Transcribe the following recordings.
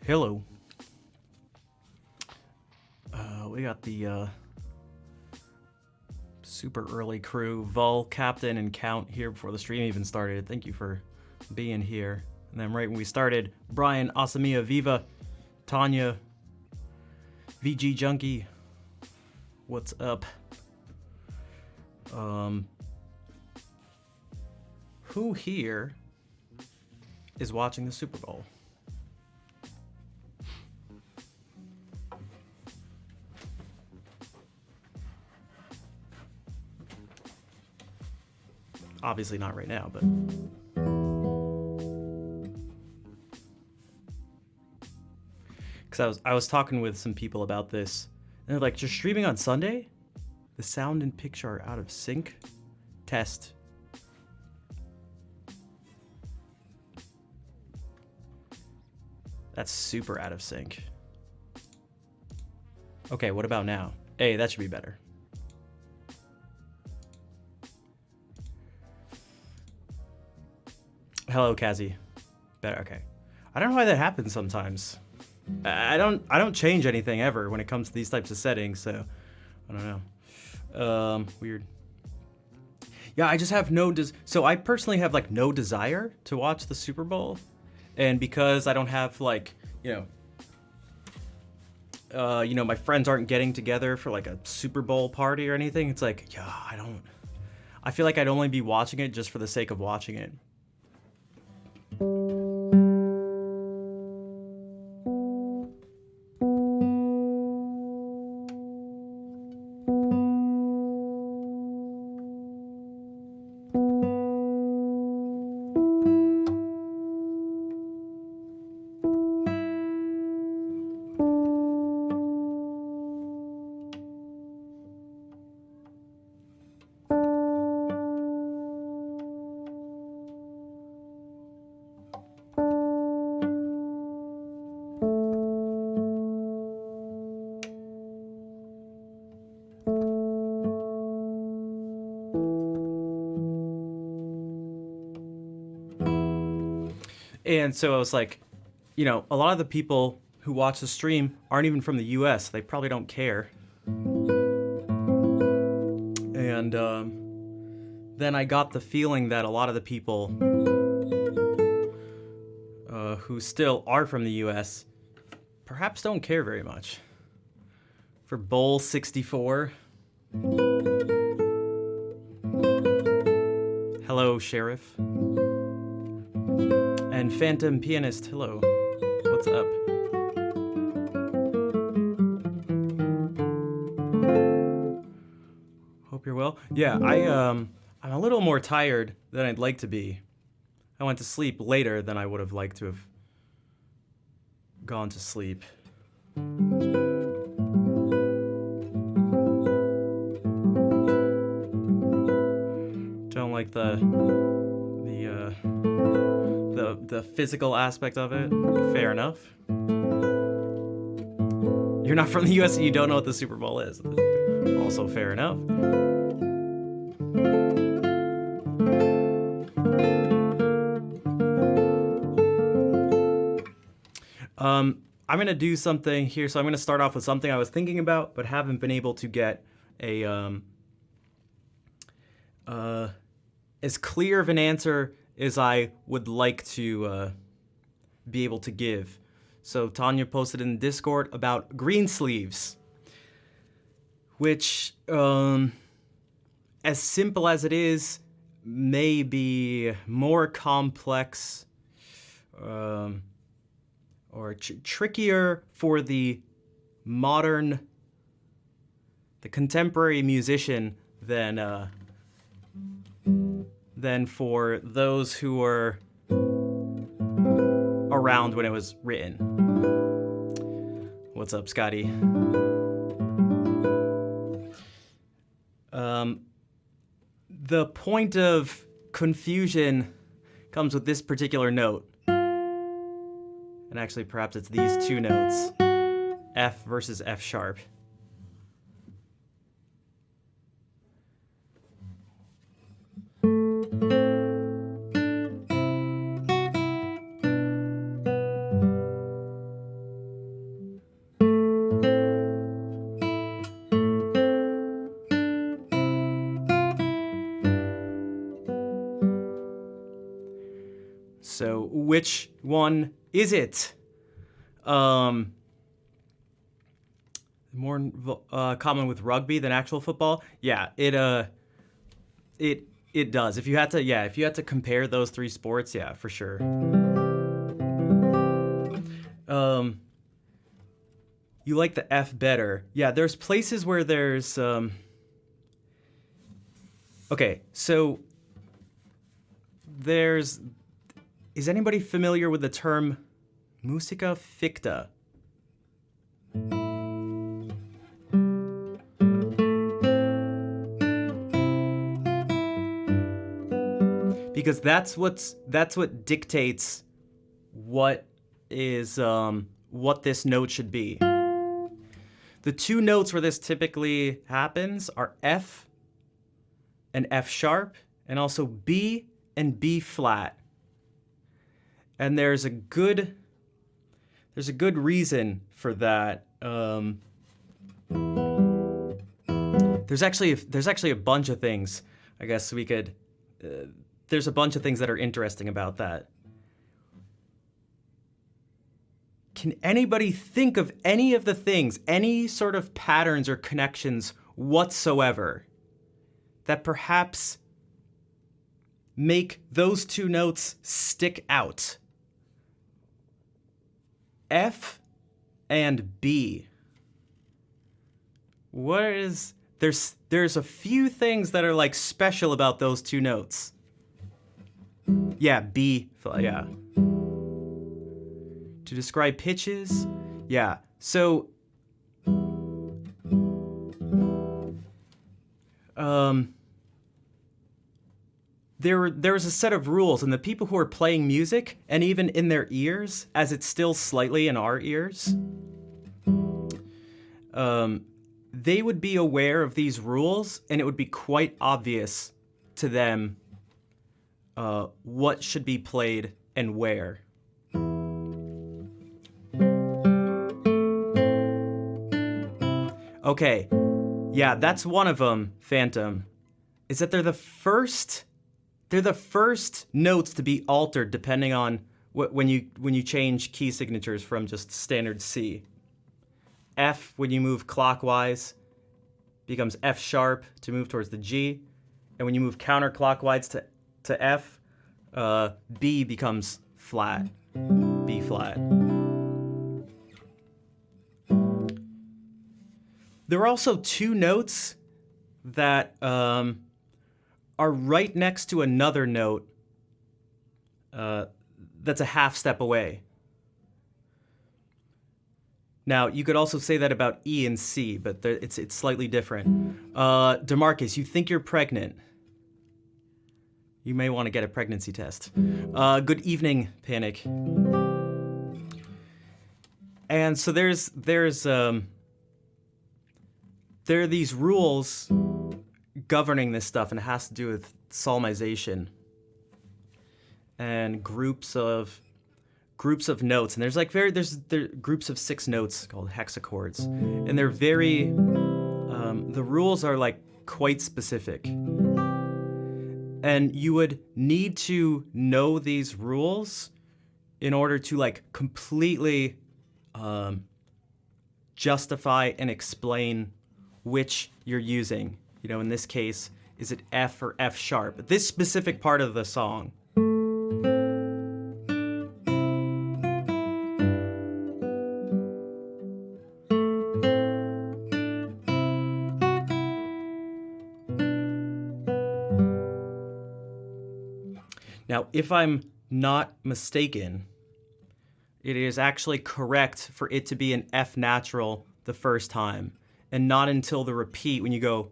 Hello. We got the super early crew, Vol, Captain, and Count here before the stream even started. Thank you for being here. And then right when we started, Brian, Asamia, Viva, Tanya, VG Junkie, what's up? Who here is watching the Super Bowl? Obviously not right now, but because I was talking with some people about this, and they're like, "Just streaming on Sunday? The sound and picture are out of sync." Test. That's super out of sync. Okay, what about now? Hey, that should be better. Hello, Kazi. Better, okay. I don't know why that happens sometimes. I don't change anything ever when it comes to these types of settings, so I don't know. Weird. Yeah, I just have so I personally have like no desire to watch the Super Bowl, and because I don't have like, my friends aren't getting together for like a Super Bowl party or anything, it's like, yeah, I feel like I'd only be watching it just for the sake of watching it. And so I was like, a lot of the people who watch the stream aren't even from the US. They probably don't care. And then I got the feeling that a lot of the people who still are from the US perhaps don't care very much. For Bowl 64. Hello, Sheriff. And Phantom Pianist, hello. What's up? Hope you're well. Yeah, I'm a little more tired than I'd like to be. I went to sleep later than I would have liked to have gone to sleep. Don't like the physical aspect of it. Fair enough. You're not from the US and you don't know what the Super Bowl is. Also fair enough. I'm gonna do something here. So I'm gonna start off with something I was thinking about but haven't been able to get a as clear of an answer as I would like to be able to give. So Tanya posted in Discord about green sleeves, which, as simple as it is, may be more complex or trickier for the contemporary musician than for those who were around when it was written. What's up, Scotty? The point of confusion comes with this particular note. And actually, perhaps it's these two notes. F versus F sharp. So which one is it? More common with rugby than actual football? Yeah, it does. If you had to compare those three sports, yeah, for sure. You like the F better. Yeah, there's places where there's okay, so is anybody familiar with the term musica ficta? Because that's what dictates what this note should be. The two notes where this typically happens are F and F sharp, and also B and B flat. And there's a good reason for that. There's actually a bunch of things. I guess we could. There's a bunch of things that are interesting about that. Can anybody think of any of the things, any sort of patterns or connections whatsoever that perhaps make those two notes stick out? F and B. There's a few things that are like special about those two notes. Yeah, B, yeah. To describe pitches, yeah. So, there's a set of rules, and the people who are playing music, and even in their ears, as it's still slightly in our ears, they would be aware of these rules, and it would be quite obvious to them what should be played and where. Okay, yeah, that's one of them, Phantom. Is that they're the first notes to be altered depending on when you change key signatures from just standard C. F, when you move clockwise, becomes F sharp to move towards the G, and when you move counterclockwise to F, B becomes flat, B flat. There are also two notes that are right next to another note that's a half step away. Now, you could also say that about E and C, but it's slightly different. DeMarcus, you think you're pregnant. You may want to get a pregnancy test. Good evening, Panic. And so there are these rules governing this stuff, and it has to do with solmization and groups of notes. And there's groups of 6 notes called hexachords, and they're very the rules are like quite specific, and you would need to know these rules in order to like completely justify and explain which you're using. You know, in this case, is it F or F sharp? This specific part of the song. Now, if I'm not mistaken, it is actually correct for it to be an F natural the first time, and not until the repeat when you go.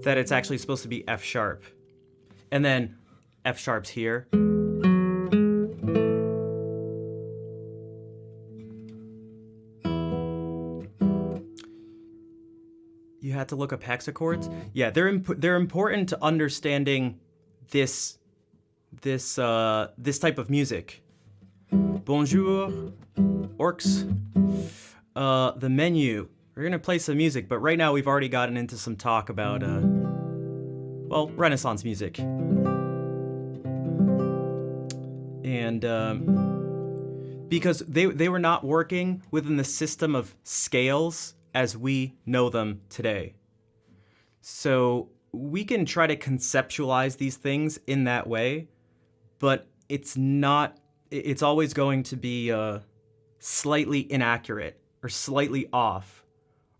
That it's actually supposed to be F sharp. And then F sharp's here. You had to look up hexachords? Yeah, they're important to understanding this type of music. Bonjour, orcs. The menu. we're gonna play some music, but right now we've already gotten into some talk about, well, Renaissance music. And because they were not working within the system of scales as we know them today. So we can try to conceptualize these things in that way, but it's always going to be slightly inaccurate or slightly off,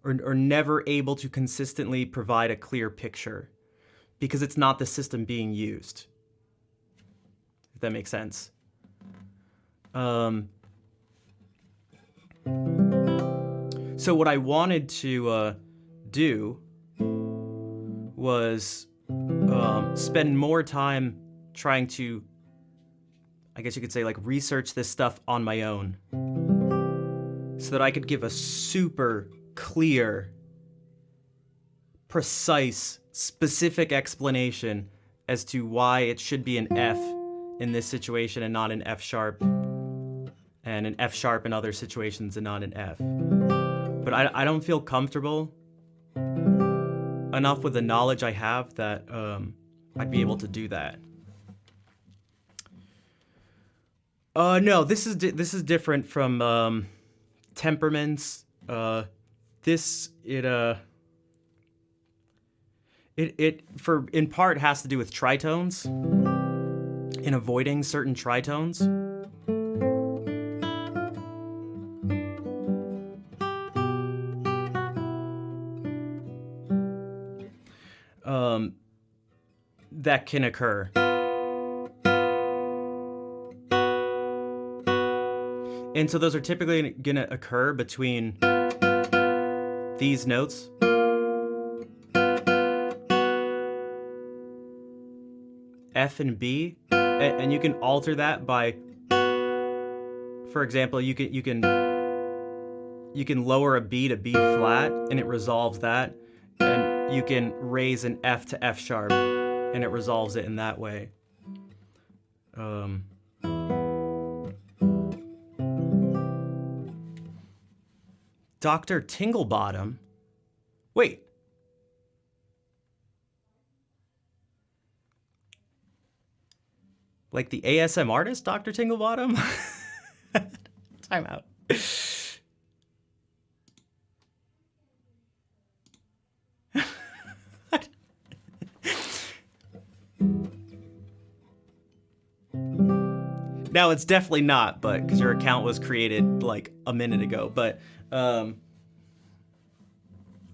or never able to consistently provide a clear picture because it's not the system being used. If that makes sense. So what I wanted to do was spend more time trying to, I guess you could say, like, research this stuff on my own so that I could give a super clear, precise, specific explanation as to why it should be an F in this situation and not an F sharp, and an F sharp in other situations and not an F. But I don't feel comfortable enough with the knowledge I have that I'd be able to do that. No, this is different from temperaments. It in part has to do with tritones, in avoiding certain tritones. That can occur. And so those are typically going to occur between these notes. F and B, and you can alter that by, for example, you can lower a B to B flat and it resolves that, and you can raise an F to F sharp and it resolves it in that way. Dr. Tinglebottom? Wait. Like the ASM artist, Dr. Tinglebottom? Time out. Now, it's definitely not, but because your account was created like a minute ago. But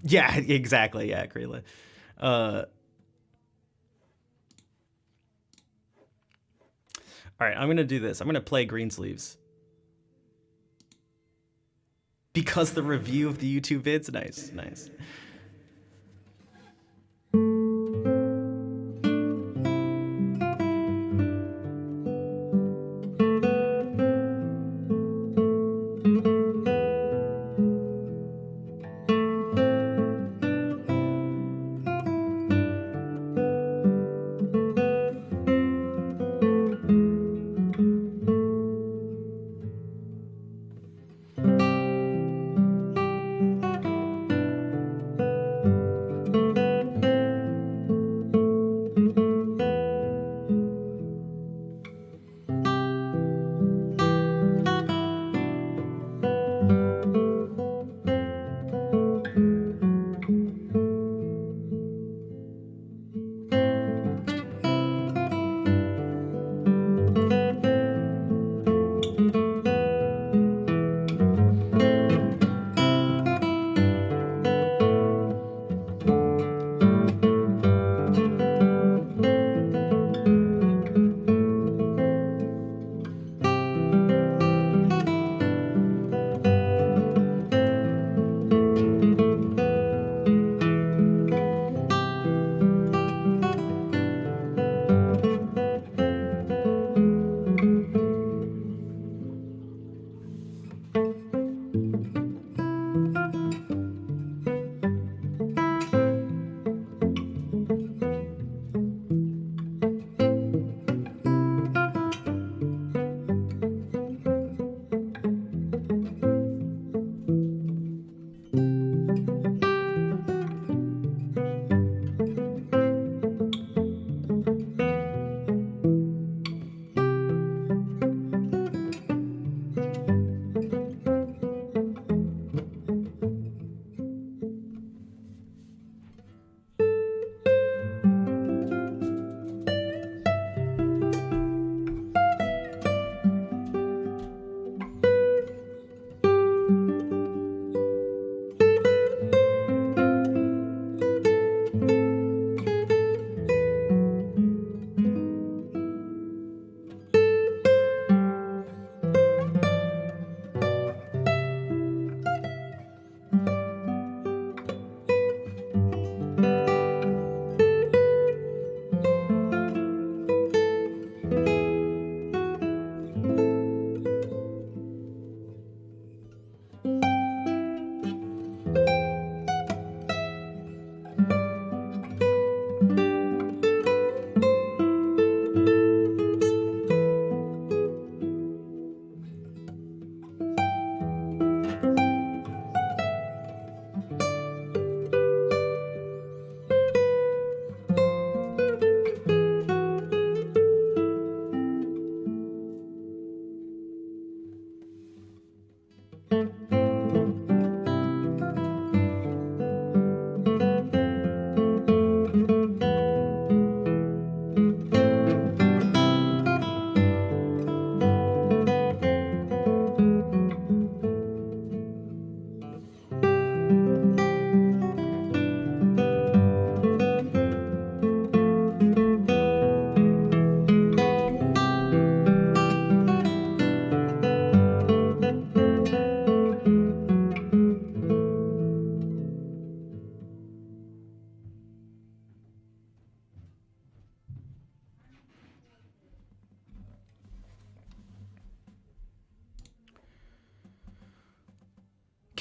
yeah, exactly. Yeah, Krila. All right, I'm gonna do this. I'm gonna play Greensleeves because the review of the YouTube vid's nice.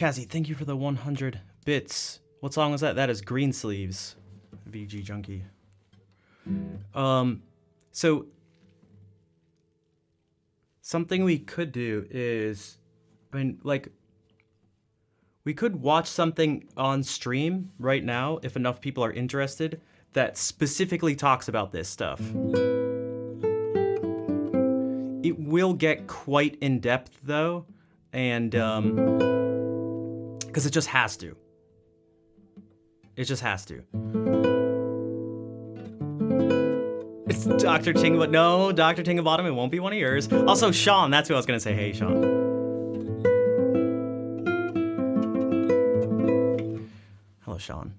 Cassie, thank you for the 100 bits. What song was that? That is Greensleeves. VG Junkie. So something we could do is, I mean, like, we could watch something on stream right now if enough people are interested that specifically talks about this stuff. It will get quite in depth though, and because it just has to. It just has to. It's Dr. Tingbottom. No, Dr. Tingbottom, it won't be one of yours. Also, Sean, that's who I was gonna say. Hey, Sean. Hello, Sean.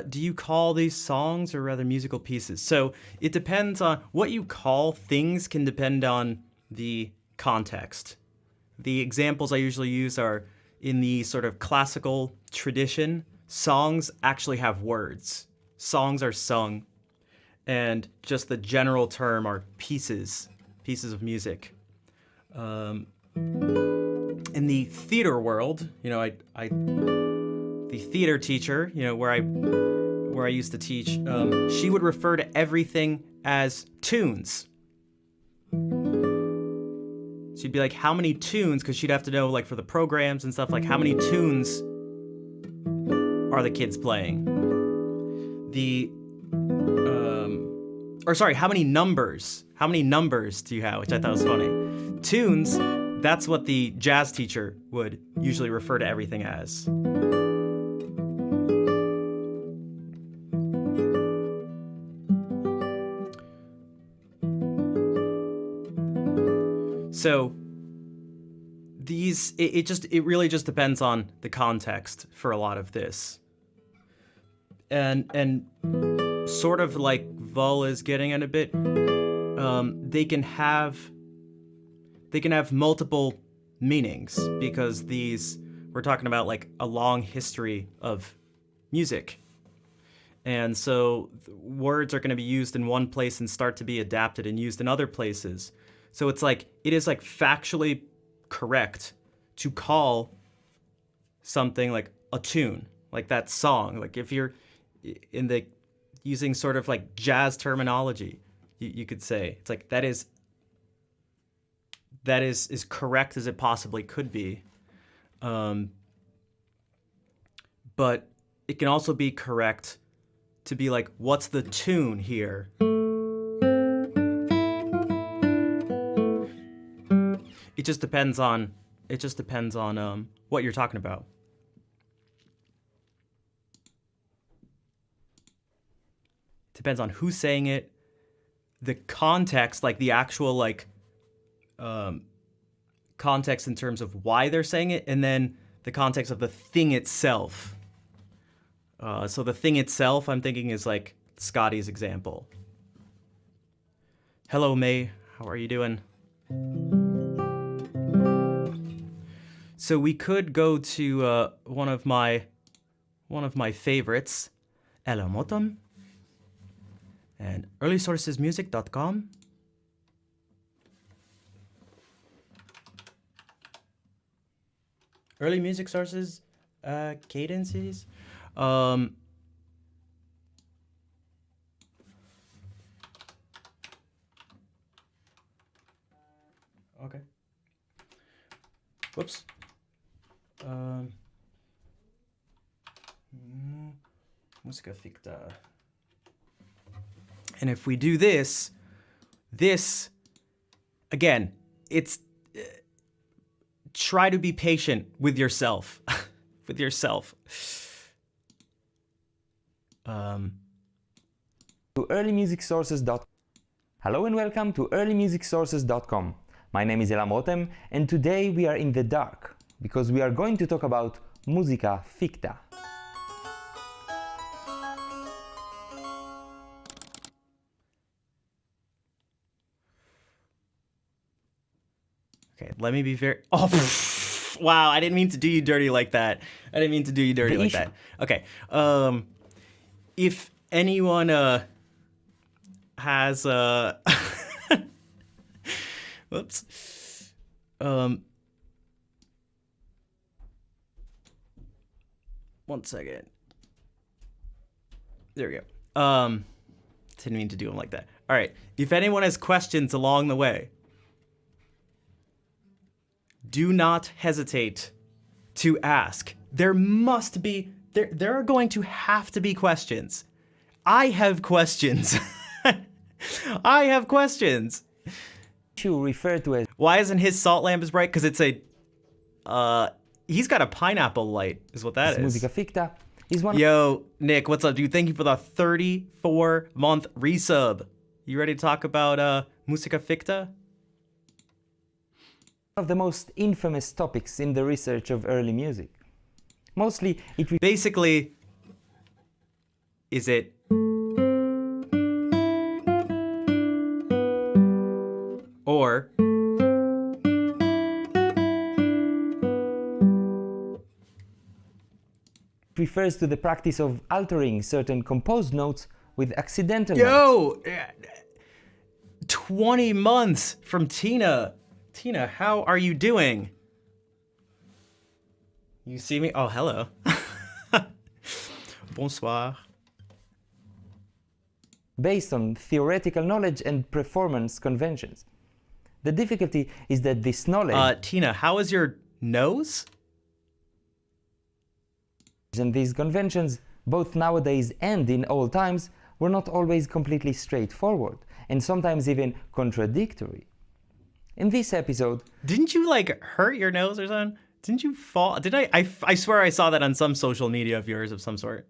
Do you call these songs or rather musical pieces? So it depends on what you call things, can depend on the context. The examples I usually use are in the sort of classical tradition. Songs actually have words. Songs are sung. And just the general term are pieces of music. In the theater world, you know, the theater teacher, you know, where I used to teach, she would refer to everything as tunes. She'd be like, how many tunes? Because she'd have to know, like, for the programs and stuff, like, how many tunes are the kids playing? How many numbers? How many numbers do you have? Which I thought was funny. Tunes, that's what the jazz teacher would usually refer to everything as. So it really just depends on the context for a lot of this. And sort of like Vol is getting at a bit, they can have multiple meanings because we're talking about like a long history of music. And so words are going to be used in one place and start to be adapted and used in other places. So it is like factually correct to call something like a tune, like that song. Like if you're using sort of like jazz terminology, you could say it's like that is as correct as it possibly could be. But it can also be correct to be like, what's the tune here? It just depends on what you're talking about. Depends on who's saying it, the context, like the actual like context in terms of why they're saying it, and then the context of the thing itself. So the thing itself, I'm thinking, is like Scotty's example. Hello, May. How are you doing? So we could go to one of my favorites, Elamotum, and earlysourcesmusic.com. Early music sources, cadences. Okay. Whoops. Música ficta. And if we do this, again, it's try to be patient with yourself, with yourself. To earlymusicsources.com. Hello and welcome to earlymusicsources.com. My name is Elamotem, and today we are in the dark because we are going to talk about musica ficta. Okay, let me be very... Oh, wow, I didn't mean to do you dirty like that. Okay, if anyone has... Whoops. One second. There we go. Didn't mean to do them like that. All right. If anyone has questions along the way, do not hesitate to ask. There must be, there are going to have to be questions. I have questions. I have questions. You refer to as Why isn't his salt lamp as bright? Because it's a, he's got a pineapple light, is what that is. Musica Ficta is one Yo, Nick, what's up, dude? Thank you for the 34-month resub. You ready to talk about Musica Ficta? of the most infamous topics in the research of early music. Mostly, it Basically, is it or refers to the practice of altering certain composed notes with accidental notes. Yo, 20 months from Tina. Tina, how are you doing? You see me? Oh, hello. Bonsoir. Based on theoretical knowledge and performance conventions. The difficulty is that this knowledge Tina, how is your nose? and these conventions, both nowadays and in old times, were not always completely straightforward, and sometimes even contradictory. In this episode, Didn't you like hurt your nose or something? Didn't you fall? Did I swear I saw that on some social media of yours of some sort.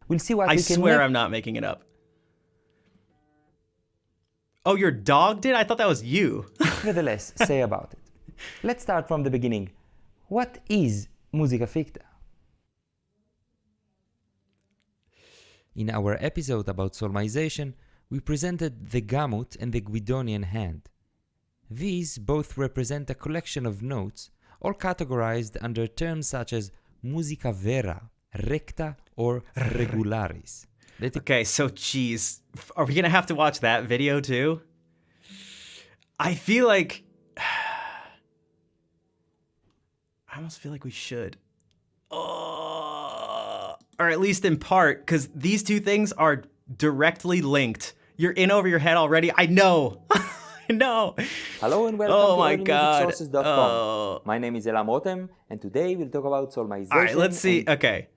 we'll see what I we can swear I'm not making it up. Oh, your dog did? I thought that was you. nevertheless say about it. Let's start from the beginning. What is Musica Ficta? In our episode about solmization, we presented the gamut and the Guidonian hand. These both represent a collection of notes, all categorized under terms such as musica vera, recta, or regularis. Okay, so geez, are we gonna have to watch that video too? I feel like I almost feel like we should. Or at least in part, because these two things are directly linked. You're in over your head already. I know. I know. Hello and welcome Oh to my God. earlymusicsources.com. Oh. My name is Elam Otem, and today we'll talk about solmization. All right, let's see. and- Okay.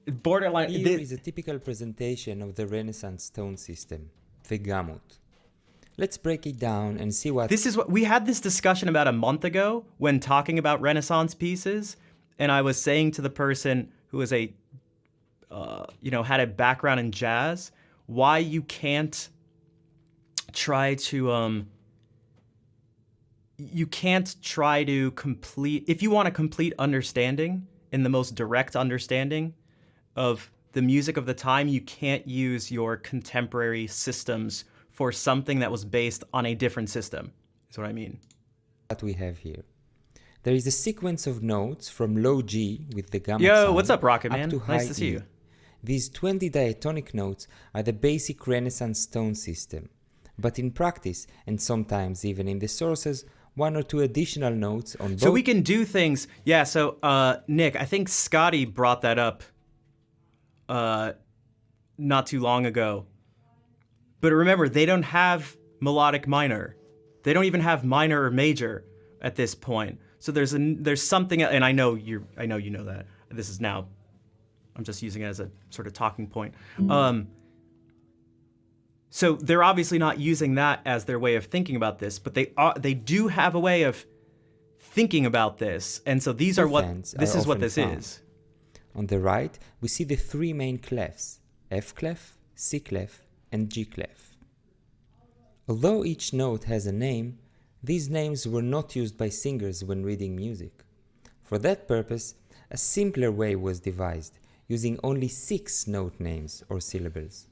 Borderline. Here is a typical presentation of the Renaissance tone system, the gamut. Let's break it down and see what This is what we had this discussion about a month ago when talking about Renaissance pieces, and I was saying to the person who was a, had a background in jazz, why you can't try to complete, if you want a complete understanding in the most direct understanding of the music of the time, you can't use your contemporary systems for something that was based on a different system, is what I mean. we have here. There is a sequence of notes from low G with the gamut Yo, sign what's up, Rocket up Man? to Nice high to see E. you. These 20 diatonic notes are the basic Renaissance tone system, but in practice, and sometimes even in the sources, one or two additional notes on both. So we can do things. Yeah, so Nick, I think Scotty brought that up not too long ago. But remember, they don't have melodic minor. They don't even have minor or major at this point. So there's something, and I know you know that. This is now, I'm just using it as a sort of talking point. So they're obviously not using that as their way of thinking about this, but they do have a way of thinking about this, and so these are what Fans this are is what often this found. is. On the right, we see the three main clefs, F clef, C clef, and G clef. Although each note has a name, these names were not used by singers when reading music. For that purpose, a simpler way was devised, using only 6 note names or syllables.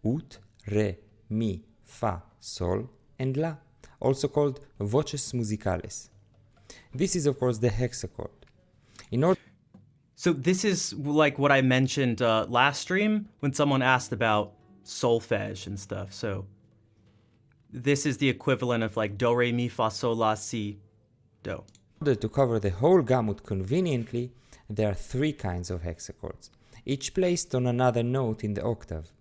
Ut, re, mi, fa, sol, and la, also called voces musicales. This is of course the hexachord. In order So this is like what I mentioned last stream when someone asked about solfege and stuff. So this is the equivalent of like do, re, mi, fa, sol, la, si, do. In order to cover the whole gamut conveniently, there are 3 kinds of hexachords, each placed on another note in the octave.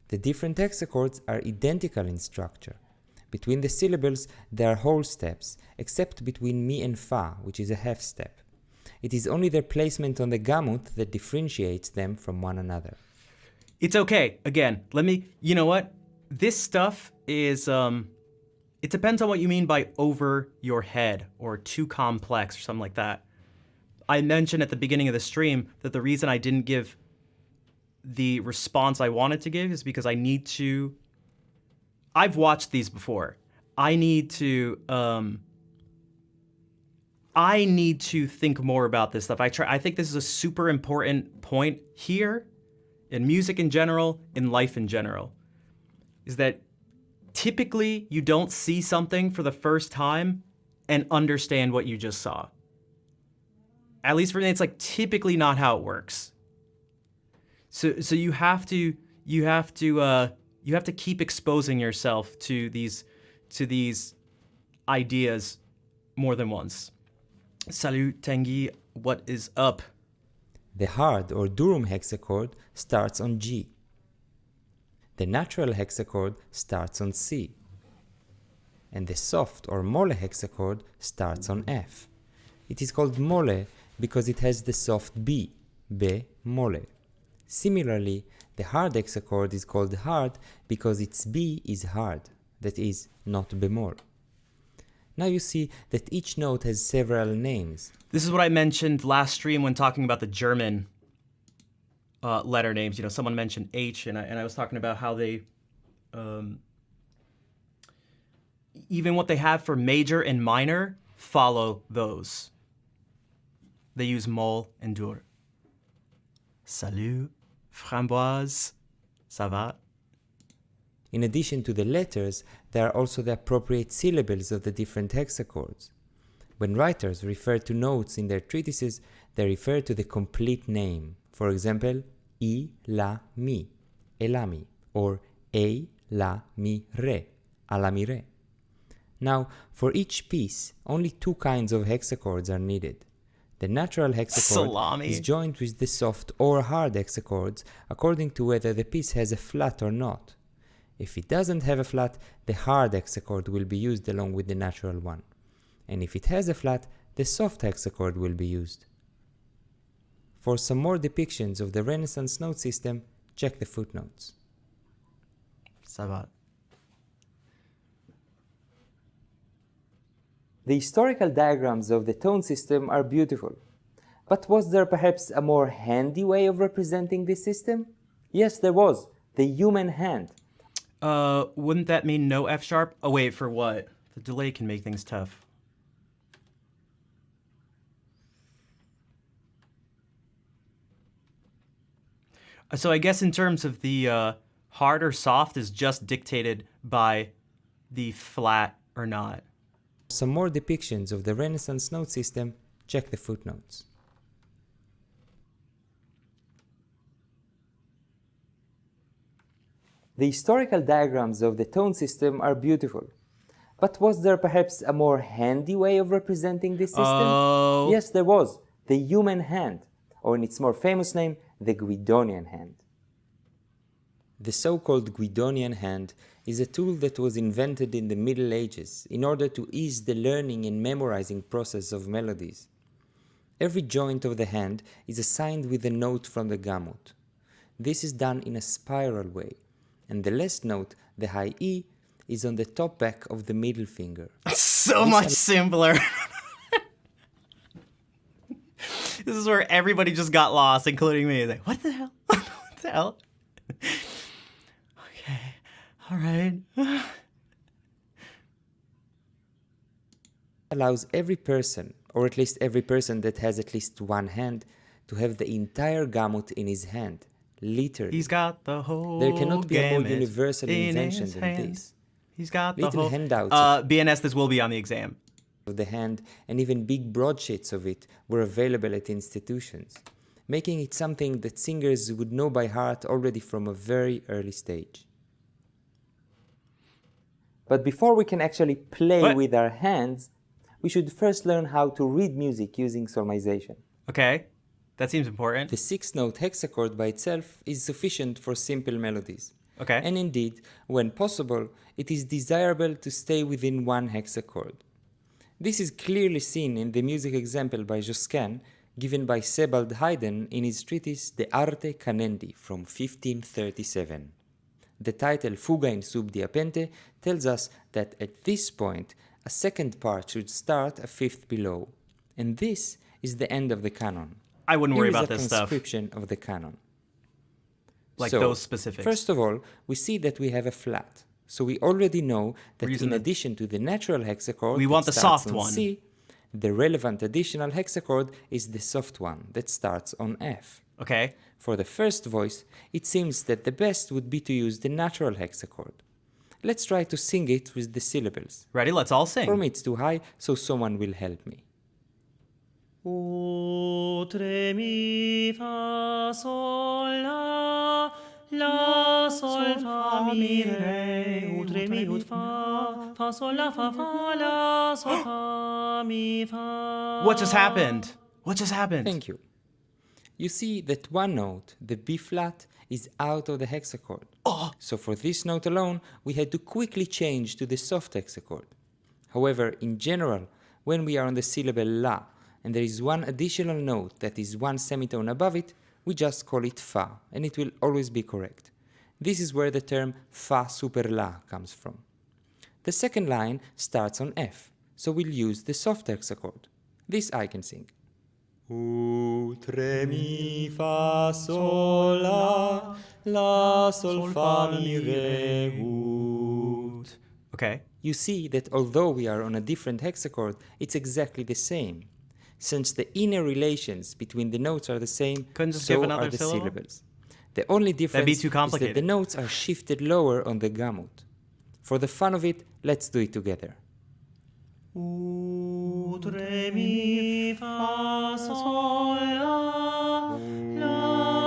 The different hexachords are identical in structure. Between the syllables there are whole steps, except between mi and fa, which is a half step. It is only their placement on the gamut that differentiates them from one another. It's okay. Again, you know what? This stuff is, it depends on what you mean by over your head or too complex or something like that. I mentioned at the beginning of the stream that the reason I didn't give the response I wanted to give is because I've watched these before. I need to think more about this stuff. I think this is a super important point here in music in general, in life in general, is that typically you don't see something for the first time and understand what you just saw. At least for me, it's like typically not how it works. So you have to keep exposing yourself to these ideas more than once. Salut Tanguy, what is up? The hard or durum hexachord starts on G. The natural hexachord starts on C. And the soft or mole hexachord starts on F. It is called mole because it has the soft B, be mole. Similarly, the hard hexachord is called hard because its B is hard, that is, not bemol. Now you see that each note has several names. This is what I mentioned last stream when talking about the German letter names. You know, someone mentioned H, and I was talking about how they, even what they have for major and minor, follow those. They use mol and dur. Salut, Framboise, ça va? In addition to the letters, there are also the appropriate syllables of the different hexachords. When writers refer to notes in their treatises, they refer to the complete name. For example, I, la, mi, elami, or E, la, mi, re, alami re. Now, for each piece, only 2 kinds of hexachords are needed. The natural hexachord is joined with the soft or hard hexachords according to whether the piece has a flat or not. If it doesn't have a flat, the hard hexachord will be used along with the natural one. And if it has a flat, the soft hexachord will be used. For some more depictions of the Renaissance note system, check the footnotes. Ça va. The historical diagrams of the tone system are beautiful. But was there perhaps a more handy way of representing this system? Yes, there was. The human hand. Wouldn't that mean no F sharp? Oh wait, for what? The delay can make things tough. So I guess in terms of the hard or soft is just dictated by the flat or not. Some more depictions of the Renaissance note system, check the footnotes. The historical diagrams of the tone system are beautiful. But was there perhaps a more handy way of representing this system? Oh. Yes, there was. The human hand, or in its more famous name, the Guidonian hand. The so-called Guidonian hand is a tool that was invented in the Middle Ages in order to ease the learning and memorizing process of melodies. Every joint of the hand is assigned with a note from the gamut. This is done in a spiral way, and the last note, the high E, is on the top back of the middle finger. So much simpler. This is where everybody just got lost, including me. Like, what the hell? What the hell? Okay, all right. Allows every person, or at least every person that has at least one hand, to have the entire gamut in his hand. Literally. He's got the whole There cannot be a more gamut universal in invention his than hand. this. He's got the Little whole... handouts BNS, this will be on the exam. of the hand and even big broadsheets of it were available at institutions, making it something that singers would know by heart already from a very early stage. But before we can actually play What? with our hands, we should first learn how to read music using solmization. Okay, that seems important. The 6-note hexachord by itself is sufficient for simple melodies. Okay. And indeed, when possible, it is desirable to stay within one hexachord. This is clearly seen in the music example by Josquin, given by Sebald Haydn in his treatise De Arte Canendi from 1537. The title Fuga in subdiapente tells us that at this point, a second part should start a fifth below, and this is the end of the canon. I wouldn't worry Here is about this a stuff. transcription of the canon. Like So, those specifics. First of all, we see that we have a flat. So we already know that using in the- addition to the natural hexachord We that want the starts soft on one. C, the relevant additional hexachord is the soft one that starts on F. Okay. For the first voice, it seems that the best would be to use the natural hexachord. Let's try to sing it with the syllables. Ready? Let's all sing. For me it's too high, so someone will help me. O, tre, mi, fa, sol, la, sol, fa, mi, re, o, tre, mi, ut, fa, sol, la, sol, fa, mi, fa. What just happened? What just happened? Thank you. You see that one note, the B flat, is out of the hexachord. So for this note alone, we had to quickly change to the soft hexachord. However, in general, when we are on the syllable la, and there is one additional note that is one semitone above it, we just call it fa, and it will always be correct. This is where the term fa super la comes from. The second line starts on F, so we'll use the soft hexachord. This I can sing. U, tre, mi, fa, sol, la, sol, fa, mi, re, ut. Okay. You see that although we are on a different hexachord, it's exactly the same. Since the inner relations between the notes are the same, Couldn't just so give another are the syllable? syllables. The only difference too is that complicated. the notes are shifted lower on the gamut. For the fun of it, let's do it together. O, tre, mi, fa, sol, la,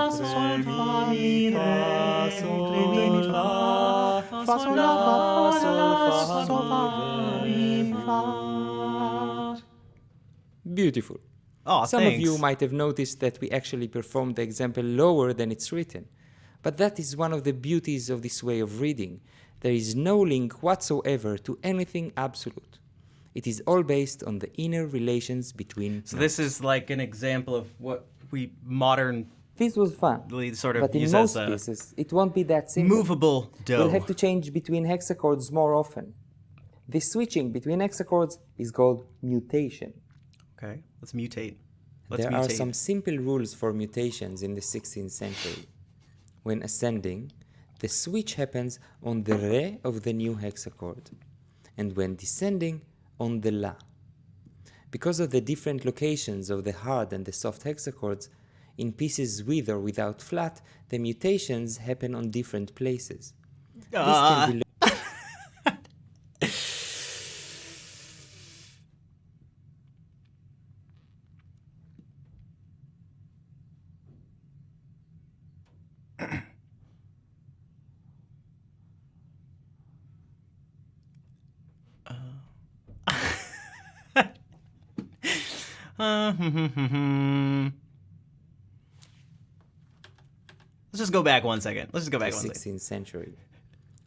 sol, fa, mi, re, o, tre, mi, fa, sol, la, sol, fa, mi, fa. Beautiful. Oh, Some thanks. of you might have noticed that we actually performed the example lower than it's written. But that is one of the beauties of this way of reading. There is no link whatsoever to anything absolute. It is all based on the inner relations between So this is like an example of what we modernly This was fun. sort of But in use most as a cases, it won't be that simple. movable We'll dough. have to change between hexachords more often. This switching between hexachords is called mutation. Okay, let's mutate. Let's There mutate. are some simple rules for mutations in the 16th century. When ascending, the switch happens on the re of the new hexachord, and when descending, on the la. Because of the different locations of the hard and the soft hexachords, in pieces with or without flat, the mutations happen on different places. This can be Let's just go back 1 second. Let's just go back the 1 second. 16th century.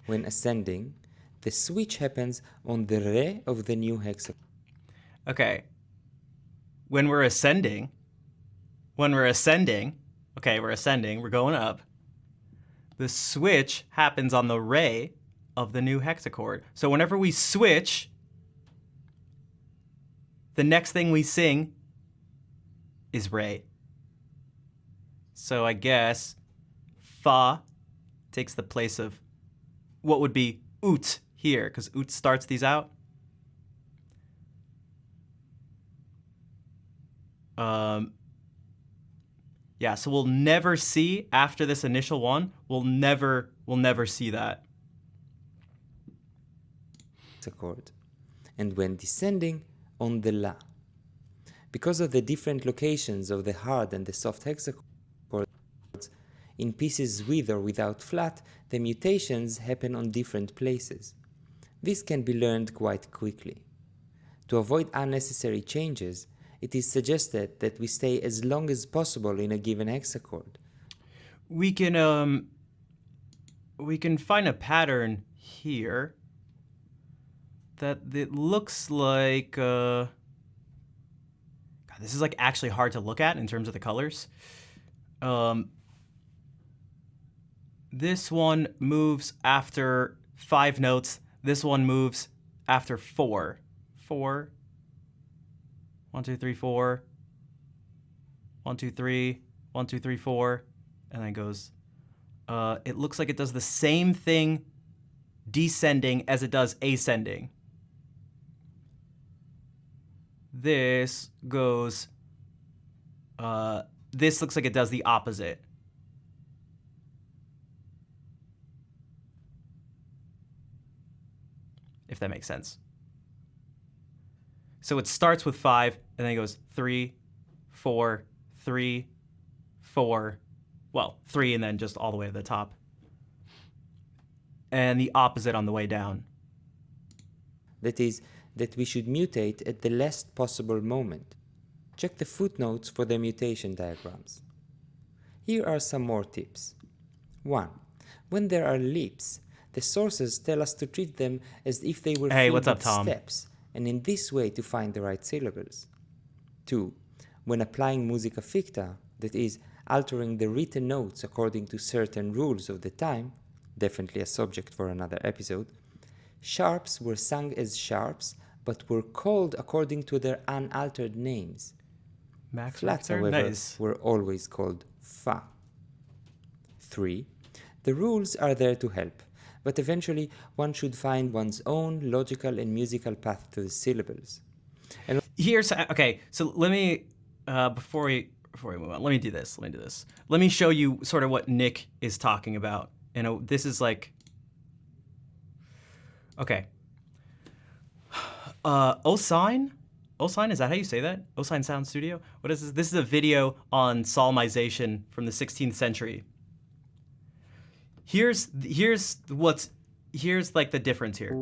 When ascending, the switch happens on the re of the new hexachord. Okay. When we're ascending, okay, we're ascending, we're going up. The switch happens on the re of the new hexachord. So whenever we switch, the next thing we sing is re. So I guess fa takes the place of what would be ut here, because ut starts these out. Yeah, so we'll never see after this initial one. We'll never see that. Chord. And when descending, on the la. Because of the different locations of the hard and the soft hexachords, in pieces with or without flat, the mutations happen on different places. This can be learned quite quickly. To avoid unnecessary changes, it is suggested that we stay as long as possible in a given hexachord. We can find a pattern here that it looks like God, this is like actually hard to look at in terms of the colors. This one moves after 5 notes. This one moves after 4. 4. 1, 2, 3, 4. 1, 2, 3. 1, 2, 3, 4. And then it goes. It looks like it does the same thing descending as it does ascending. This goes. This looks like it does the opposite. If that makes sense. So it starts with 5, and then it goes 3, 4, 3, 4. Well, 3 and then just all the way to the top. And the opposite on the way down. That is, that we should mutate at the last possible moment. Check the footnotes for the mutation diagrams. Here are some more tips. 1. When there are leaps, the sources tell us to treat them as if they were filled what's up, with Tom? steps, and in this way to find the right syllables. 2. When applying musica ficta, that is, altering the written notes according to certain rules of the time, definitely a subject for another episode, sharps were sung as sharps, but were called according to their unaltered names. Max Flats, Richter? however, Nice. were always called fa. 3. The rules are there to help, but eventually one should find one's own logical and musical path to the syllables. Here's okay. So let me before we move on, let me do this. Let me show you sort of what Nick is talking about. And this is like okay. Osine, is that how you say that? Osine Sound Studio? What is this? This is a video on solmization from the 16th century. Here's like the difference here.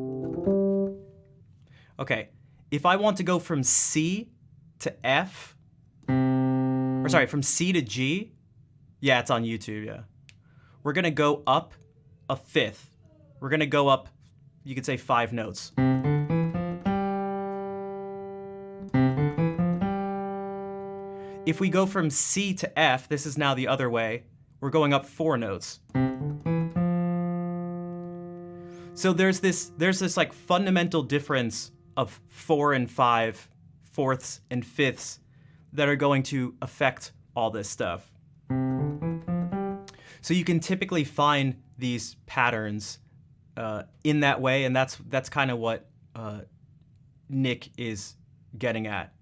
Okay, if I want to go from C to F, or sorry, from C to G, yeah, it's on YouTube, yeah. We're gonna go up a fifth. We're gonna go up, you could say 5 notes. If we go from C to F, this is now the other way, we're going up 4 notes. So there's this like fundamental difference of 4 and 5, fourths and fifths that are going to affect all this stuff. So you can typically find these patterns in that way, and that's kind of what Nick is getting at.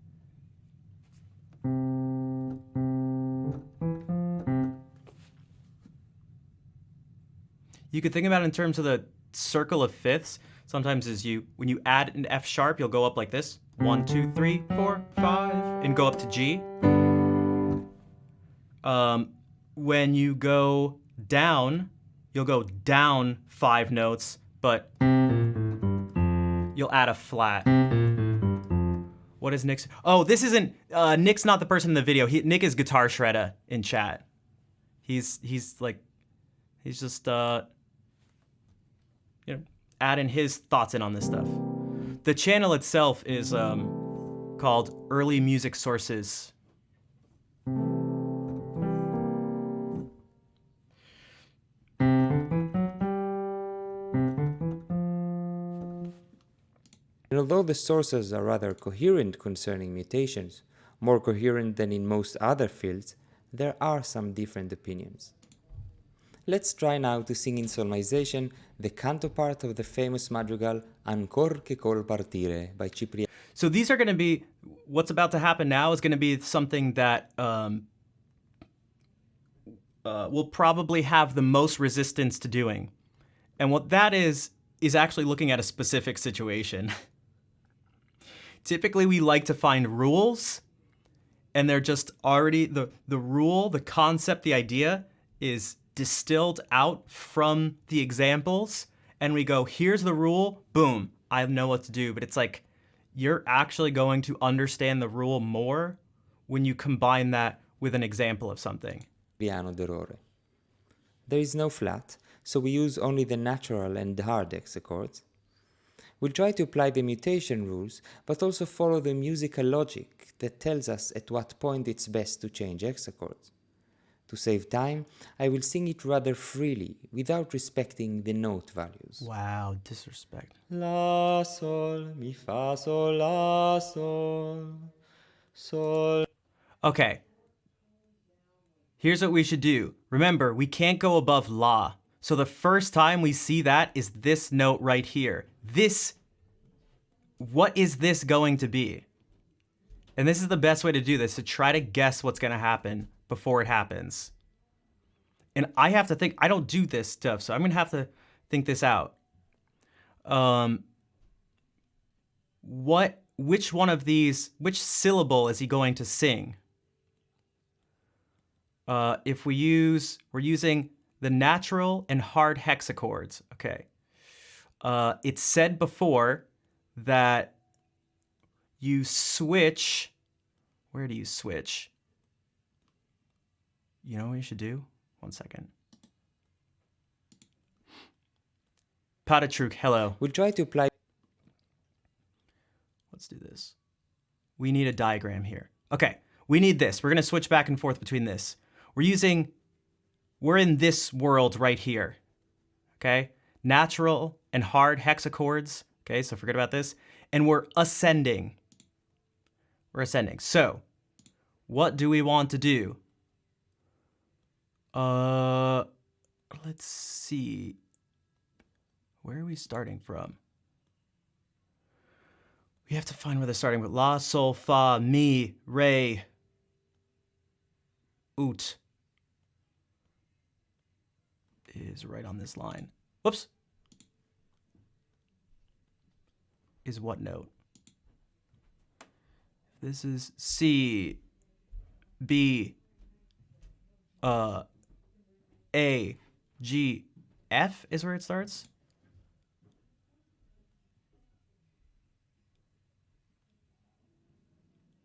You could think about it in terms of the circle of fifths. Sometimes when you add an F sharp, you'll go up like this. 1, 2, 3, 4, 5, and go up to G. When you go down, you'll go down 5 notes, but you'll add a flat. What is Nick's? Oh, this isn't, Nick's not the person in the video. Nick is Guitar Shredder in chat. He's just, adding his thoughts in on this stuff. The channel itself is called Early Music Sources. And although the sources are rather coherent concerning mutations, more coherent than in most other fields, there are some different opinions. Let's try now to sing in solmization the canto part of the famous madrigal Ancor che col partire by Cipriano. So these are going to be, what's about to happen now is going to be something that will probably have the most resistance to doing. And what that is actually looking at a specific situation. Typically, we like to find rules, and they're just already, the rule, the concept, the idea is distilled out from the examples, and we go, here's the rule, boom, I know what to do. But it's like you're actually going to understand the rule more when you combine that with an example of something. piano d'errore. There is no flat, so we use only the natural and hard hexachords. We'll try to apply the mutation rules, but also follow the musical logic that tells us at what point it's best to change hexachords. To save time, I will sing it rather freely, without respecting the note values. Wow, disrespect. La, sol, mi, fa, sol, la, sol. Sol. Okay. Here's what we should do. Remember, we can't go above la. So the first time we see that is this note right here. What is this going to be? And this is the best way to do this, to try to guess what's going to happen before it happens. And I have to think, I don't do this stuff, so I'm going to have to think this out. Which one of these, which syllable is he going to sing? If we're using the natural and hard hexachords. Okay. It's said before that you switch. Where do you switch? You know what you should do? 1 second. Patatruk, hello. We'll try to apply Let's do this. We need a diagram here. Okay, we need this. We're going to switch back and forth between this. We're in this world right here. Okay? Natural and hard hexachords. Okay, so forget about this. And we're ascending. We're ascending. So, what do we want to do? Let's see. Where are we starting from? We have to find where they're starting with. La, sol, fa, mi, re, ut. Is right on this line. Whoops. Is what note? This is C, B, A, G, F is where it starts.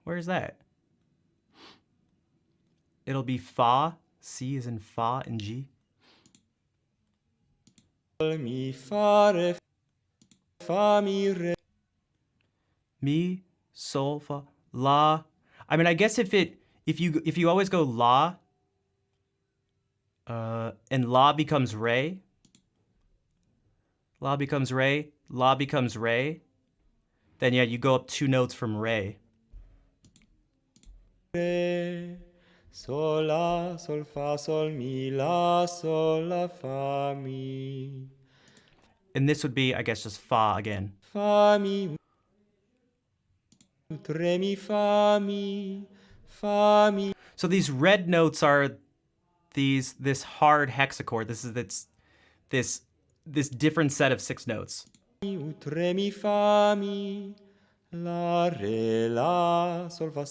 Where is that? It'll be fa. C is in fa and G. Mi, fa, re, fa, mi, re. Mi, sol, fa, la. I mean, I guess if you always go la, and la becomes re, la becomes re, la becomes re, then yeah, you go up 2 notes from re. Re, sol, la, sol, fa, sol, mi, la, sol, la, fa, mi. And this would be, I guess, just fa again. Fa, mi, ut, re, mi, fa, mi, fa, mi. So these red notes are this hard hexachord. This is this different set of 6 notes. Ut, re, mi, fa, mi. La, re, la, sol, fa,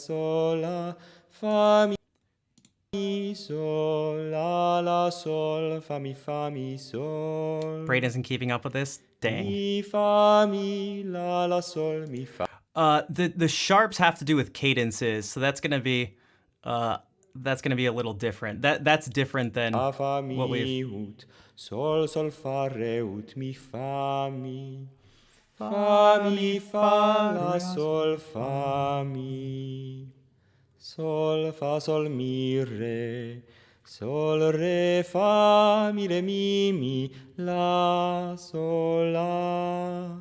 mi, sol, la, sol, fa, mi, sol. Braden isn't keeping up with this. Dang. Mi, fa, mi, la, sol, mi, fa. The sharps have to do with cadences, so that's gonna be a little different. That's different than Fa, mi, what we've. ut, sol, fa, re, ut, mi, fa, mi. Fa, mi, fa, la, sol, fa, mi. Sol, fa, sol, mi, re. Sol, re, fa, mi, re, mi, la, sol, la.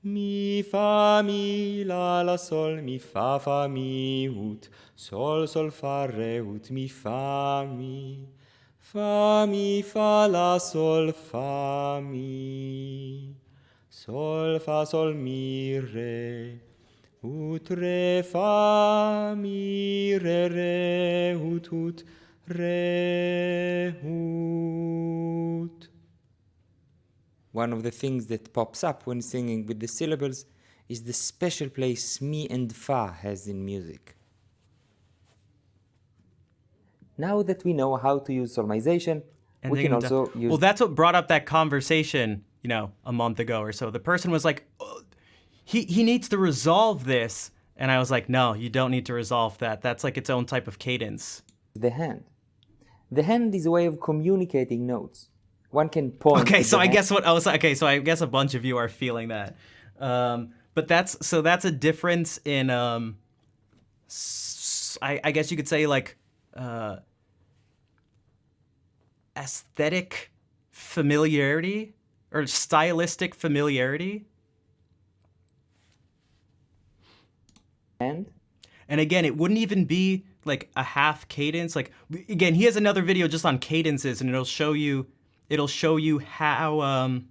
Mi, fa, mi, la, sol, mi, fa, mi, ut. Sol, fa, re, ut, mi, fa, mi. Fa, mi, fa, la, sol, fa, mi. Sol, fa, sol, mi, re. Ut, re, fa, mi, re, ut, re, ut. One of the things that pops up when singing with the syllables is the special place mi and fa has in music. Now that we know how to use solmization, And we then can also use well, that's what brought up that conversation you know, a month ago or so. The person was like, oh, he needs to resolve this. And I was like, no, you don't need to resolve that. That's like its own type of cadence. The hand. The hand is a way of communicating notes. One can point. Okay, with so the I hand. guess so I guess a bunch of you are feeling that. But that's a difference in I guess you could say like aesthetic familiarity or stylistic familiarity. Hand. And again, it wouldn't even be like a half cadence. Like again, he has another video just on cadences, and it'll show you how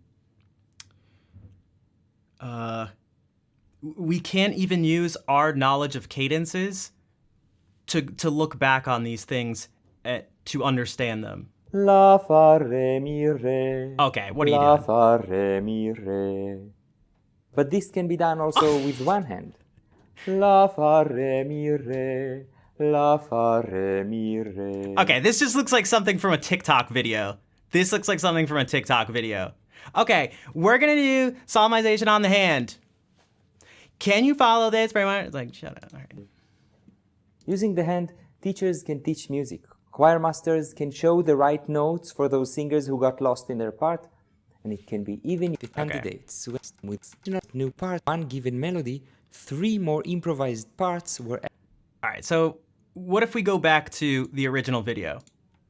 we can't even use our knowledge of cadences to look back on these things to understand them. La fa re mi re. Okay, what are you La doing? fa re mi re. But this can be done also with one hand. La fa re mi re. La fa re mi re. Okay, this just looks like something from a TikTok video. This looks like something from a TikTok video. Okay, we're gonna do solemnization on the hand. Can you follow this? Very much. It's like, shut up. All right. Using the hand, teachers can teach music. Choir masters can show the right notes for those singers who got lost in their part. And it can be even with candidates with new part, one given melody, 3 more improvised parts were All right, so what if we go back to the original video?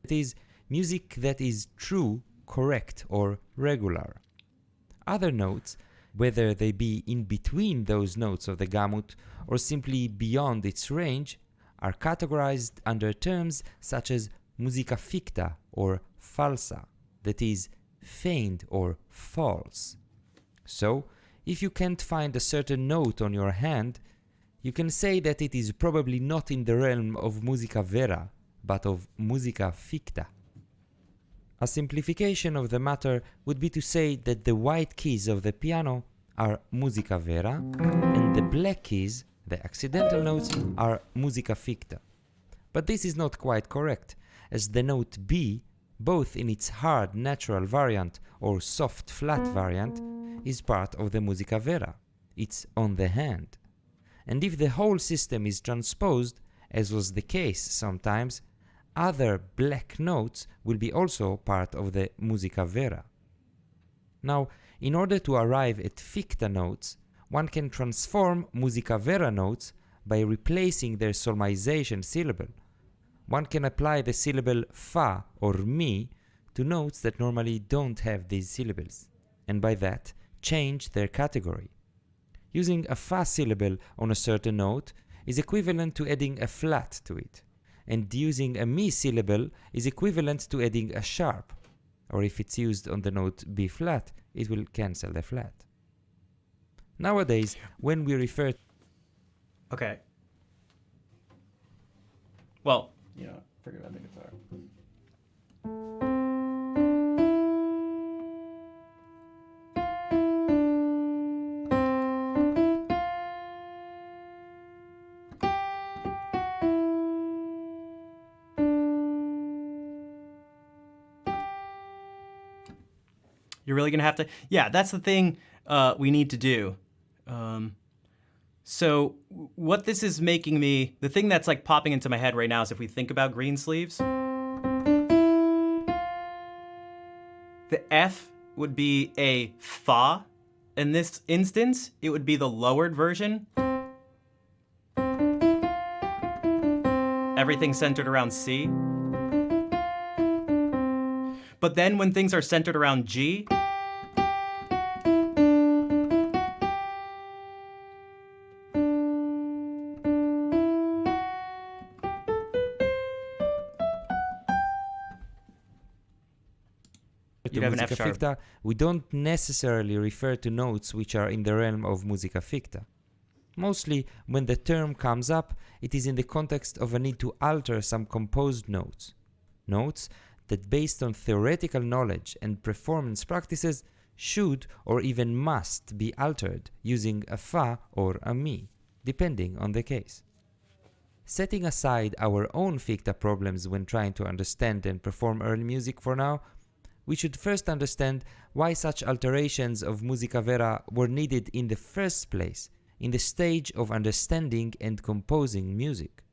It is music that is true, correct, or regular. Other notes, whether they be in between those notes of the gamut or simply beyond its range, are categorized under terms such as musica ficta or falsa, that is, feigned or false. So, if you can't find a certain note on your hand, you can say that it is probably not in the realm of musica vera, but of musica ficta. A simplification of the matter would be to say that the white keys of the piano are musica vera, and the black keys, the accidental notes, are musica ficta. But this is not quite correct, as the note B, both in its hard natural variant or soft flat variant, is part of the musica vera. It's on the hand. And if the whole system is transposed, as was the case sometimes, other black notes will be also part of the musica vera. Now, in order to arrive at ficta notes, one can transform musica vera notes by replacing their solmization syllable. One can apply the syllable fa or mi to notes that normally don't have these syllables, and by that change their category. Using a fa syllable on a certain note is equivalent to adding a flat to it, and using a mi syllable is equivalent to adding a sharp, or if it's used on the note B flat, it will cancel the flat. Nowadays, when we refer Okay. Well, you know, forget about the guitar. You're really gonna have to. Yeah, that's the thing we need to do. So what this is making me, the thing that's like popping into my head right now is if we think about Greensleeves, the F would be a fa. In this instance, it would be the lowered version. Everything centered around C. But then when things are centered around G, you'd have an F musica sharp. ficta, we don't necessarily refer to notes which are in the realm of musica ficta. Mostly, when the term comes up, it is in the context of a need to alter some composed notes. Notes that, based on theoretical knowledge and performance practices, should or even must be altered using a fa or a mi, depending on the case. Setting aside our own ficta problems when trying to understand and perform early music for now, we should first understand why such alterations of musica vera were needed in the first place, in the stage of understanding and composing music.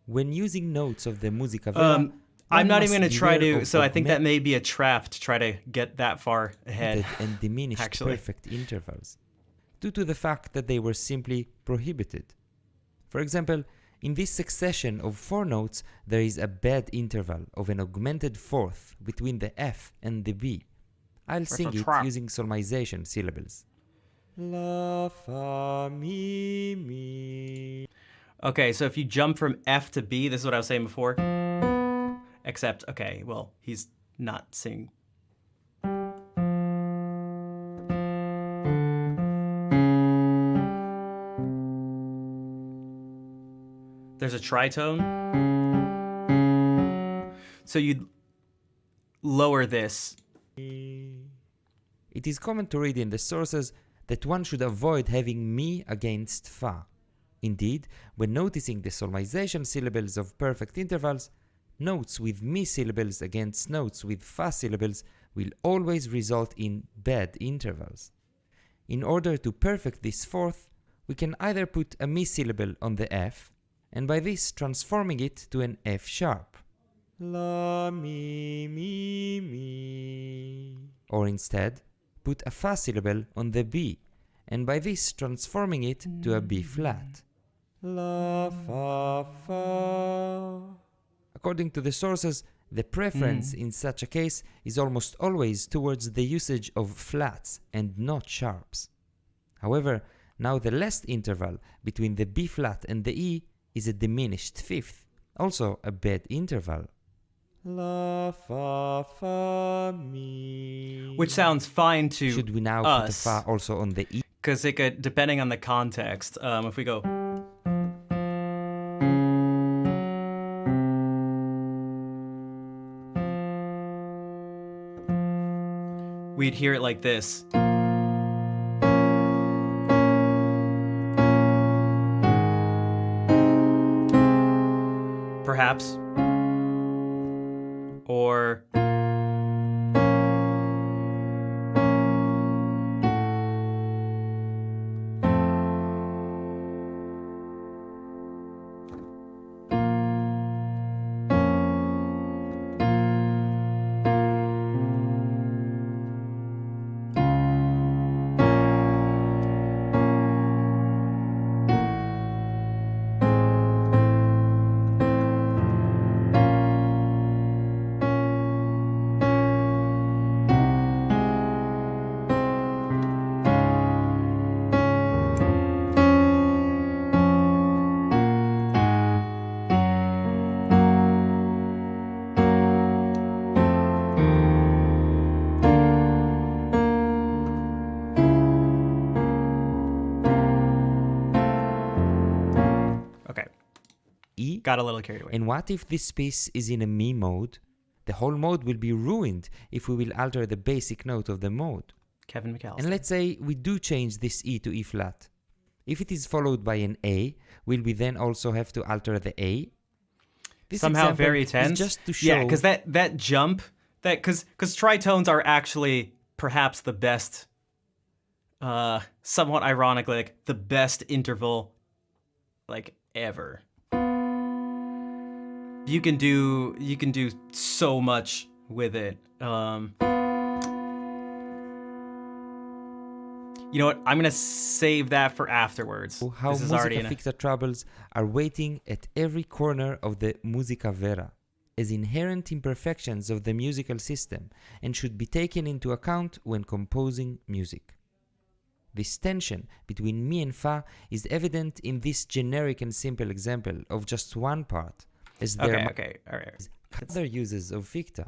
When using notes of the musica vera, I'm one not even must going to try beware to, of so I think that augmented may be a trap to try to get that far ahead. and diminished actually. perfect intervals, due to the fact that they were simply prohibited. For example, in this succession of 4 notes, there is a bad interval of an augmented fourth between the F and the B. I'll sing a it trap. using solmization syllables. La, fa, mi, mi. Okay, so if you jump from F to B, this is what I was saying before. Except, okay, well, he's not singing. There's a tritone. So you'd lower this. It is common to read in the sources that one should avoid having mi against fa. Indeed, when noticing the solmization syllables of perfect intervals, notes with mi syllables against notes with fa syllables will always result in bad intervals. In order to perfect this fourth, we can either put a mi syllable on the F, and by this transforming it to an F sharp. La, mi, mi, mi. Or instead, put a fa syllable on the B, and by this transforming it to a B flat. La, fa, fa. According to the sources, the preference in such a case is almost always towards the usage of flats and not sharps. However, now the last interval between the B flat and the E is a diminished fifth, also a bad interval. La, fa, fa, mi. Which sounds fine to Should we now put a us, fa also on the E? because it could, depending on the context, if we go... we'd hear it like this. Perhaps. Or... Okay, E? got a little carried away. And what if this piece is in a mi mode? The whole mode will be ruined if we will alter the basic note of the mode. Kevin McAllister. And let's say we do change this E to E flat. If it is followed by an A, will we then also have to alter the A? This Somehow example very is tense. just to show Yeah, because that jump, because tritones are actually perhaps the best, somewhat ironically, like the best interval, like ever. You can do so much with it. You know what? I'm gonna save that for afterwards. how This is already musica ficta troubles are waiting at every corner of the musica vera as inherent imperfections of the musical system and should be taken into account when composing music. This tension between mi and fa is evident in this generic and simple example of just one part, as there are all right. other uses of ficta.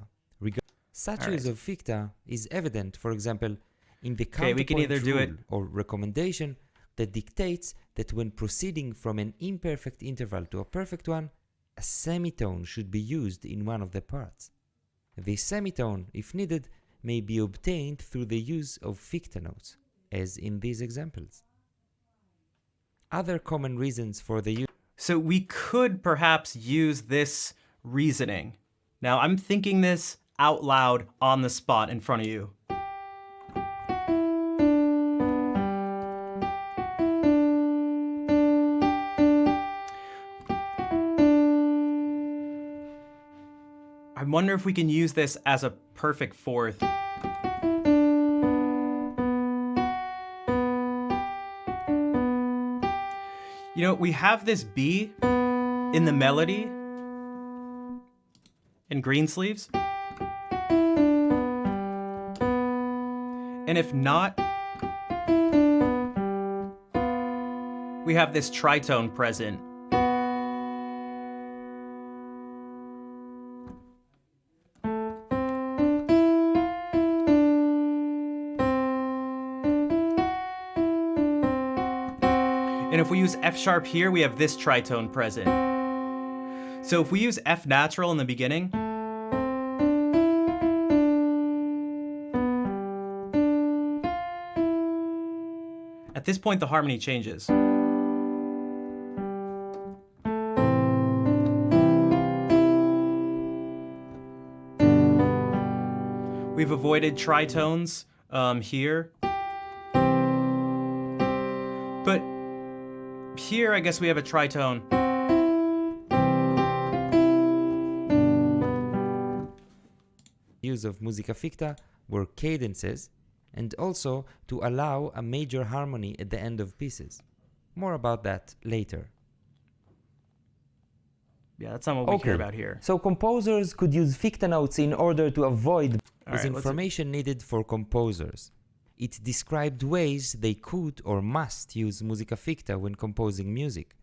Such All use right. of ficta is evident, for example, in the Okay, we can counterpoint either do it- rule or recommendation that dictates that when proceeding from an imperfect interval to a perfect one, a semitone should be used in one of the parts. This semitone, if needed, may be obtained through the use of ficta notes, as in these examples. Other common reasons for the use So we could perhaps use this reasoning. Now, I'm thinking this out loud on the spot in front of you. I wonder if we can use this as a perfect fourth. You know, we have this B in the melody in Greensleeves. And if not, we have this tritone present. And if we use F sharp here, we have this tritone present. So if we use F natural in the beginning, at this point the harmony changes. We've avoided tritones here. But here, I guess we have a tritone. Use of musica ficta were cadences, and also to allow a major harmony at the end of pieces. More about that later. Yeah, that's not what we care about here. So composers could use ficta notes in order to avoid As information needed for composers. It described ways they could or must use musica ficta when composing music.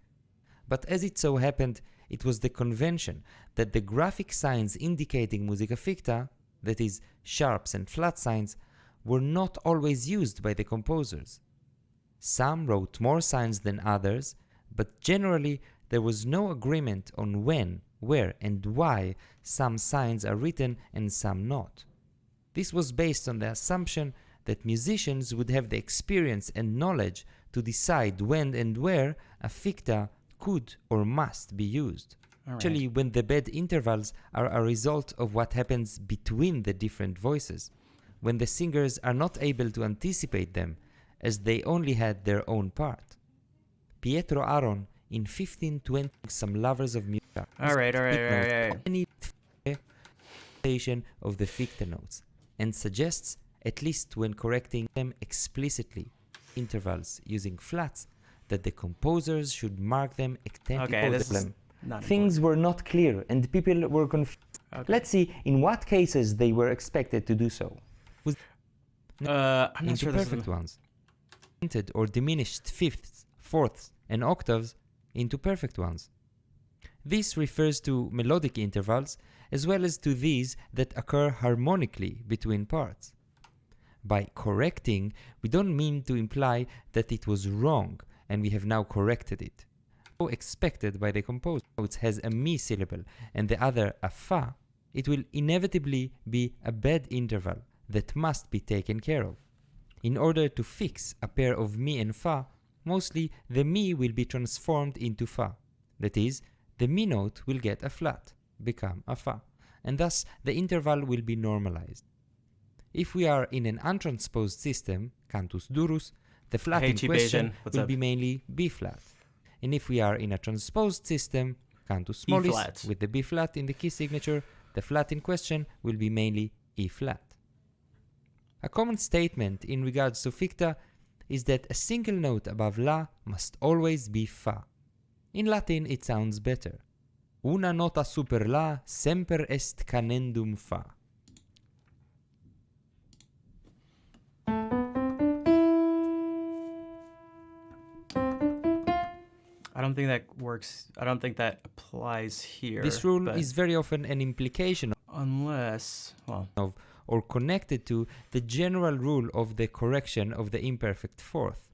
But as it so happened, it was the convention that the graphic signs indicating musica ficta, that is, sharps and flat signs, were not always used by the composers. Some wrote more signs than others, but generally there was no agreement on when, where, and why some signs are written and some not. This was based on the assumption that musicians would have the experience and knowledge to decide when and where a ficta could or must be used. Especially when the bad intervals are a result of what happens between the different voices, when the singers are not able to anticipate them, as they only had their own part. Pietro Aron, in 1520, some lovers of music, All right. any of the ficta notes, and suggests, at least when correcting them explicitly, intervals using flats, that the composers should mark them Okay, this is problem. not Things were not clear and people were confused. Okay. Let's see in what cases they were expected to do so. I'm not into sure this is... perfect ones. Augmented or diminished fifths, fourths, and octaves into perfect ones. This refers to melodic intervals as well as to these that occur harmonically between parts. By correcting, we don't mean to imply that it was wrong and we have now corrected it. So expected by the composer notes has a mi syllable and the other a fa, it will inevitably be a bad interval that must be taken care of. In order to fix a pair of mi and fa, mostly the mi will be transformed into fa. That is, the mi note will get a flat, become a fa, and thus the interval will be normalized. If we are in an untransposed system, cantus durus, the flat in question will be mainly B flat. And if we are in a transposed system, cantus mollis, with the B flat in the key signature, the flat in question will be mainly E flat. A common statement in regards to ficta is that a single note above La must always be Fa. In Latin it sounds better. Una nota super La semper est canendum Fa. I don't think that works. I don't think that applies here. This rule is very often an implication unless, well, of or connected to the general rule of the correction of the imperfect fourth.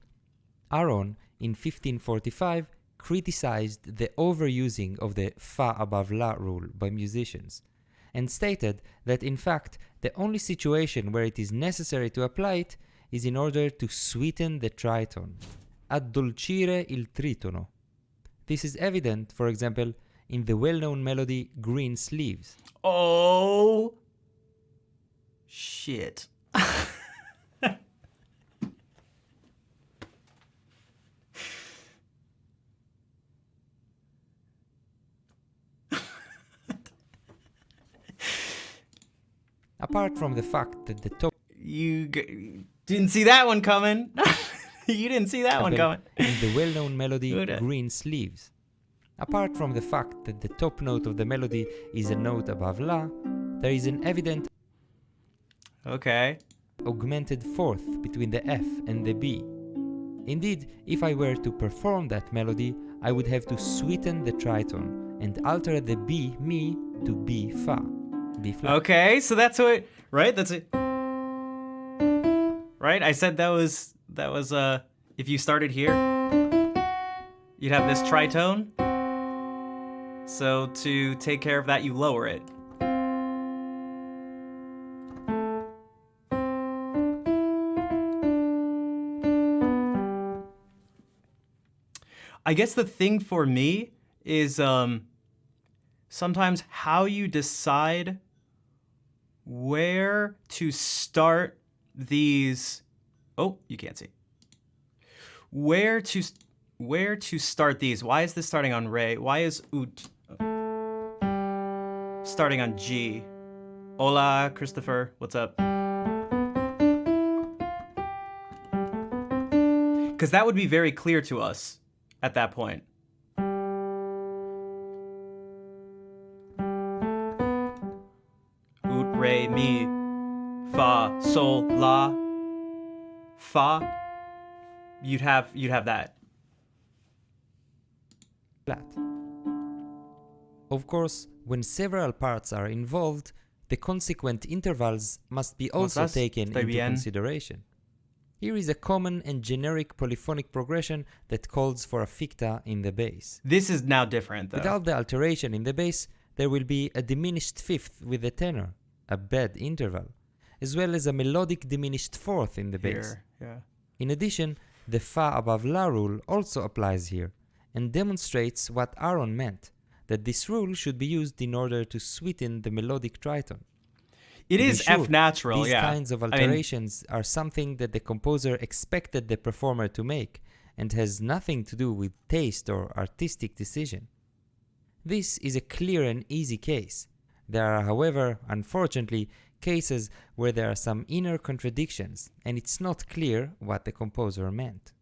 Aron, in 1545, criticized the overusing of the Fa above La rule by musicians, and stated that in fact the only situation where it is necessary to apply it is in order to sweeten the tritone, addolcire il tritono. This is evident, for example, in the well-known melody Green Sleeves. Oh Shit. Apart from the fact that the top Didn't see that one coming. You didn't see that one level coming. in the well-known melody Good. Green Sleeves. Apart from the fact that the top note of the melody is a note above La, there is an evident Okay. augmented fourth between the F and the B. Indeed, if I were to perform that melody, I would have to sweeten the tritone and alter the B mi to B fa, B flat. Okay, so that's what, right? That's it. Right? I said that was if you started here, you'd have this tritone. So to take care of that, you lower it. I guess the thing for me is sometimes how you decide where to start these. Oh, you can't see. Where to start these? Why is this starting on Re? Why is Ut starting on G? Hola, Christopher. What's up? Because that would be very clear to us at that point. Ut, re, mi, fa, sol, la, fa. You'd have that. flat. Of course, when several parts are involved, the consequent intervals must be also ¿Cómo estás? taken Estoy into bien. consideration. Here is a common and generic polyphonic progression that calls for a ficta in the bass. This is now different, though. Without the alteration in the bass, there will be a diminished fifth with the tenor, a bad interval, as well as a melodic diminished fourth in the bass. Here, yeah. In addition, the fa above la rule also applies here and demonstrates what Aaron meant, that this rule should be used in order to sweeten the melodic tritone. It To be is sure, F natural, These yeah. kinds of I mean, alterations are something that the composer expected the performer to make and has nothing to do with taste or artistic decision. This is a clear and easy case. There are, however, unfortunately, cases where there are some inner contradictions and it's not clear what the composer meant.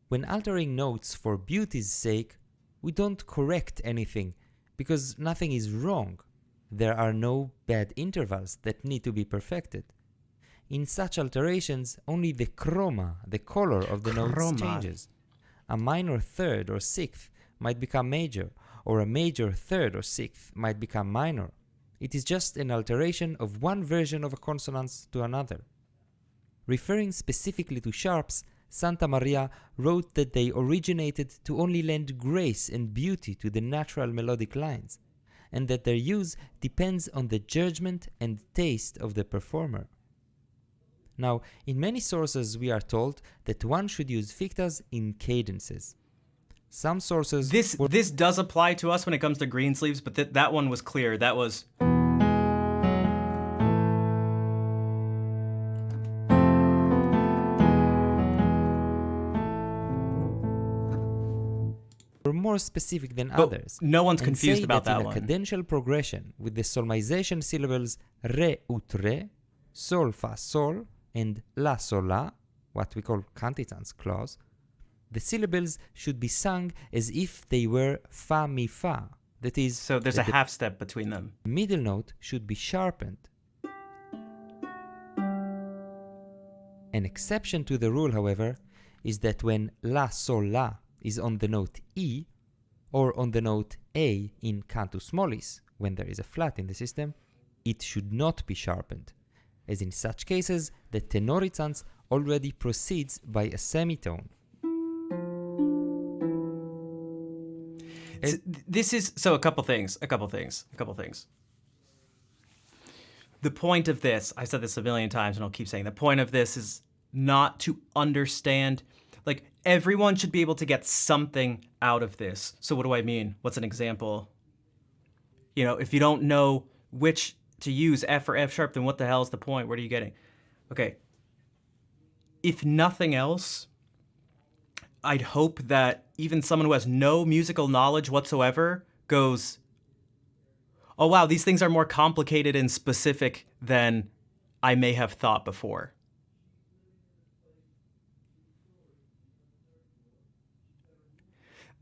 When altering notes for beauty's sake, we don't correct anything because nothing is wrong. There are no bad intervals that need to be perfected. In such alterations, only the chroma, the color of the notes Chroma. changes. A minor third or sixth might become major, or a major third or sixth might become minor. It is just an alteration of one version of a consonance to another. Referring specifically to sharps, Santa Maria wrote that they originated to only lend grace and beauty to the natural melodic lines, and that their use depends on the judgment and taste of the performer. Now, in many sources we are told that one should use fictas in cadences. Some sources this does apply to us when it comes to Greensleeves, but that one was clear. That was were more specific than but others. no one's and confused say about that in one. a cadential progression with the solmization syllables re ut re, sol fa sol, and la sol la, what we call cantizans clause, the syllables should be sung as if they were fa mi fa. That is, So there's a that half step between them. the middle note should be sharpened. An exception to the rule, however, is that when la sol la is on the note E, or on the note A in cantus mollis, when there is a flat in the system, it should not be sharpened, as in such cases the tenorizans already proceeds by a semitone. This is so a couple things. The point of this, I said this a million times and I'll keep saying, the point of this is not to understand, like everyone should be able to get something out of this. So what do I mean? What's an example? You know, if you don't know which to use F or F sharp, then what the hell is the point? What are you getting? Okay. If nothing else, I'd hope that even someone who has no musical knowledge whatsoever goes, oh wow, these things are more complicated and specific than I may have thought before.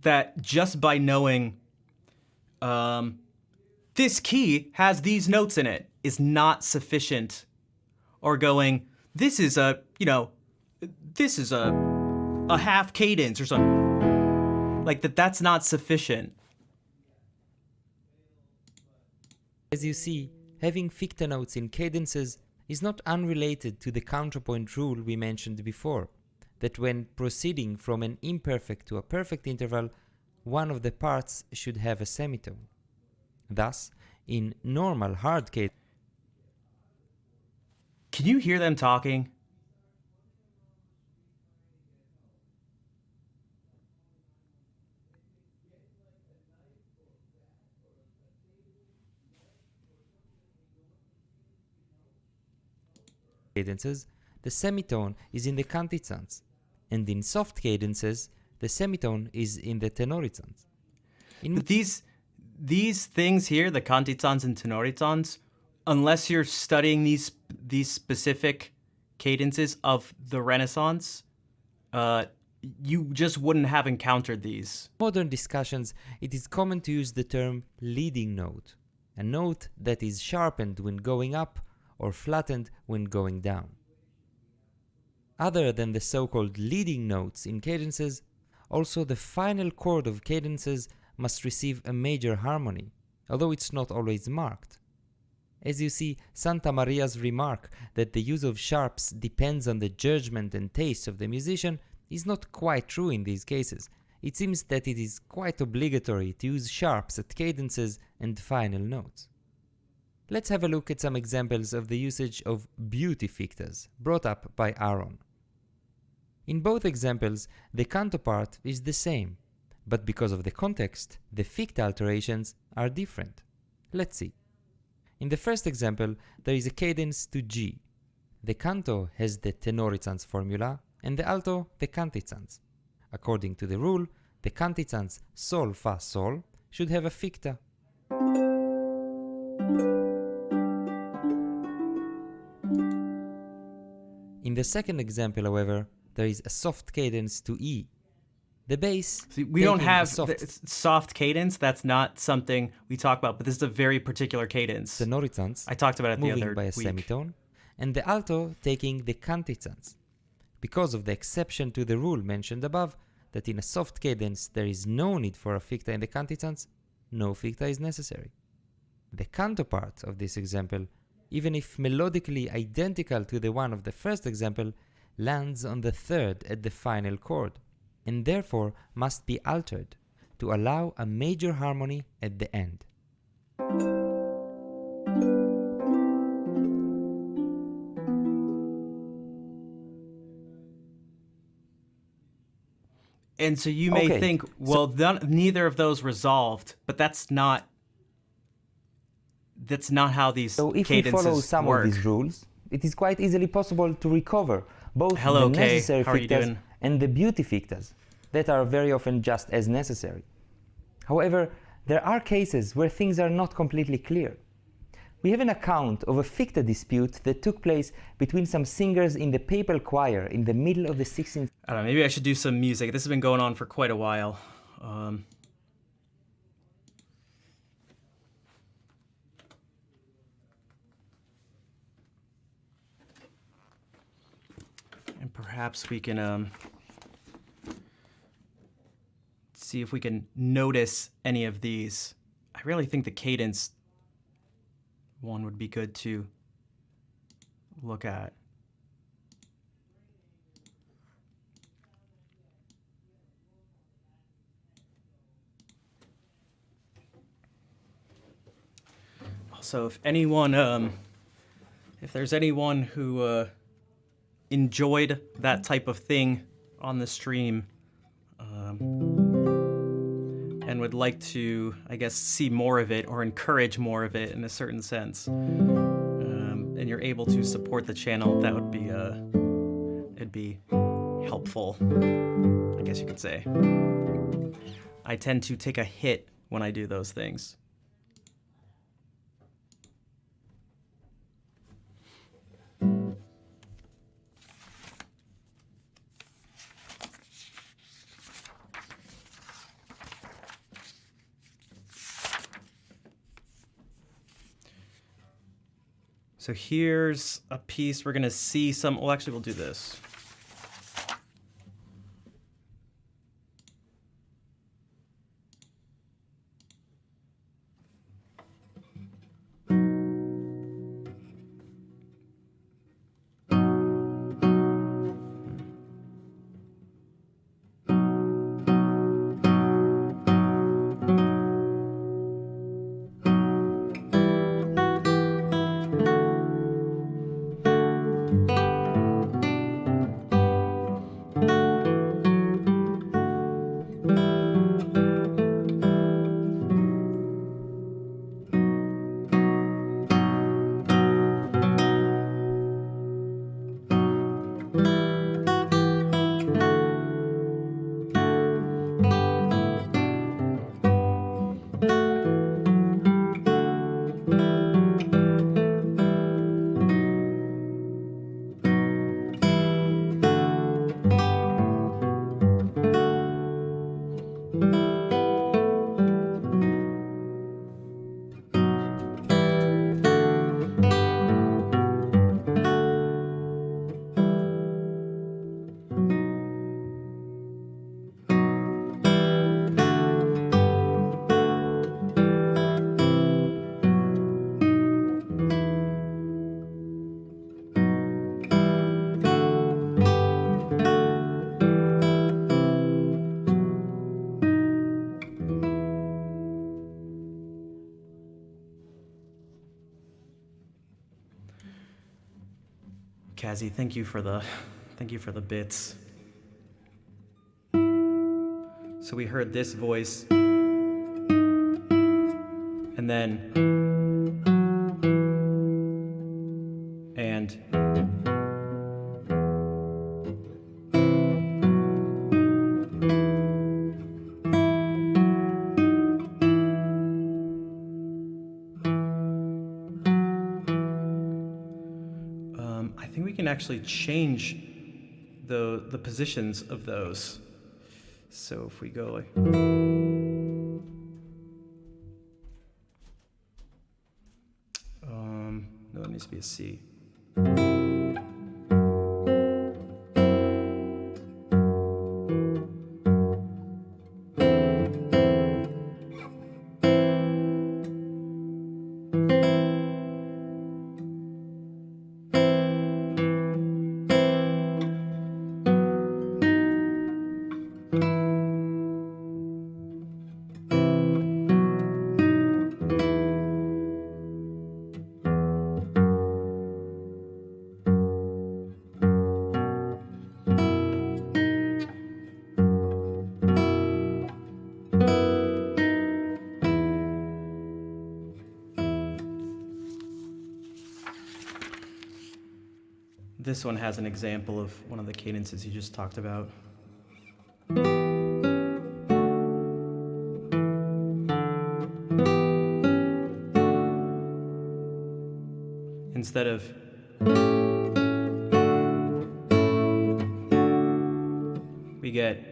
That just by knowing this key has these notes in it is not sufficient, or going, this is a half cadence or something. Like that's not sufficient. As you see, having ficta notes in cadences is not unrelated to the counterpoint rule we mentioned before, that when proceeding from an imperfect to a perfect interval, one of the parts should have a semitone. Thus, in normal hard cadence, Can you hear them talking? the semitone is in the cantizans, and in soft cadences, the semitone is in the tenorizans. But these things here, the cantizans and tenorizans, unless you're studying these specific cadences of the Renaissance, you just wouldn't have encountered these. In modern discussions, it is common to use the term leading note, a note that is sharpened when going up or flattened when going down. Other than the so-called leading notes in cadences, also the final chord of cadences must receive a major harmony, although it's not always marked. As you see, Santa Maria's remark that the use of sharps depends on the judgment and taste of the musician is not quite true in these cases. It seems that it is quite obligatory to use sharps at cadences and final notes. Let's have a look at some examples of the usage of beauty fictas brought up by Aaron. In both examples, the canto part is the same, but because of the context, the ficta alterations are different. Let's see. In the first example, there is a cadence to G. The canto has the tenorizans formula and the alto the cantizans. According to the rule, the cantizans sol fa sol should have a ficta. In the second example, however, there is a soft cadence to E. The bass. See, we don't taking a have soft soft cadence. That's not something we talk about, but this is a very particular cadence. tenorizans I talked about it the moving other by a week. semitone, and the alto taking the cantizans. Because of the exception to the rule mentioned above, that in a soft cadence there is no need for a ficta in the cantizans, no ficta is necessary. The canto part of this example, even if melodically identical to the one of the first example, lands on the third at the final chord, and therefore must be altered to allow a major harmony at the end. And so you may Okay, think, well, neither of those resolved, but that's not how these So if we cadences follow some work. of these rules, it is quite easily possible to recover both Hello, the Kay. necessary How are you fictas doing? and the beauty fictas that are very often just as necessary. However, there are cases where things are not completely clear. We have an account of a ficta dispute that took place between some singers in the papal choir in the middle of the 16th I don't know, maybe I should do some music. This has been going on for quite a while. And perhaps we can see if we can notice any of these. I really think the cadence one would be good to look at. Also, if anyone, if there's anyone who enjoyed that type of thing on the stream, and would like to, I guess, see more of it or encourage more of it in a certain sense, and you're able to support the channel, that would be it'd be helpful, I guess you could say. I tend to take a hit when I do those things. So here's a piece we're gonna see some, well actually we'll do this. Kazi, thank you for the bits. So we heard this voice, and then, and, I think we can actually change the positions of those. So if we go like, no, it needs to be a C. This one has an example of one of the cadences you just talked about. Instead of we get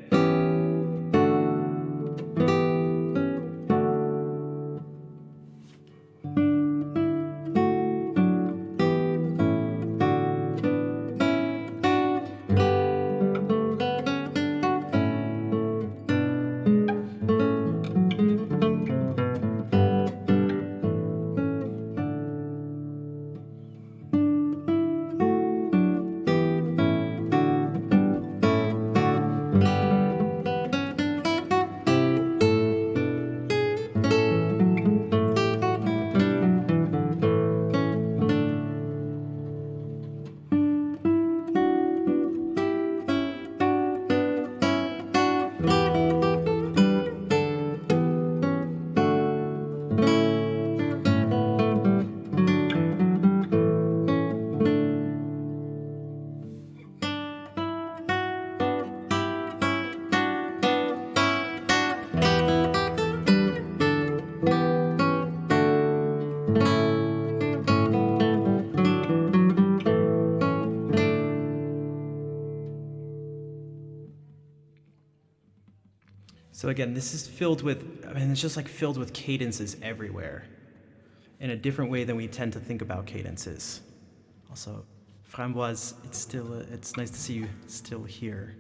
So again, this is filled with, I mean, it's just like filled with cadences everywhere in a different way than we tend to think about cadences. Also, Framboise, it's nice to see you still here.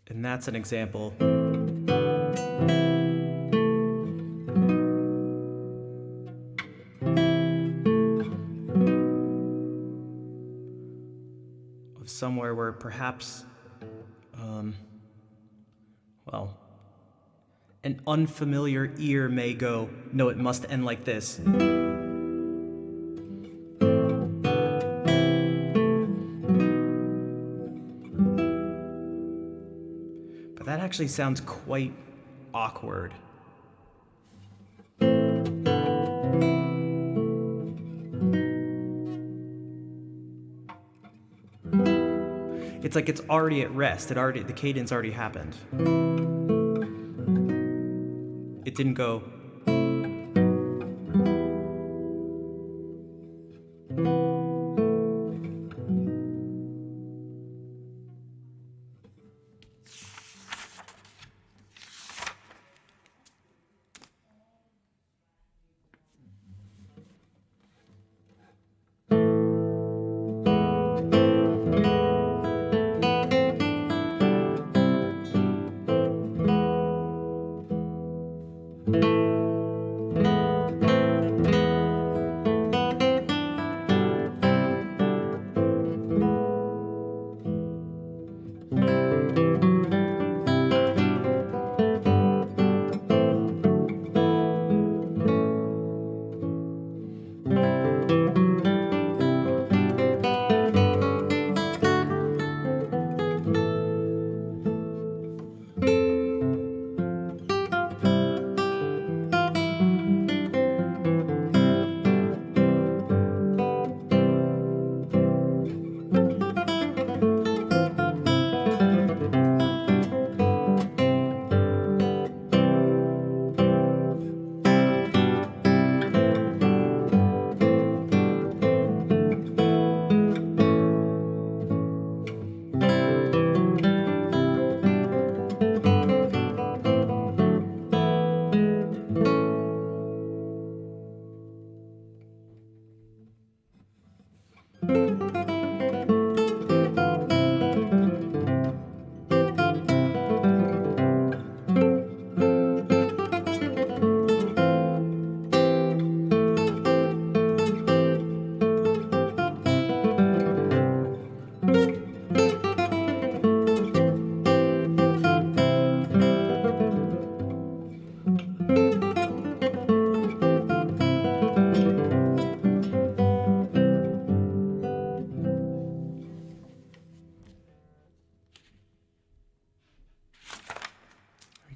And that's an example of somewhere where perhaps, well, an unfamiliar ear may go, no, it must end like this. But that actually sounds quite awkward. It's like it's already at rest. The cadence already happened. It didn't go.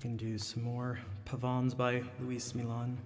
We can do some more pavans by Luis Milan.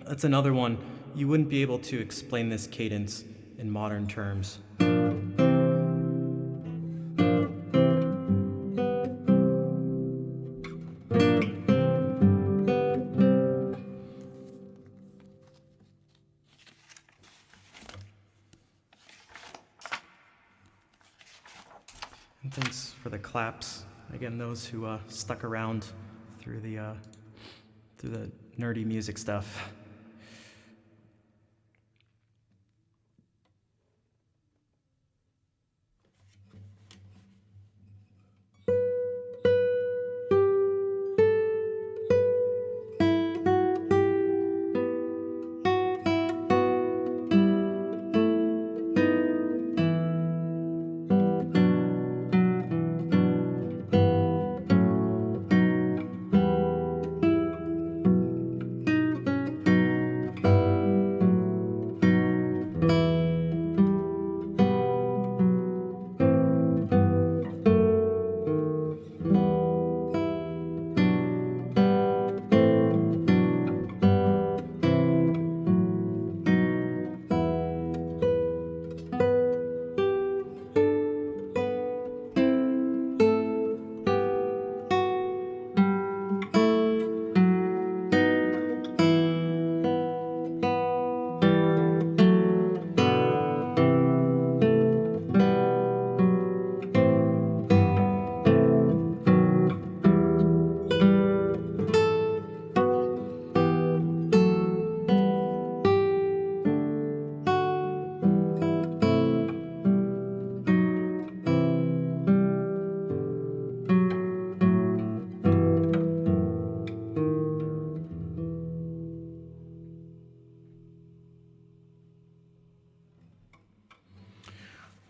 That's another one. You wouldn't be able to explain this cadence in modern terms. And thanks for the claps. Again, those who stuck around through the nerdy music stuff.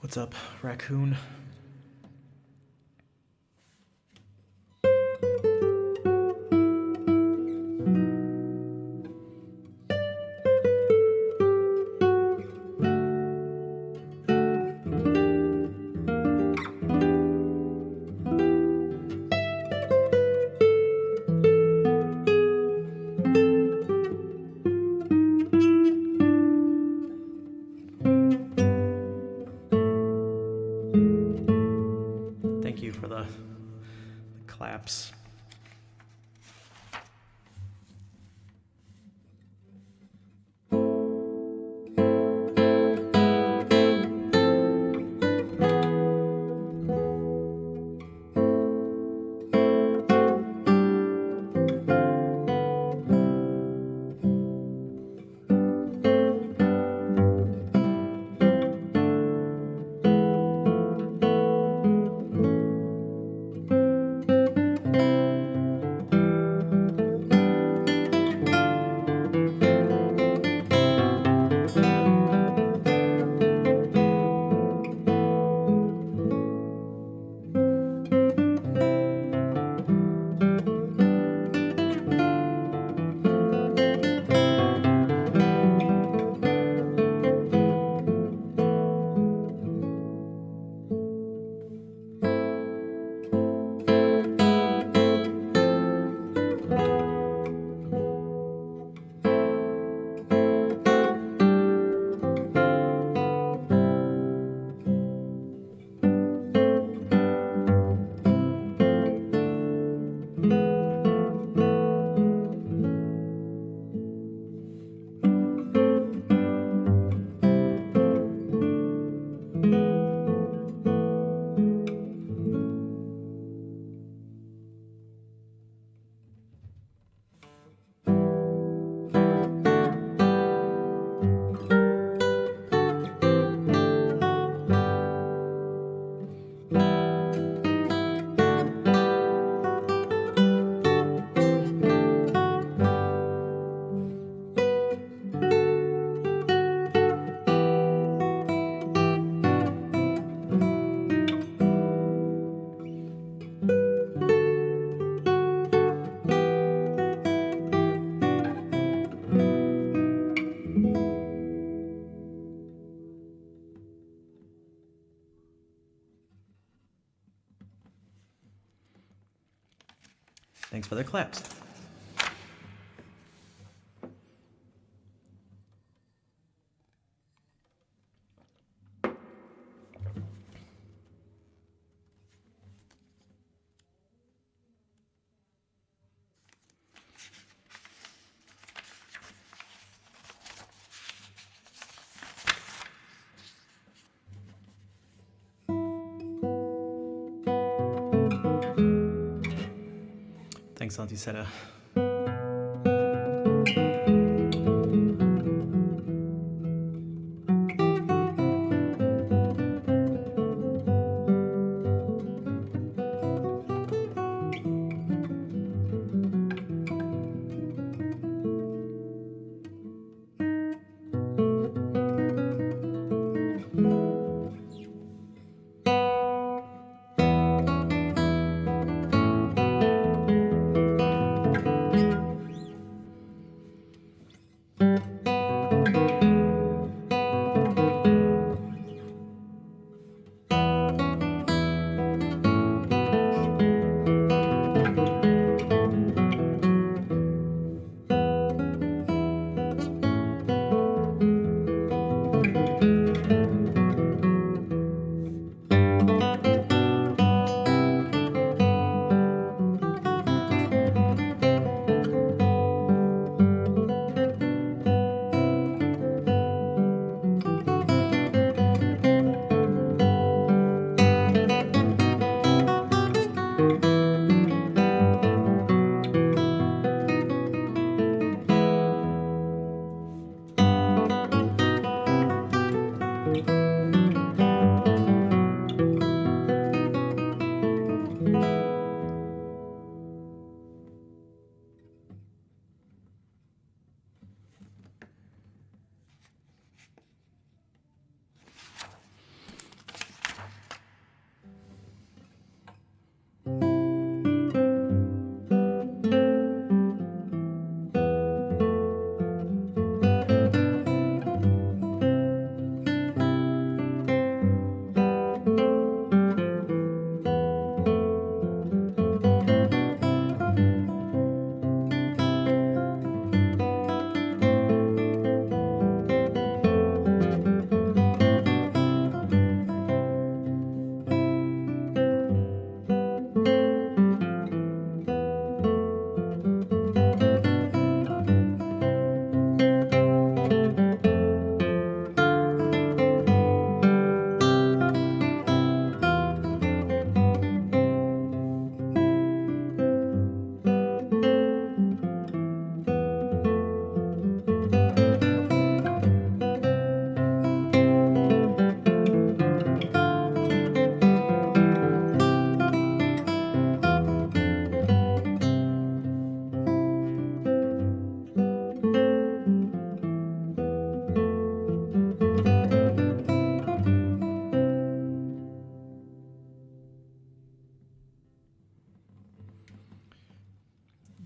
What's up, raccoon? Thanks for the claps. Thanks, Auntie Seta.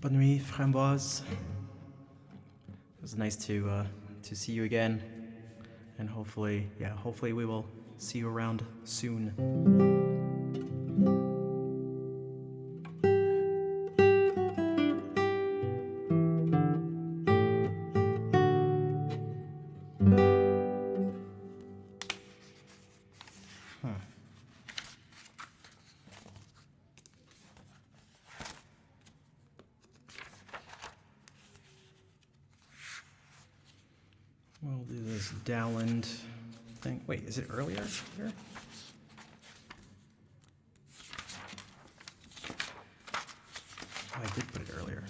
Bonne nuit, Framboise. It was nice to see you again, and hopefully we will see you around soon. We'll do this Dowland thing. Wait, is it earlier here? Oh, I did put it earlier.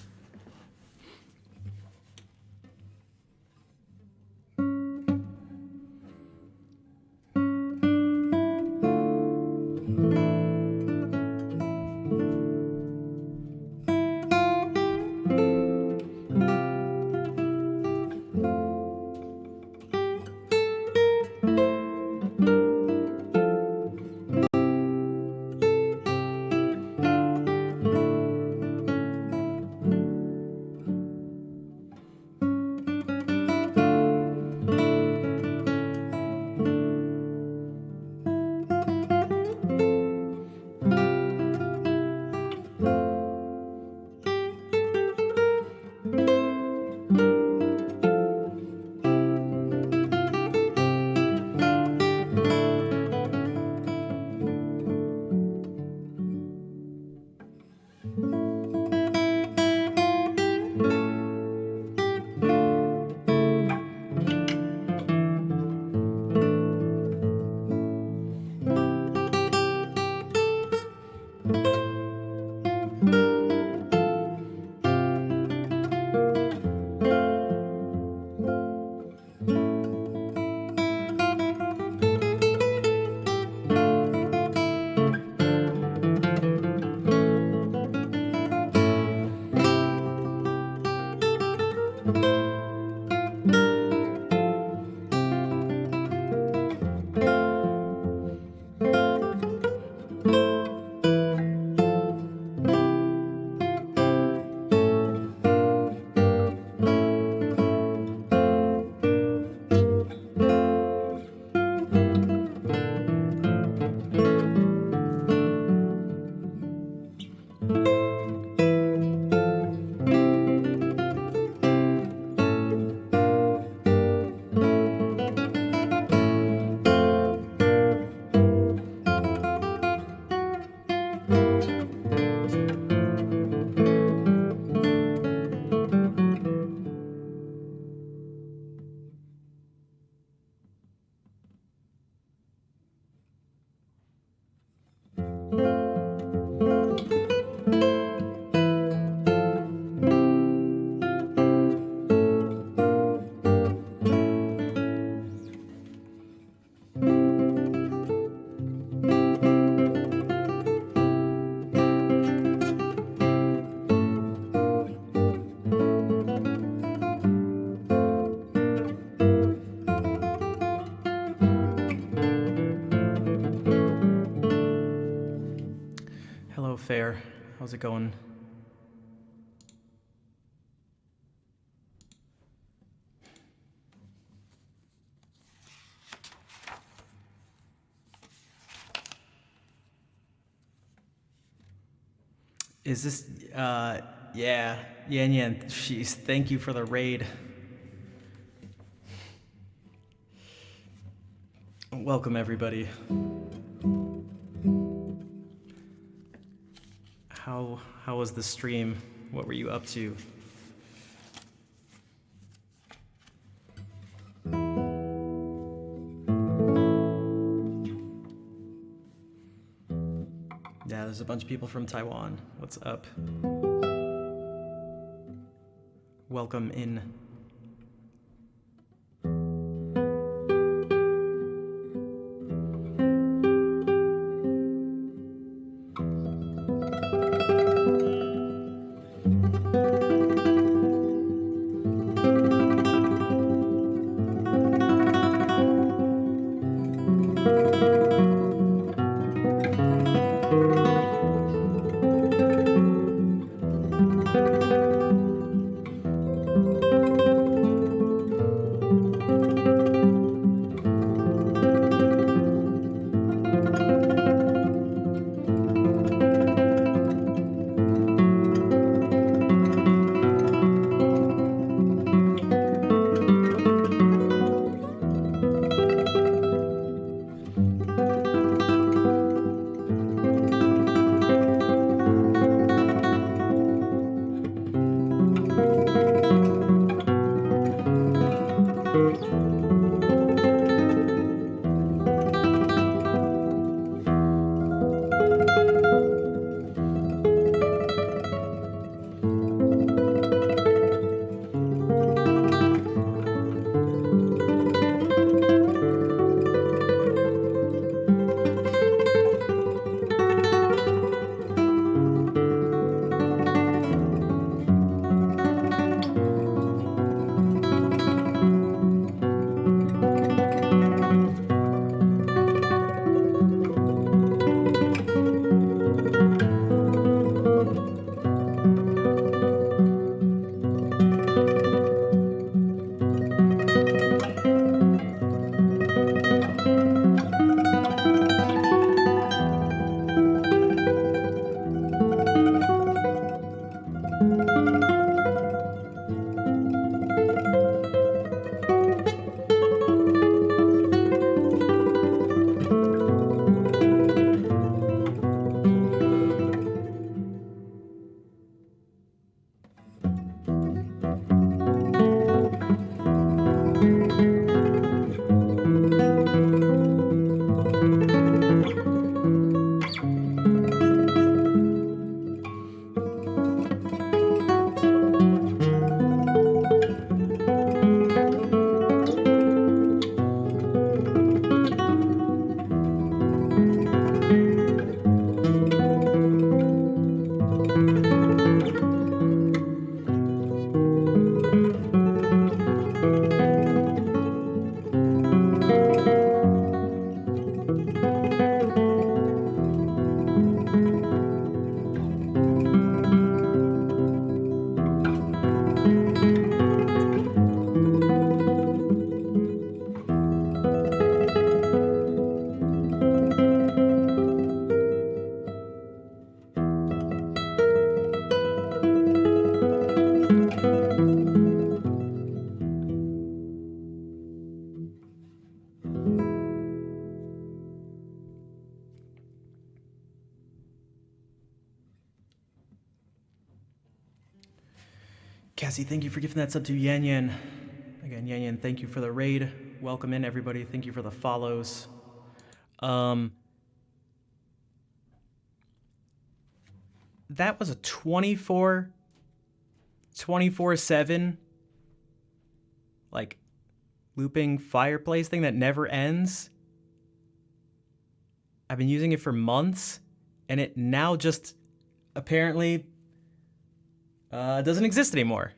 Hello, Fair. How's it going? Is this, yeah, Yan Yan, jeez, thank you for the raid. Welcome, everybody. How was the stream? What were you up to? Yeah, there's a bunch of people from Taiwan. What's up? Welcome in. Cassie, thank you for gifting that sub to Yan Yan. Again, Yan Yan, thank you for the raid. Welcome in, everybody. Thank you for the follows. That was a 24/7 like looping fireplace thing that never ends. I've been using it for months, and it now just apparently doesn't exist anymore.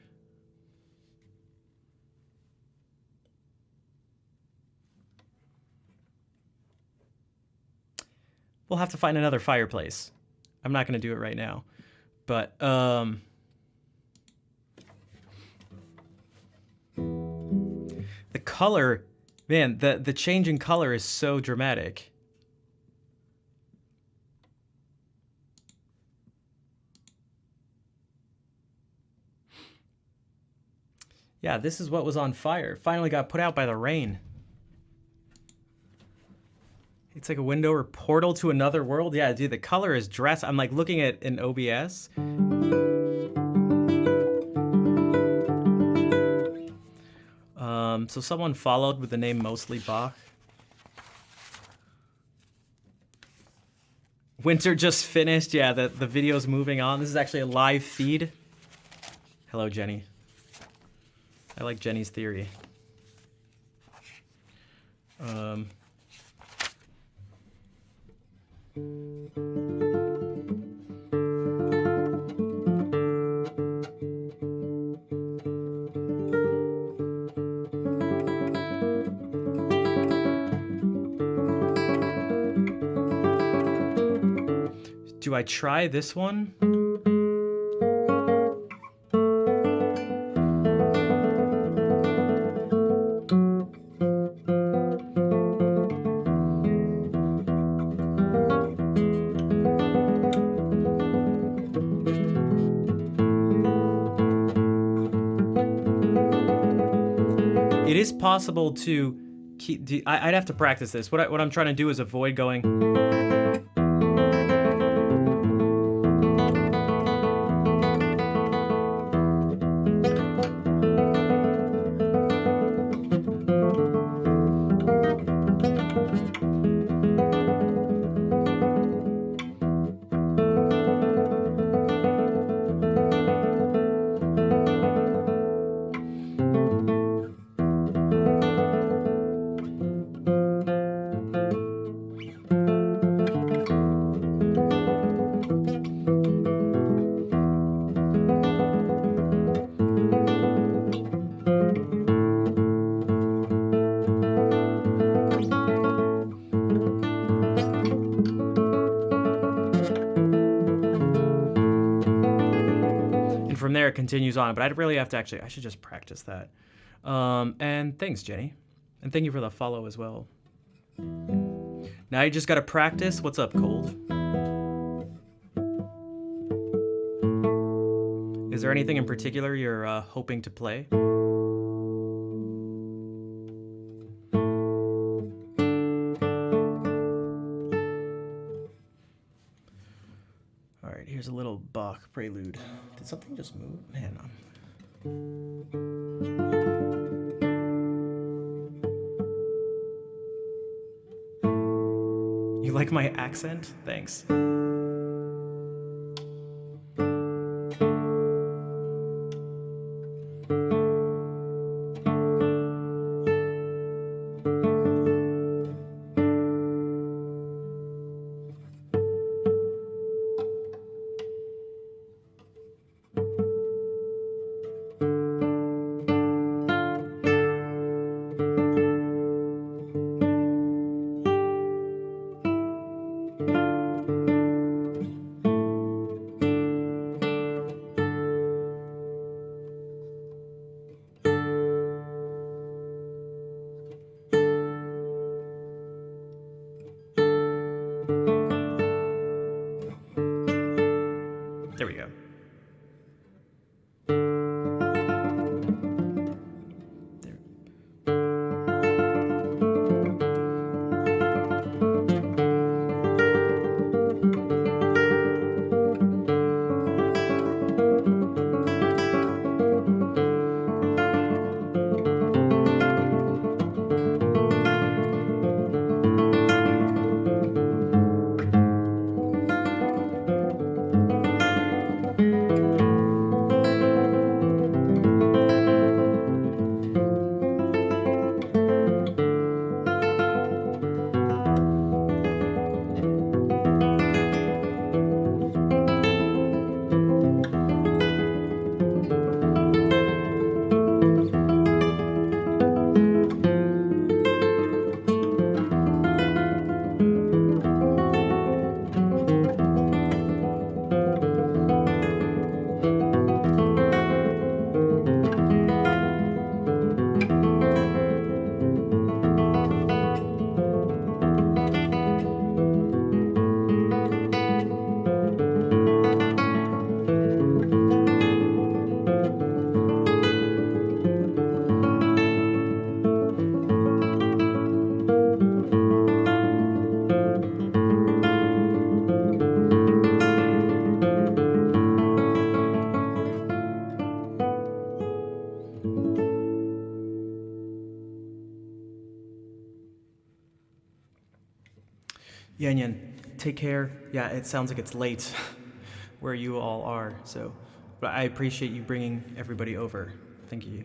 We'll have to find another fireplace. I'm not going to do it right now. But, the color, man, the change in color is so dramatic. Yeah, this is what was on fire. Finally got put out by the rain. It's like a window or portal to another world. Yeah, dude, the color is drastic. I'm like looking at in OBS. So someone followed with the name Mostly Bach. Winter just finished. Yeah, the video's moving on. This is actually a live feed. Hello, Jenny. I like Jenny's theory. Do I try this one? It is possible to keep. I'd have to practice this. What I'm trying to do is avoid going. From there it continues on, but I'd really have to I should just practice that. And thanks, Jenny. And thank you for the follow as well. Now you just gotta practice. What's up, Cold? Is there anything in particular you're hoping to play? Alright, here's a little Bach prelude. Did something just move? Man, You like my accent? Thanks. Yan Yan, take care. Yeah, it sounds like it's late where you all are, so. But I appreciate you bringing everybody over. Thank you.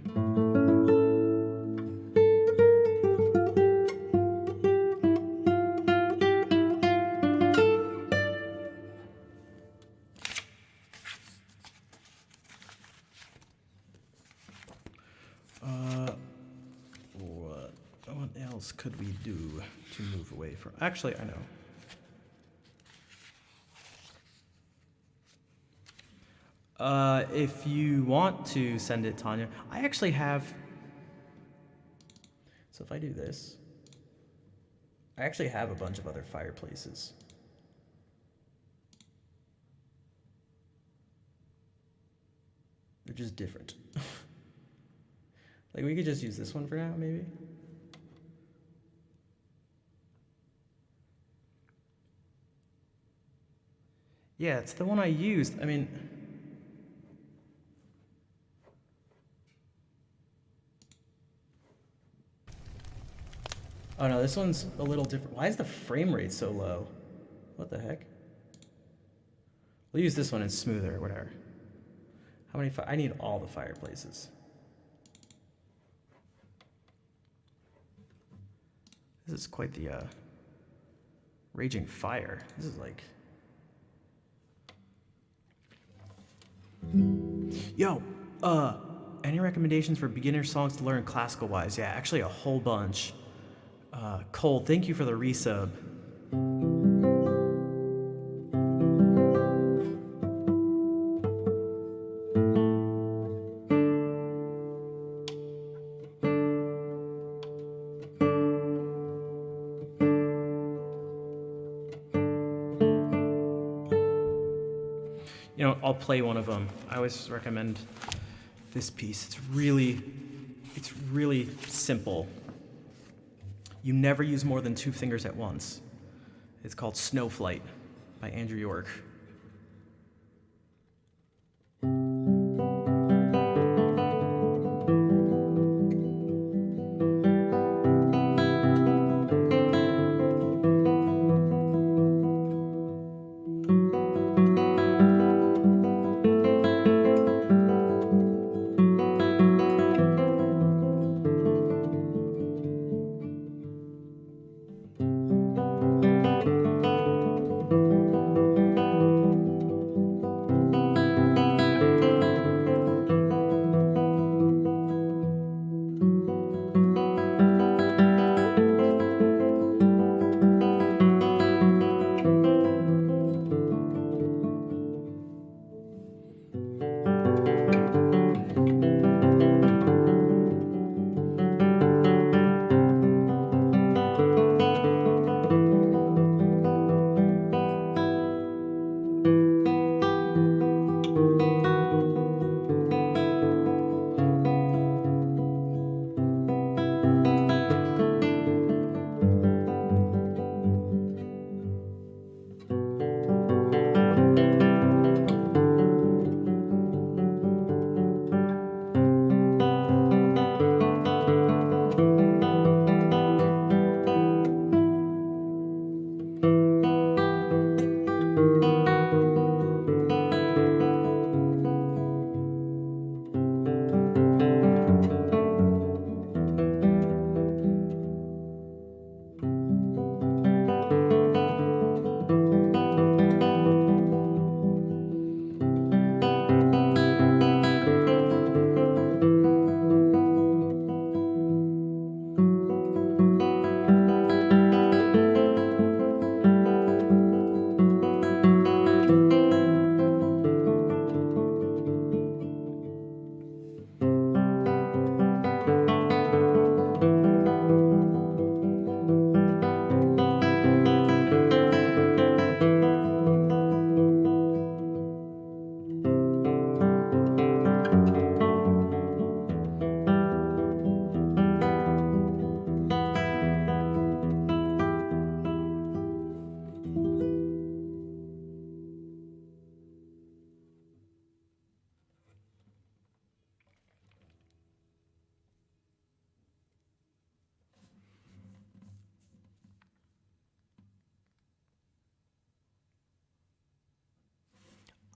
What else could we do to move away from? Actually, I know. If you want to send it, Tanya, I actually have. So if I do this, I actually have a bunch of other fireplaces. They're just different. Like, we could just use this one for now, maybe? Yeah, it's the one I used. I mean... Oh no, this one's a little different. Why is the frame rate so low? What the heck? We'll use this one, it's smoother, whatever. How many I need all the fireplaces. This is quite the raging fire. This is like... Yo, any recommendations for beginner songs to learn classical wise? Yeah, actually a whole bunch. Cole, thank you for the resub. You know, I'll play one of them. I always recommend this piece. It's really simple. You never use more than 2 fingers at once. It's called Snowflight by Andrew York.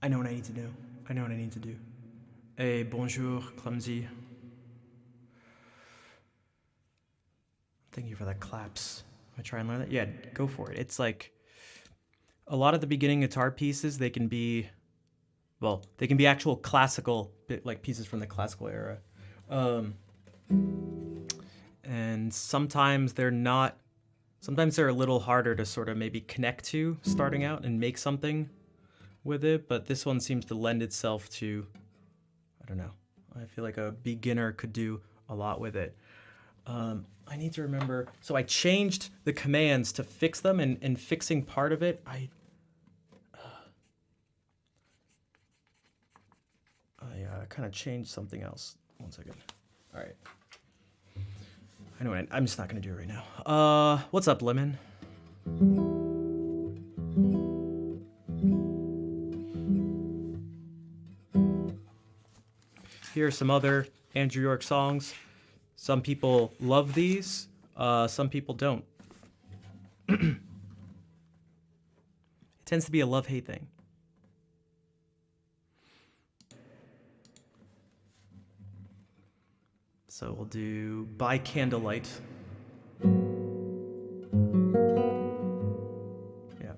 I know what I need to do. I know what I need to do. Hey, bonjour, clumsy. Thank you for that claps. I try and learn that. Yeah, go for it. It's like a lot of the beginning guitar pieces. They can be, well, they can be actual classical, like pieces from the classical era, and sometimes they're not. Sometimes they're a little harder to sort of maybe connect to starting out and make something with it. But this one seems to lend itself to, I don't know. I feel like a beginner could do a lot with it. I need to remember. So I changed the commands to fix them, and fixing part of it, I kind of changed something else. 1 second. All right. I know what I'm just not going to do it right now. What's up, Lemon? Here are some other Andrew York songs. Some people love these, some people don't. It tends to be a love-hate thing. So we'll do By Candlelight. Yeah.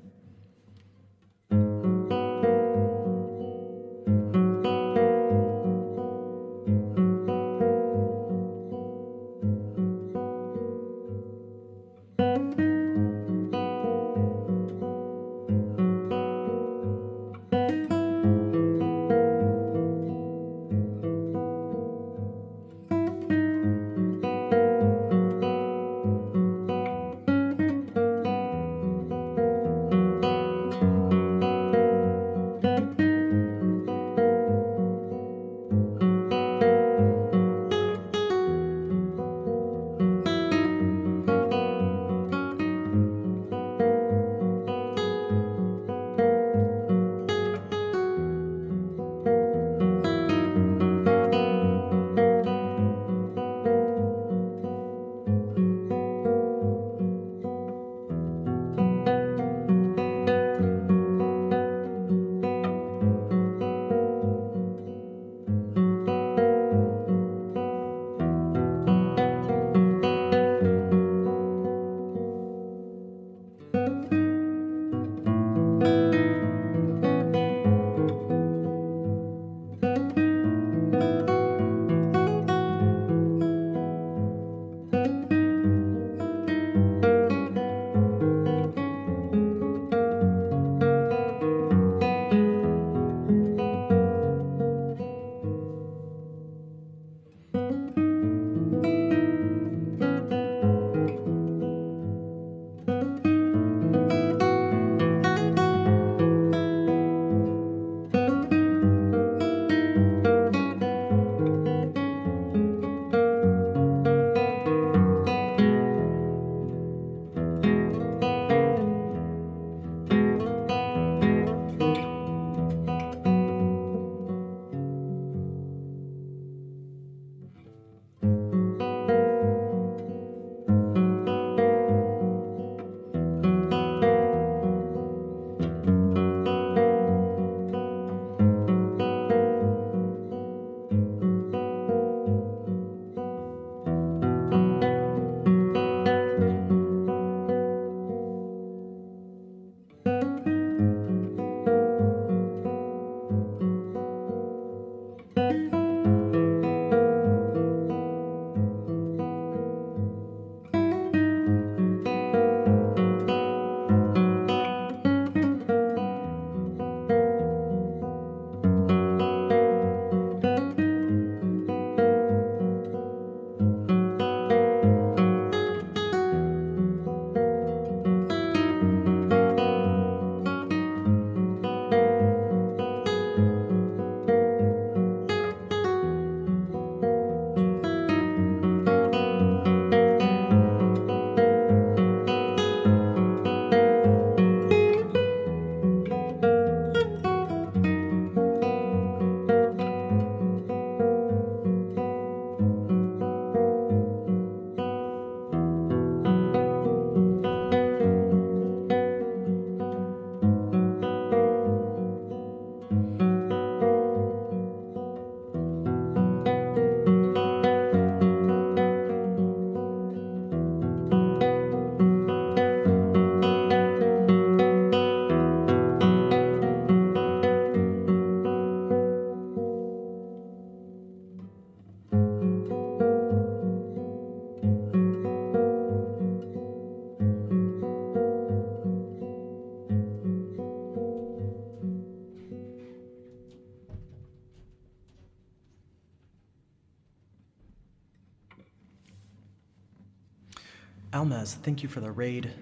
Almaz, thank you for the raid.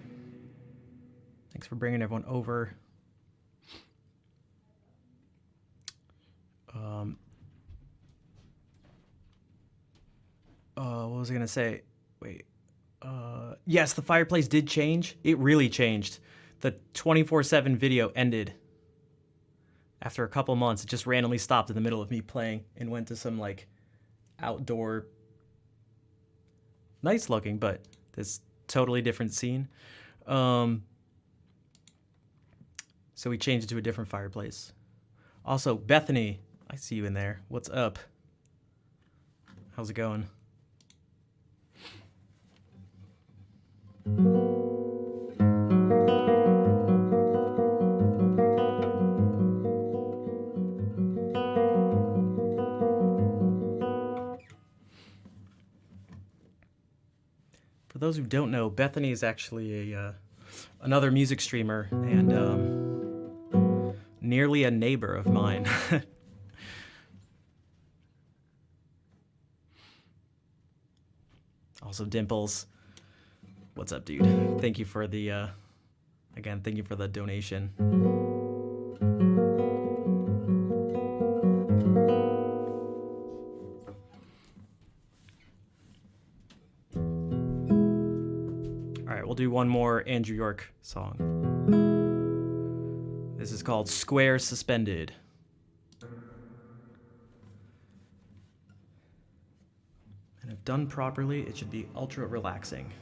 Thanks for bringing everyone over. What was I gonna say? Wait. Yes, the fireplace did change. It really changed. The 24/7 video ended after a couple months. It just randomly stopped in the middle of me playing and went to some like outdoor, nice looking, but this totally different scene. So we changed it to a different fireplace. Also, Bethany, I see you in there. What's up? How's it going? For those who don't know, Bethany is actually a another music streamer and nearly a neighbor of mine. Also, Dimples, what's up, dude? Thank you for the again. Thank you for the donation. We'll do one more Andrew York song. This is called Square Suspended. And if done properly, it should be ultra relaxing.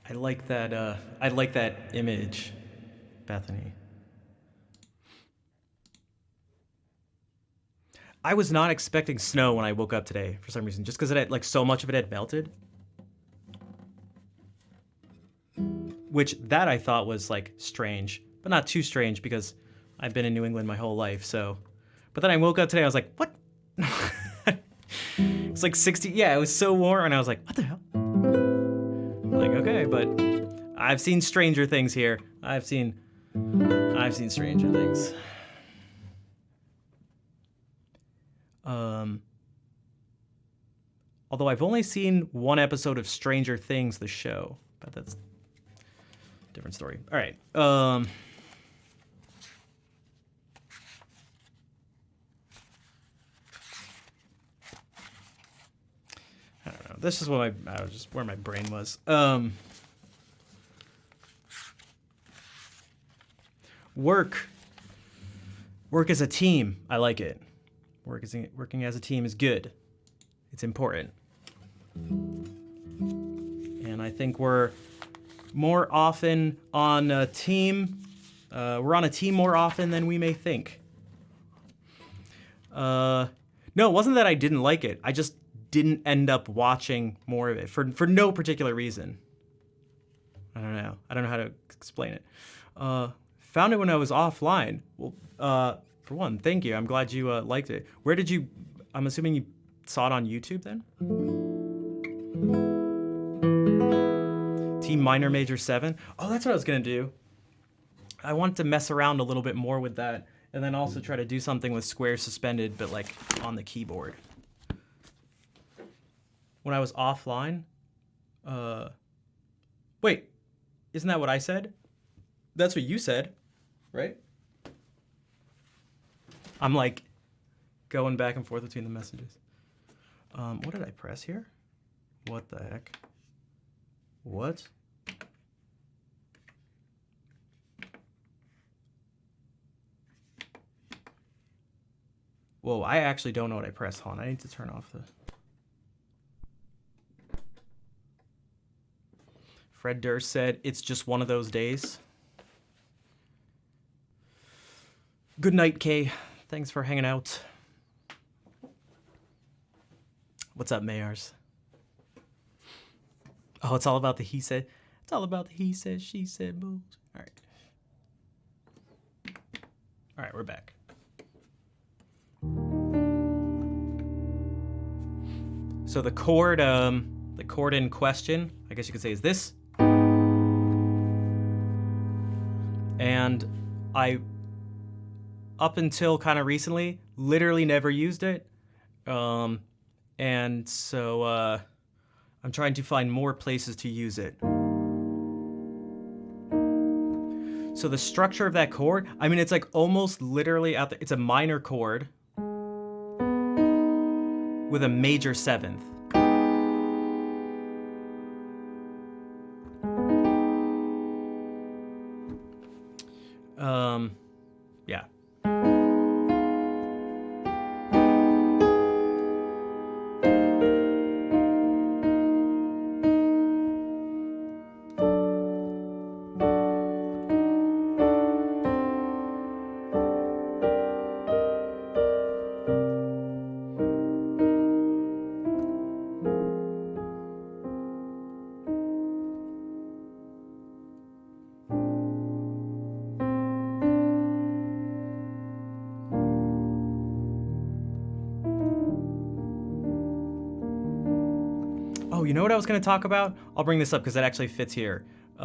I like that. I like that image, Bethany. I was not expecting snow when I woke up today for some reason, just because it had, like, so much of it had melted. Which, that I thought was, like, strange, but not too strange because I've been in New England my whole life, so. But then I woke up today, I was like, what? It's like 60, yeah, it was so warm, and I was like, what the hell? Like, okay, but I've seen stranger things here. I've seen stranger things. Although I've only seen one episode of Stranger Things, the show, but that's a different story. All right. I don't know. This is what I was just where my brain was. Work as a team. I like it. Working as a team is good. It's important. And I think we're more often on a team. We're on a team more often than we may think. No, it wasn't that I didn't like it. I just didn't end up watching more of it for no particular reason. I don't know how to explain it. Found it when I was offline. Well, for one, thank you. I'm glad you liked it. Where did you? I'm assuming you saw it on YouTube then? Team Minor Major 7? Oh, that's what I was going to do. I wanted to mess around a little bit more with that, and then also try to do something with squares suspended, but like on the keyboard. When I was offline? Wait, isn't that what I said? That's what you said, right? I'm like going back and forth between the messages. What did I press here? What the heck? What? Whoa, I actually don't know what I pressed. Hold on, I need to turn off the... Fred Durst said, it's just one of those days. Good night, Kay. Thanks for hanging out. What's up, Mayars? Oh, it's all about the he said. It's all about the he said, she said moves. All right. All right, we're back. So the chord in question, I guess you could say, is this. And I, up until kind of recently, literally never used it. And so I'm trying to find more places to use it. So the structure of that chord, I mean, it's like almost literally out there. It's a minor chord with a major seventh. Yeah. Oh, you know what I was going to talk about? I'll bring this up because that actually fits here. We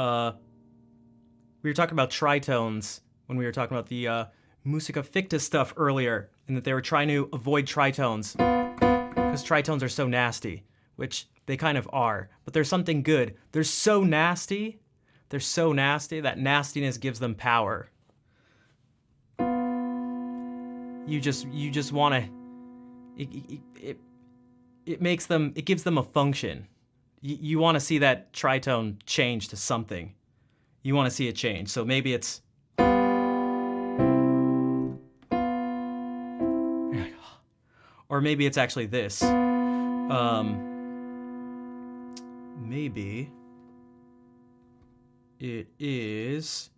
were talking about tritones when we were talking about the Musica Ficta stuff earlier, and that they were trying to avoid tritones because tritones are so nasty, which they kind of are. But there's something good. They're so nasty. They're so nasty. That nastiness gives them power. You just want to... It makes them, it gives them a function. You want to see that tritone change to something. You want to see it change. So maybe it's... Or maybe it's actually this. Maybe it is...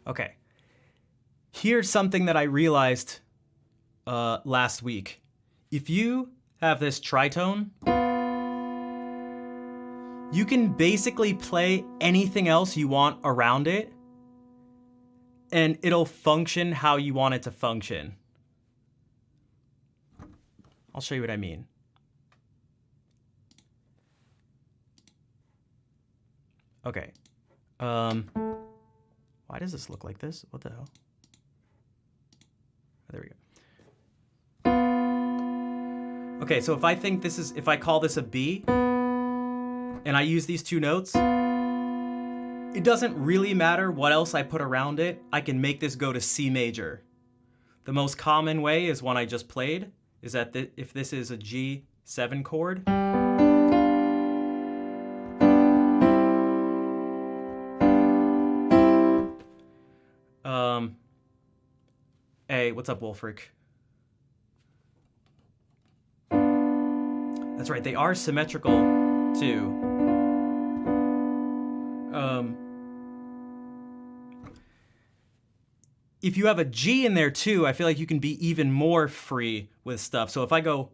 Okay. Here's something that I realized last week. If you have this tritone, you can basically play anything else you want around it, and it'll function how you want it to function. I'll show you what I mean. Okay. Why does this look like this? What the hell? Oh, there we go. Okay, so if I call this a B, and I use these two notes, it doesn't really matter what else I put around it. I can make this go to C major. The most common way is one I just played, is that if this is a G7 chord, hey, what's up, Wolfric? That's right, they are symmetrical too. If you have a G in there too, I feel like you can be even more free with stuff. So if I go,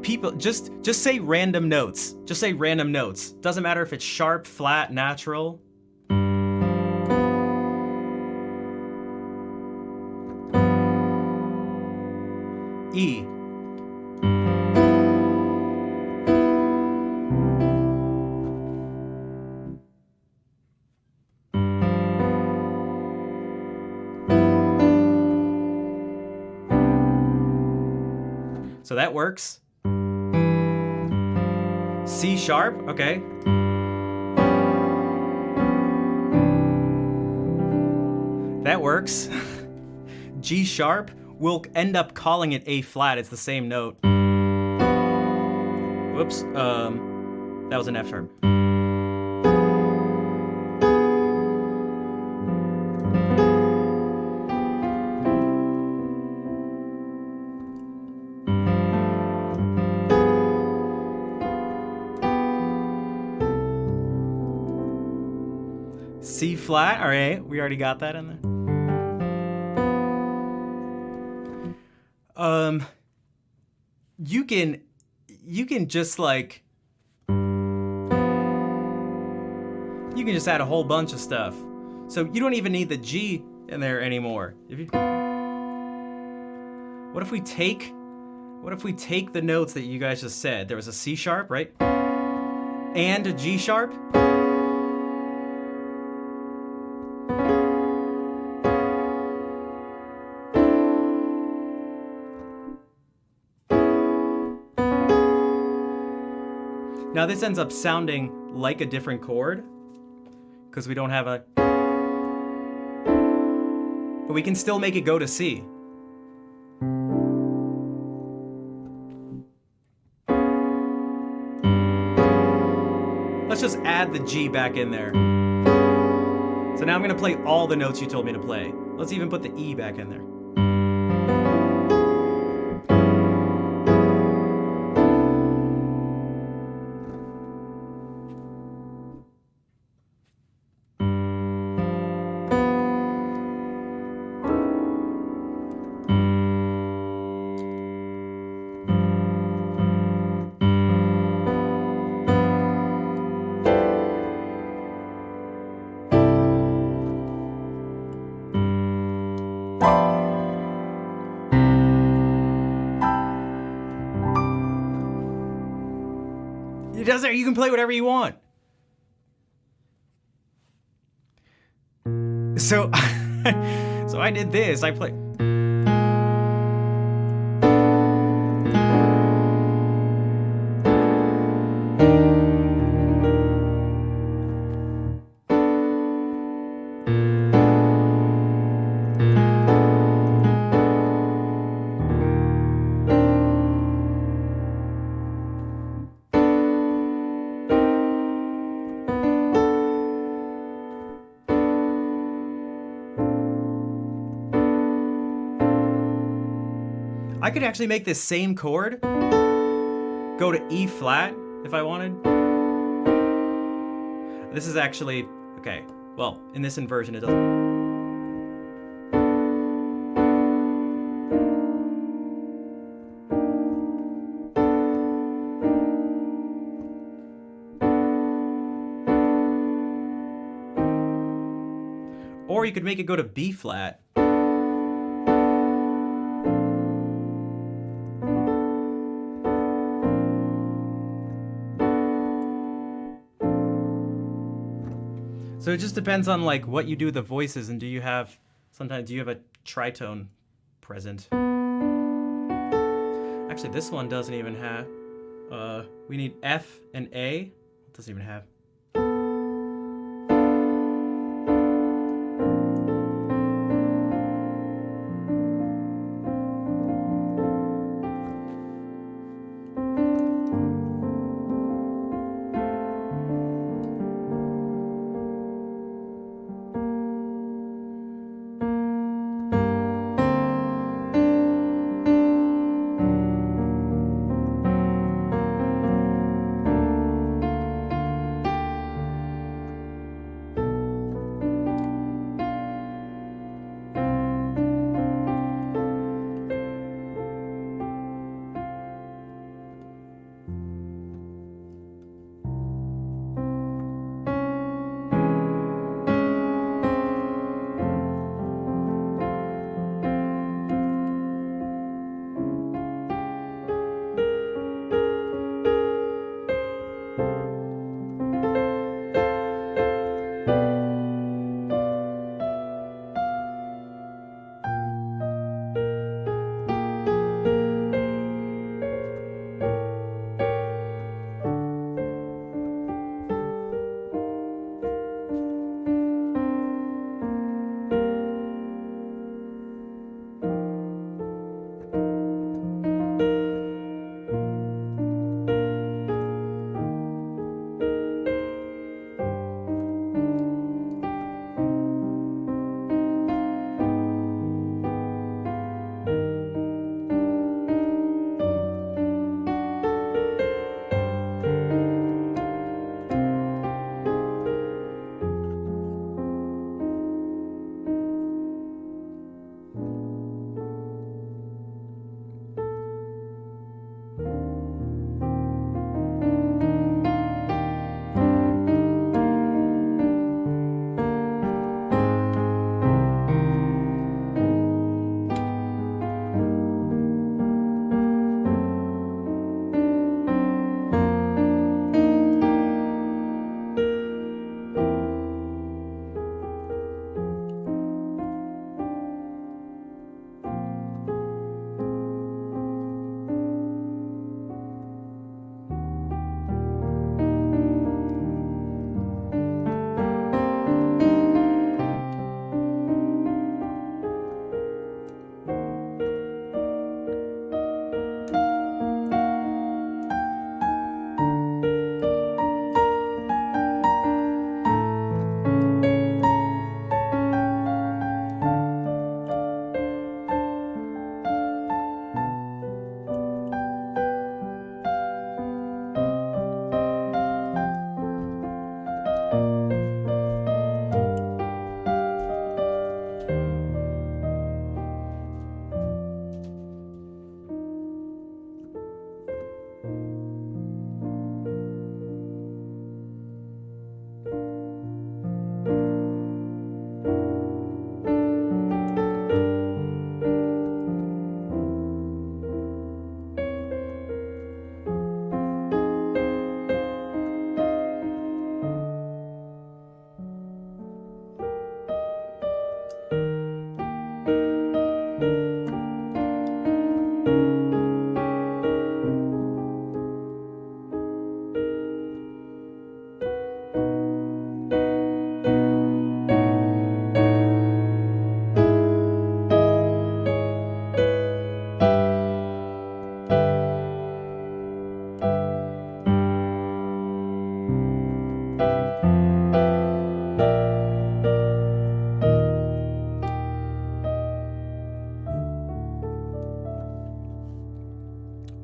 people, just say random notes. Just say random notes. Doesn't matter if it's sharp, flat, natural. E. So that works. C sharp, okay. That works. G sharp, we'll end up calling it A flat, it's the same note. Whoops, that was an F sharp. C flat, all right, we already got that in there. You can just like, you can just add a whole bunch of stuff. So you don't even need the G in there anymore. What if we take the notes that you guys just said? There was a C sharp, right? And a G sharp? Now this ends up sounding like a different chord because we don't have a, but we can still make it go to C. Let's just add the G back in there. So now I'm gonna play all the notes you told me to play. Let's even put the E back in there. It doesn't, you can play whatever you want. So, so I did this, I played. I could actually make this same chord go to E flat if I wanted. This is actually okay. Well, in this inversion, it doesn't. Or you could make it go to B flat. So it just depends on like what you do with the voices, and do you have a tritone present? Actually, this one doesn't even have. We need F and A. It doesn't even have.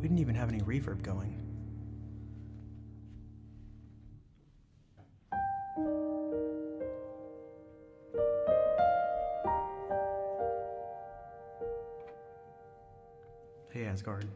We didn't even have any reverb going. Asgard.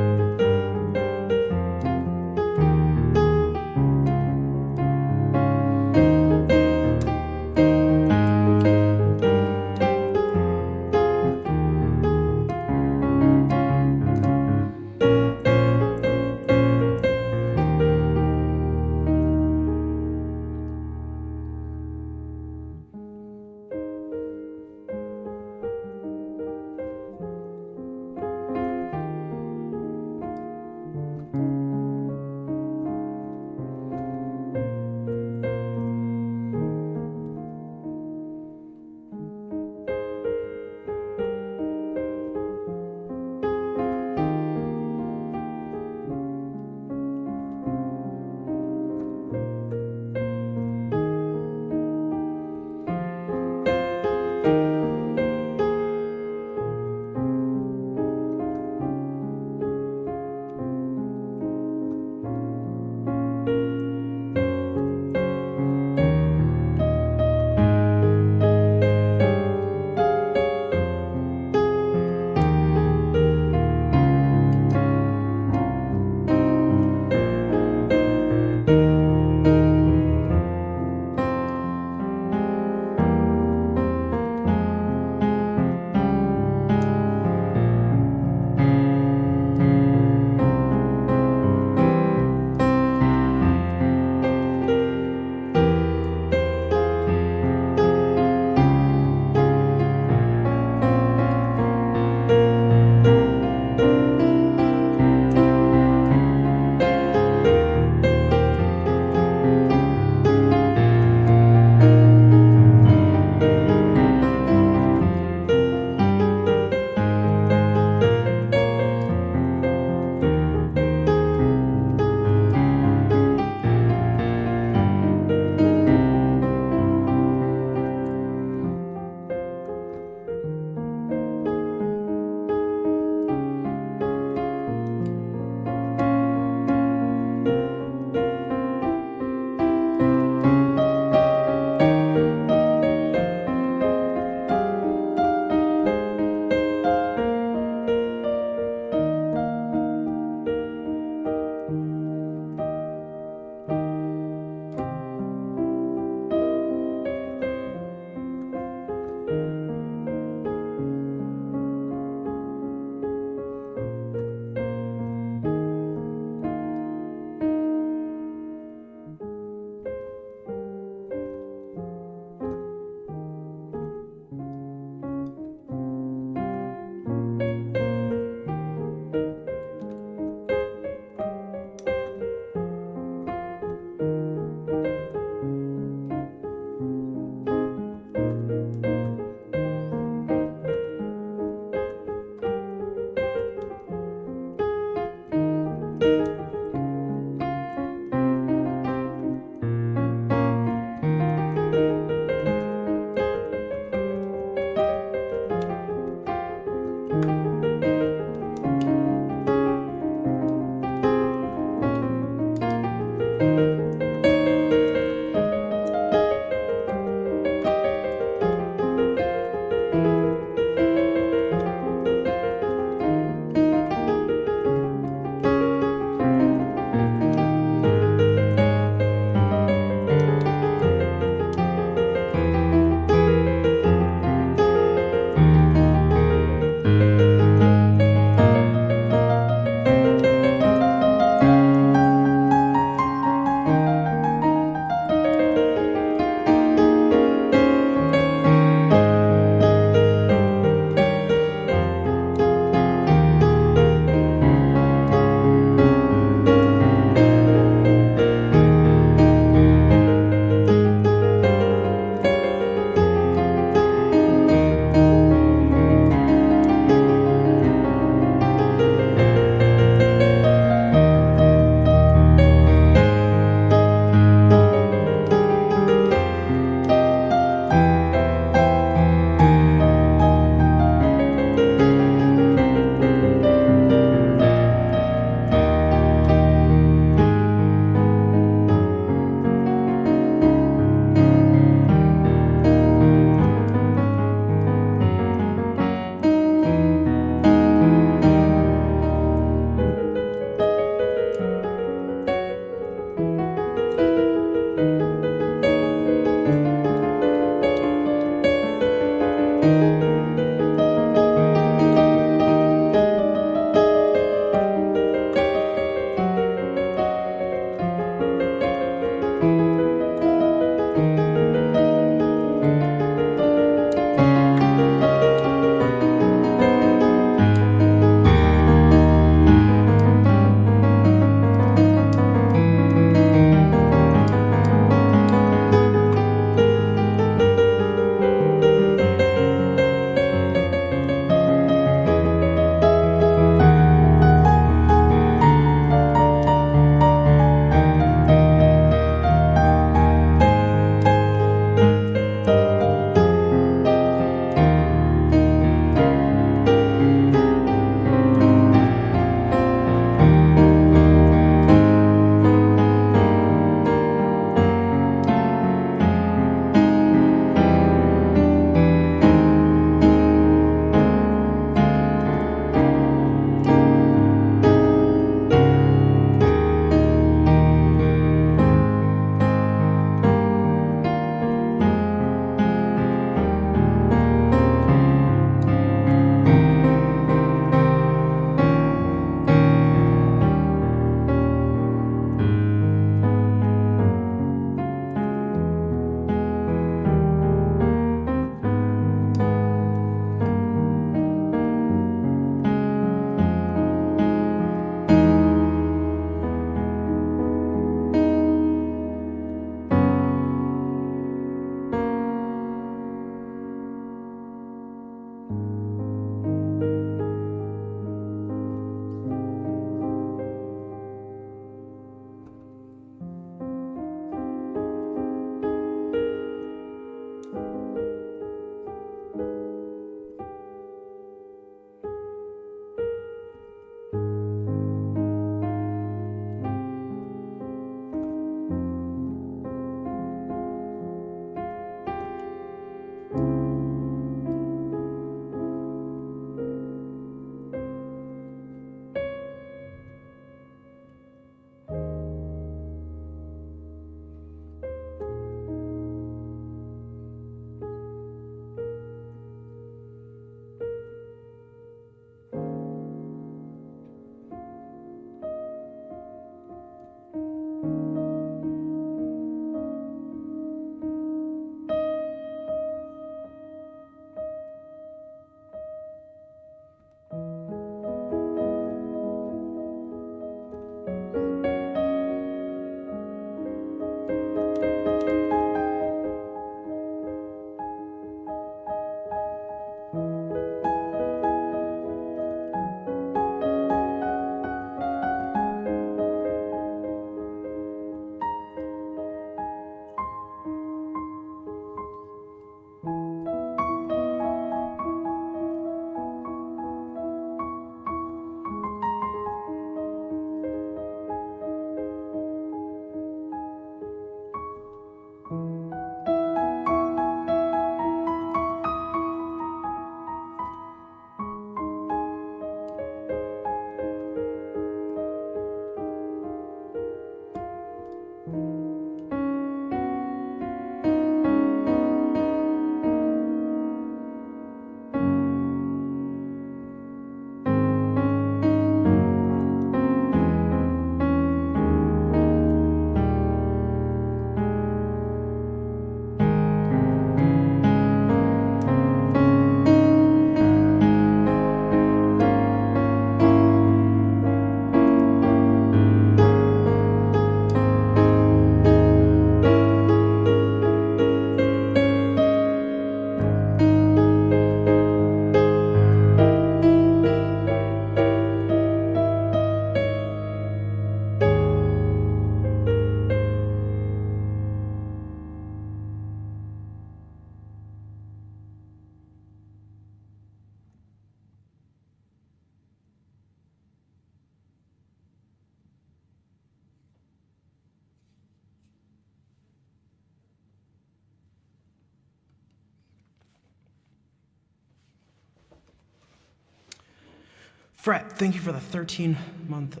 Fret, thank you for the 13-month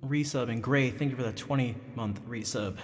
resub, and Gray, thank you for the 20-month resub.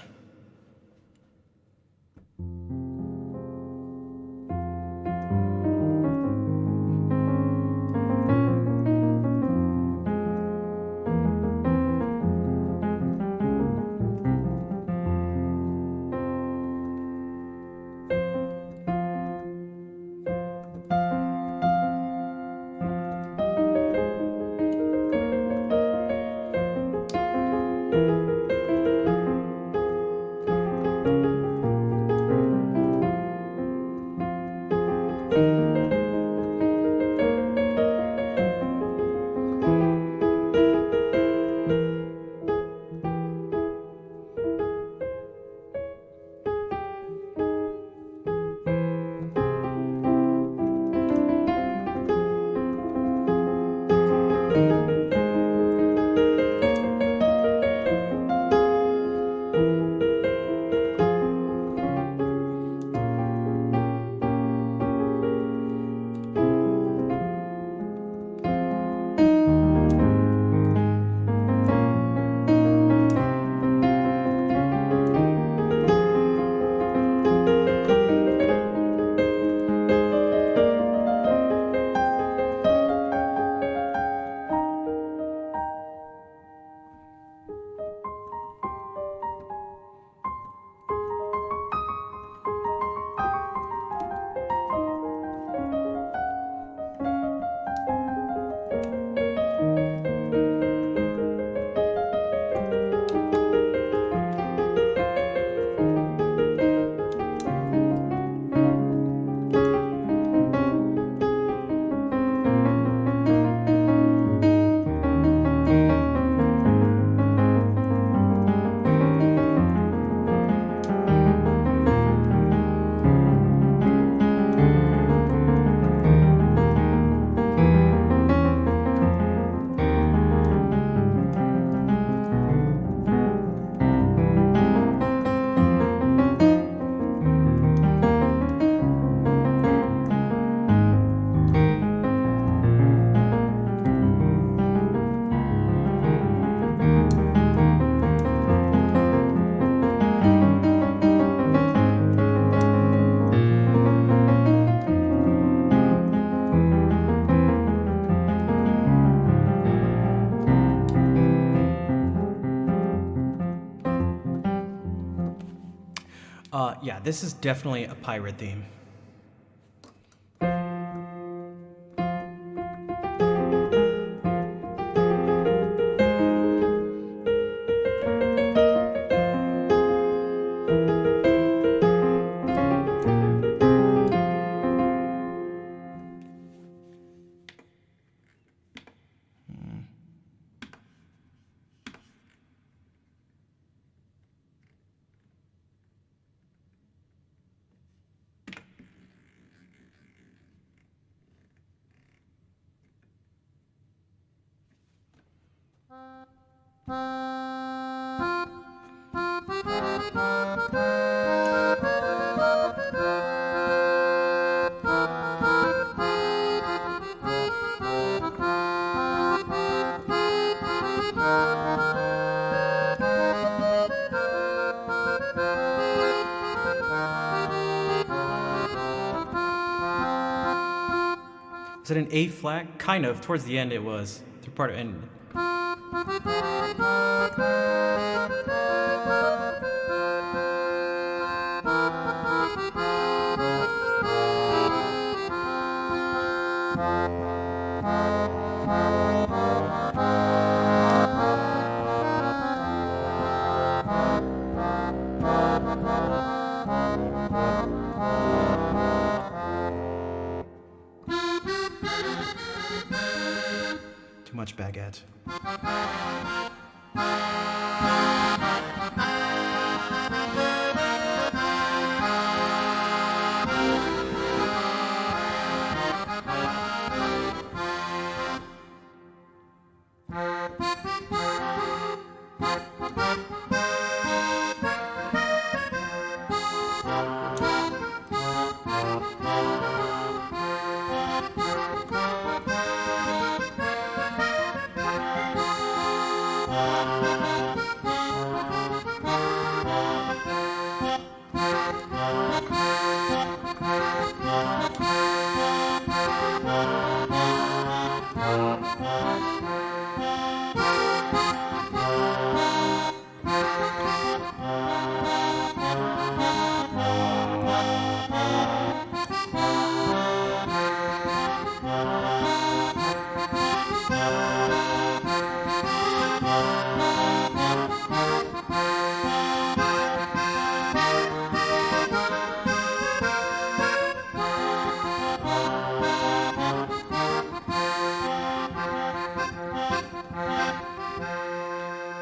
Yeah, this is definitely a pirate theme. Is it an A flat? Kind of. Towards the end it was. Through part of and too much baguette.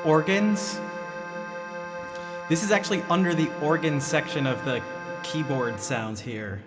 Organs. This is actually under the organ section of the keyboard sounds here.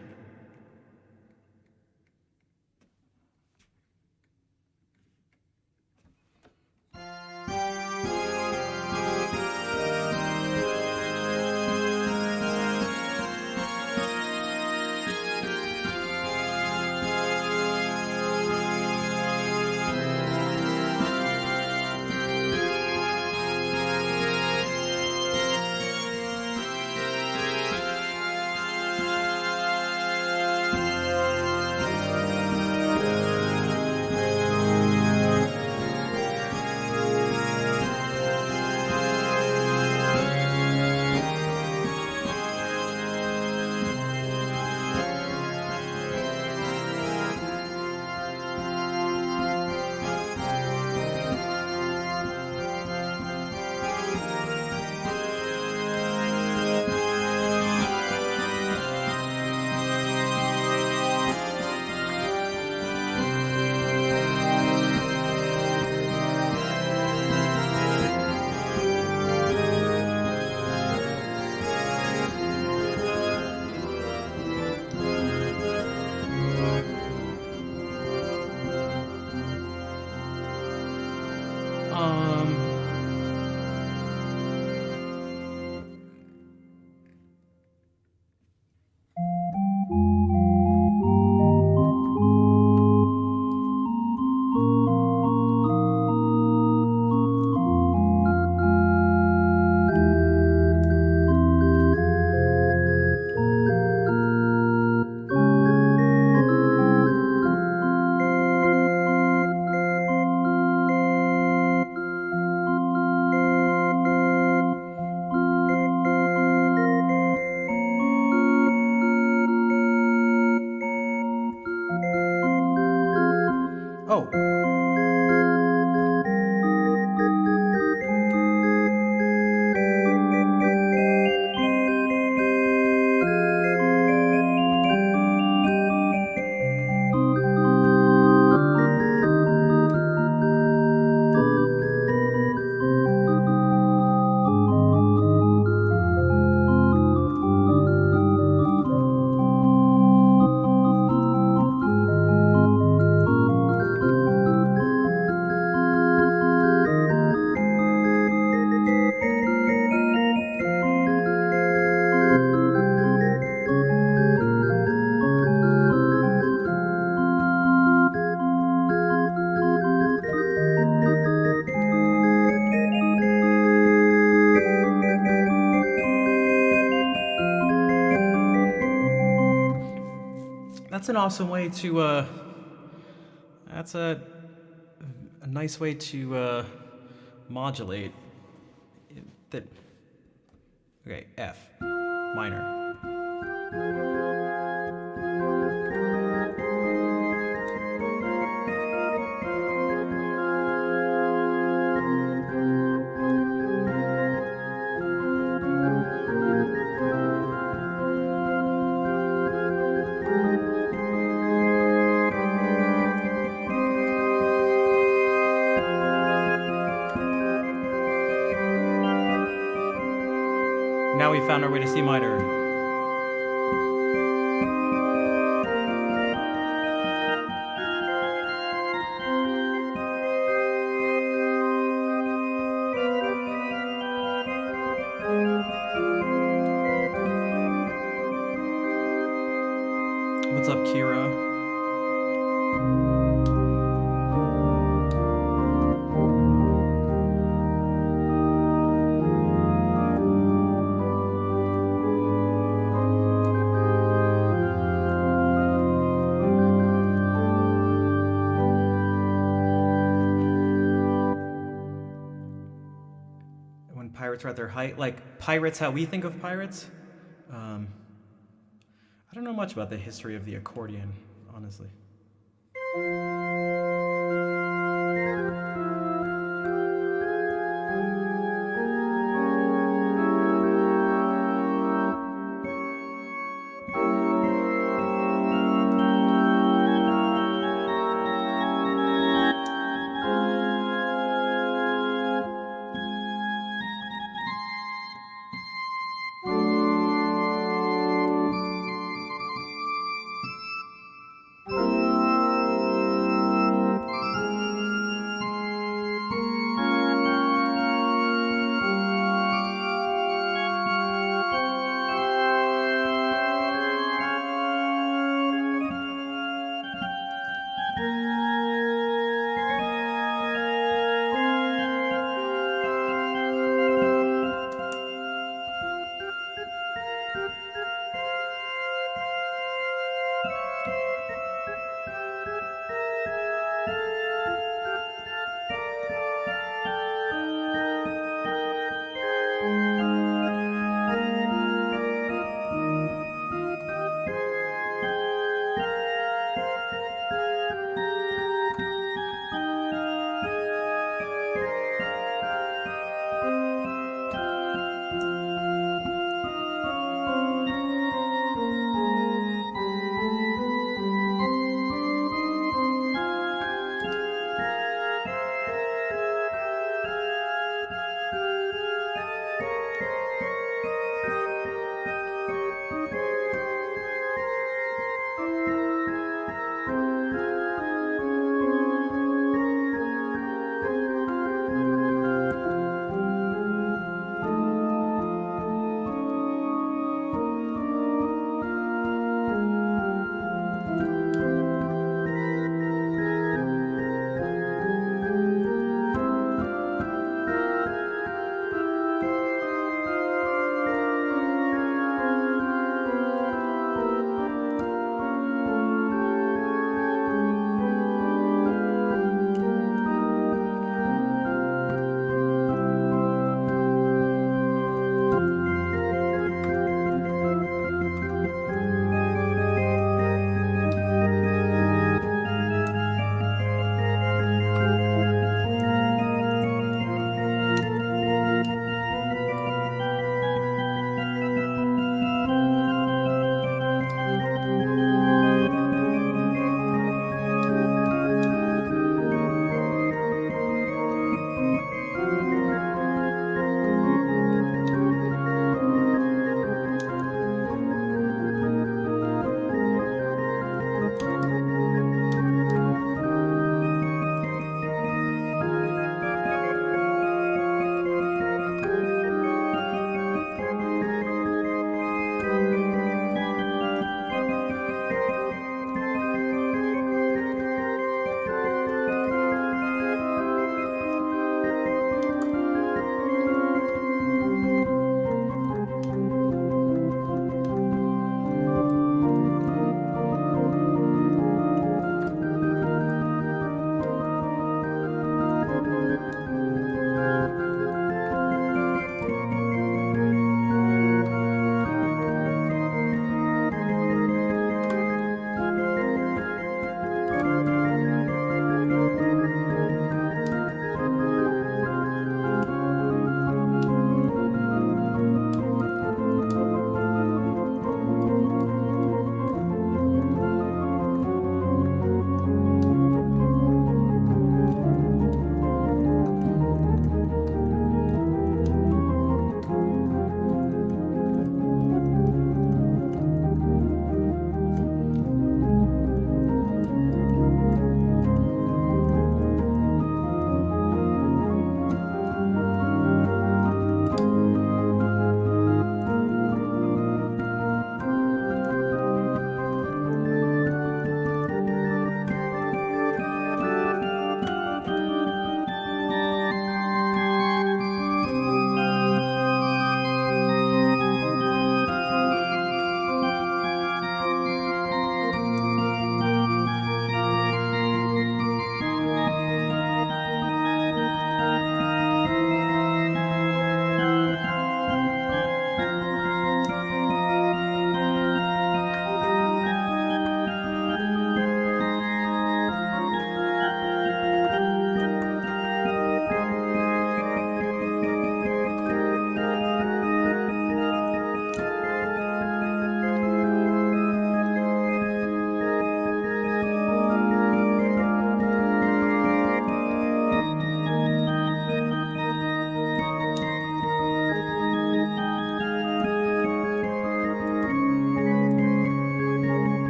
Oh. That's an awesome way to, that's a nice way to, modulate. That. Okay, F, minor. Now we found our way to C minor. What's up, Kira? parts are at their height, like pirates, how we think of pirates. I don't know much about the history of the accordion, honestly.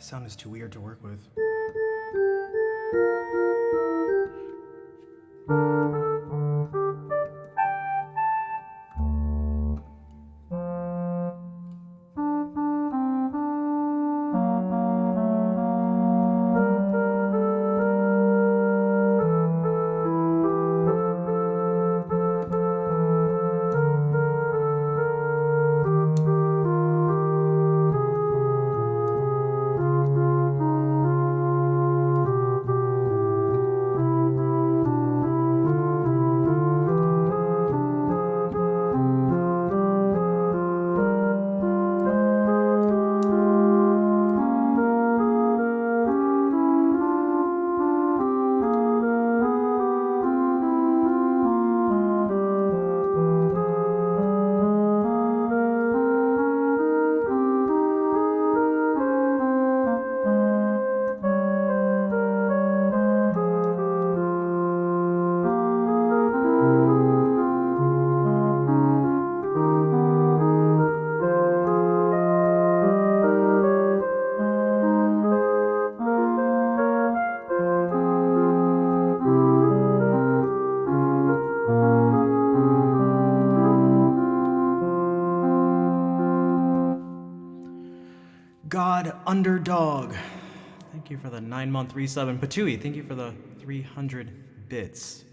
sound is too weird to work with. God Underdog. Thank you for the 9-month resub. And Patui, thank you for the 300 bits.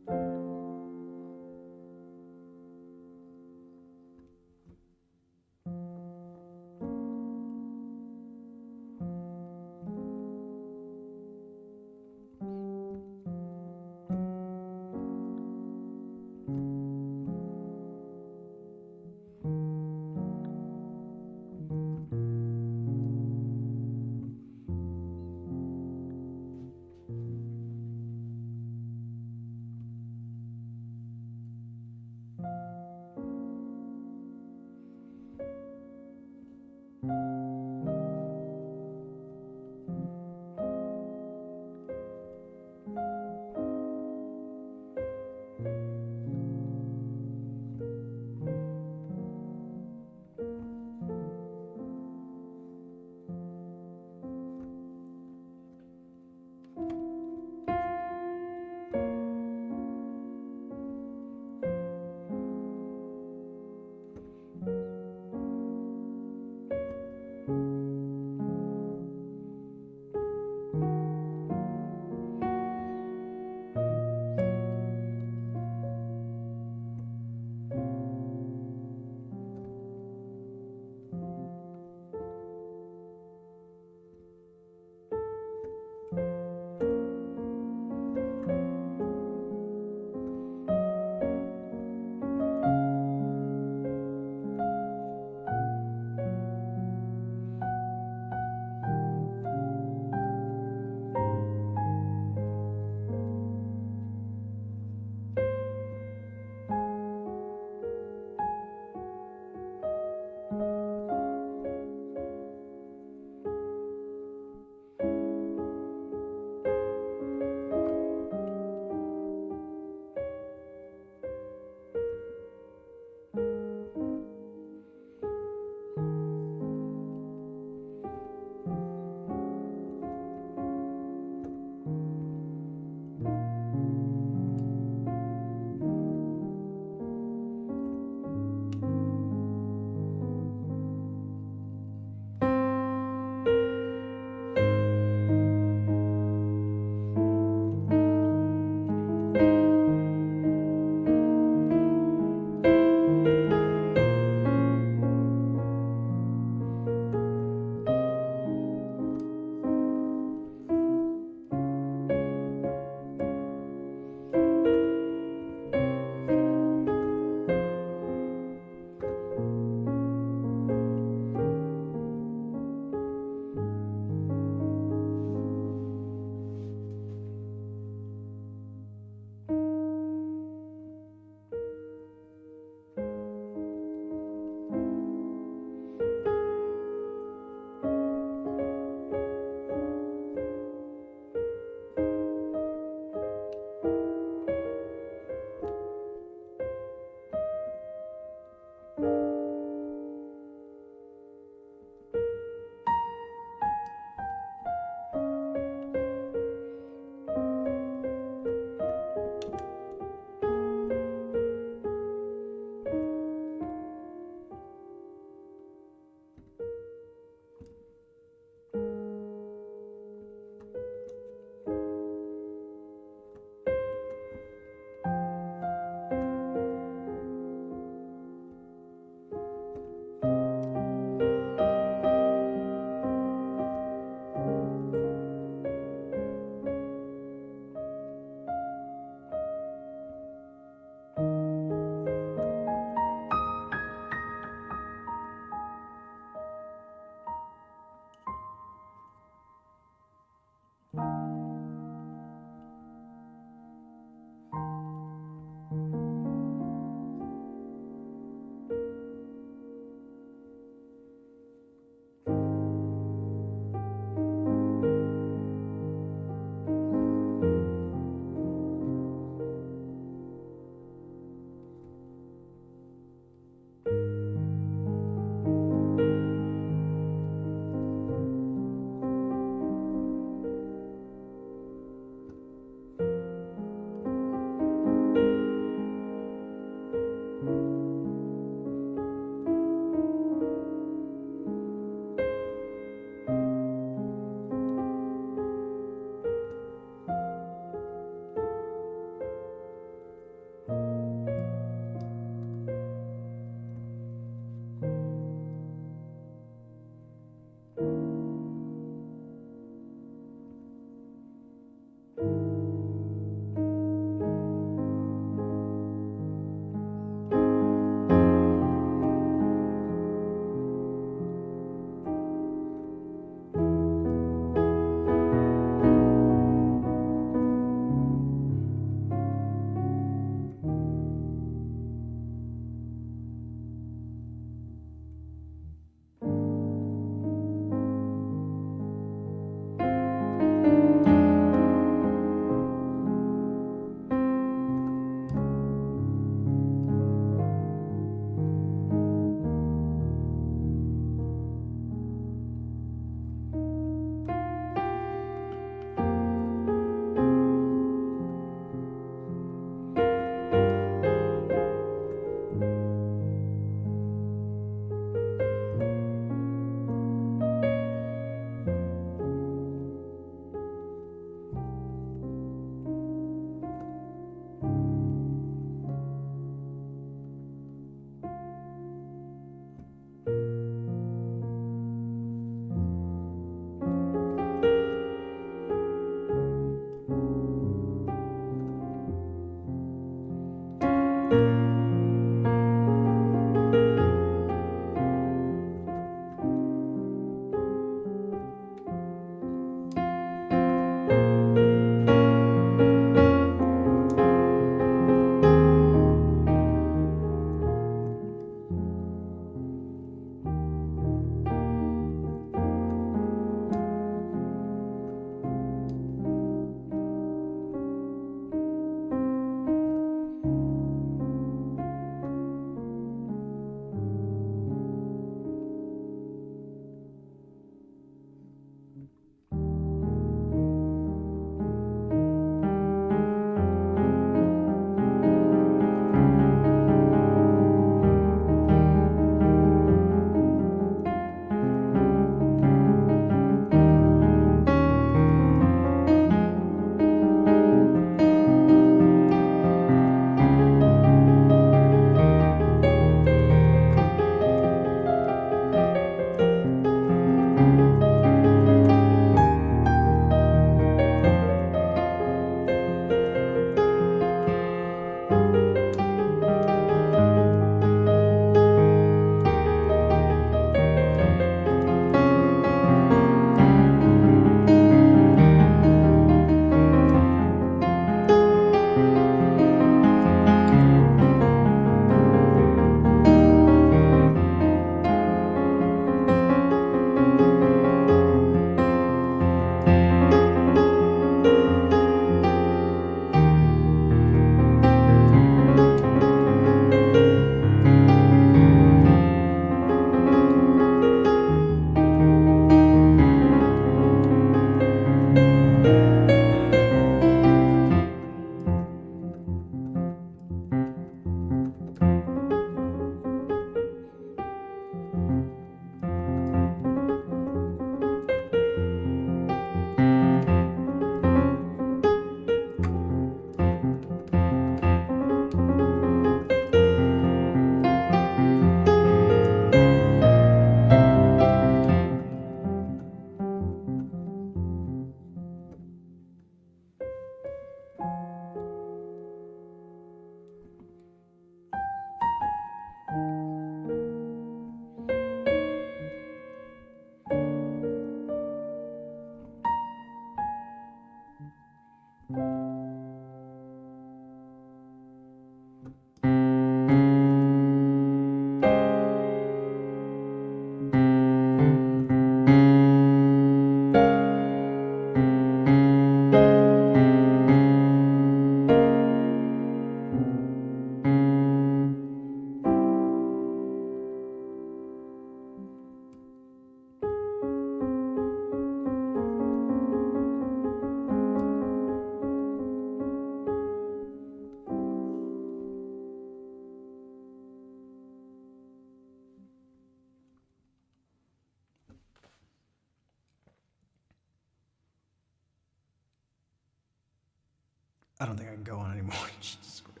I don't think I can go on anymore. Jesus Christ.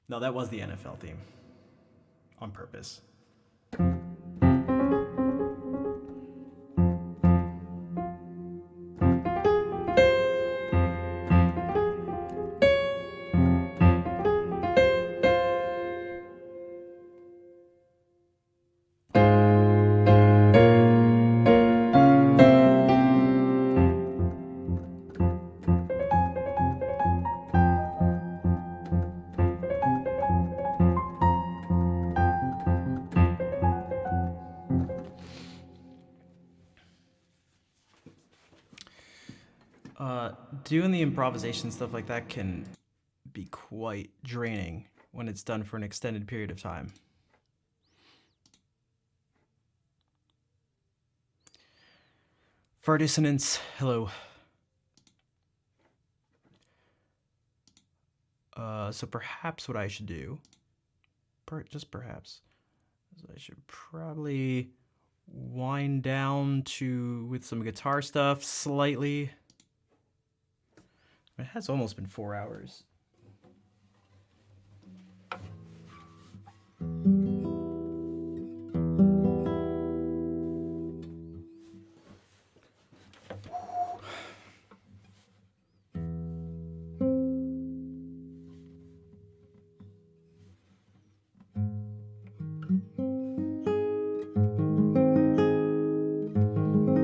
No, that was the NFL theme. On purpose. Doing the improvisation stuff like that can be quite draining when it's done for an extended period of time. For dissonance, hello. So perhaps what I should do, just perhaps, is I should probably wind down with some guitar stuff slightly. It has almost been 4 hours.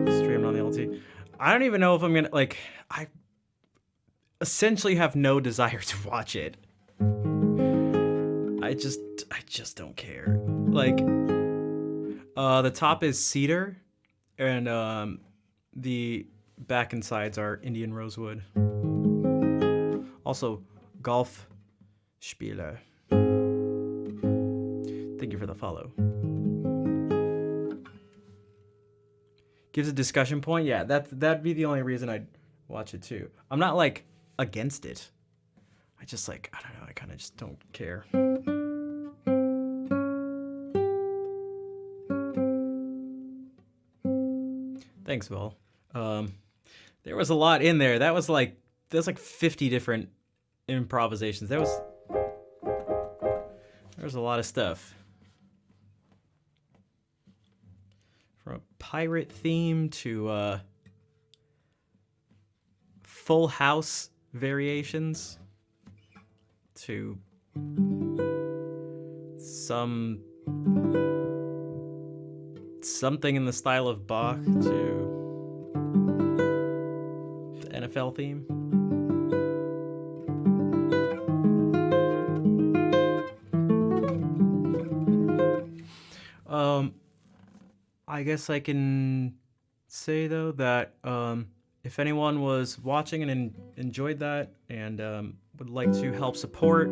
Streamed on the LT. I don't even know if I'm gonna I essentially have no desire to watch it. I just don't care. The top is cedar, and the back and sides are Indian rosewood. Also, golf Spieler. Thank you for the follow. Gives a discussion point. Yeah, that'd be the only reason I'd watch it too. I'm not against it. I just I don't know, I kind of just don't care. Thanks, Vol. There was a lot in there. There's 50 different improvisations. There was a lot of stuff. From a pirate theme to Full House variations to something in the style of Bach to the NFL theme. I guess I can say though that if anyone was watching and enjoyed that and would like to help support,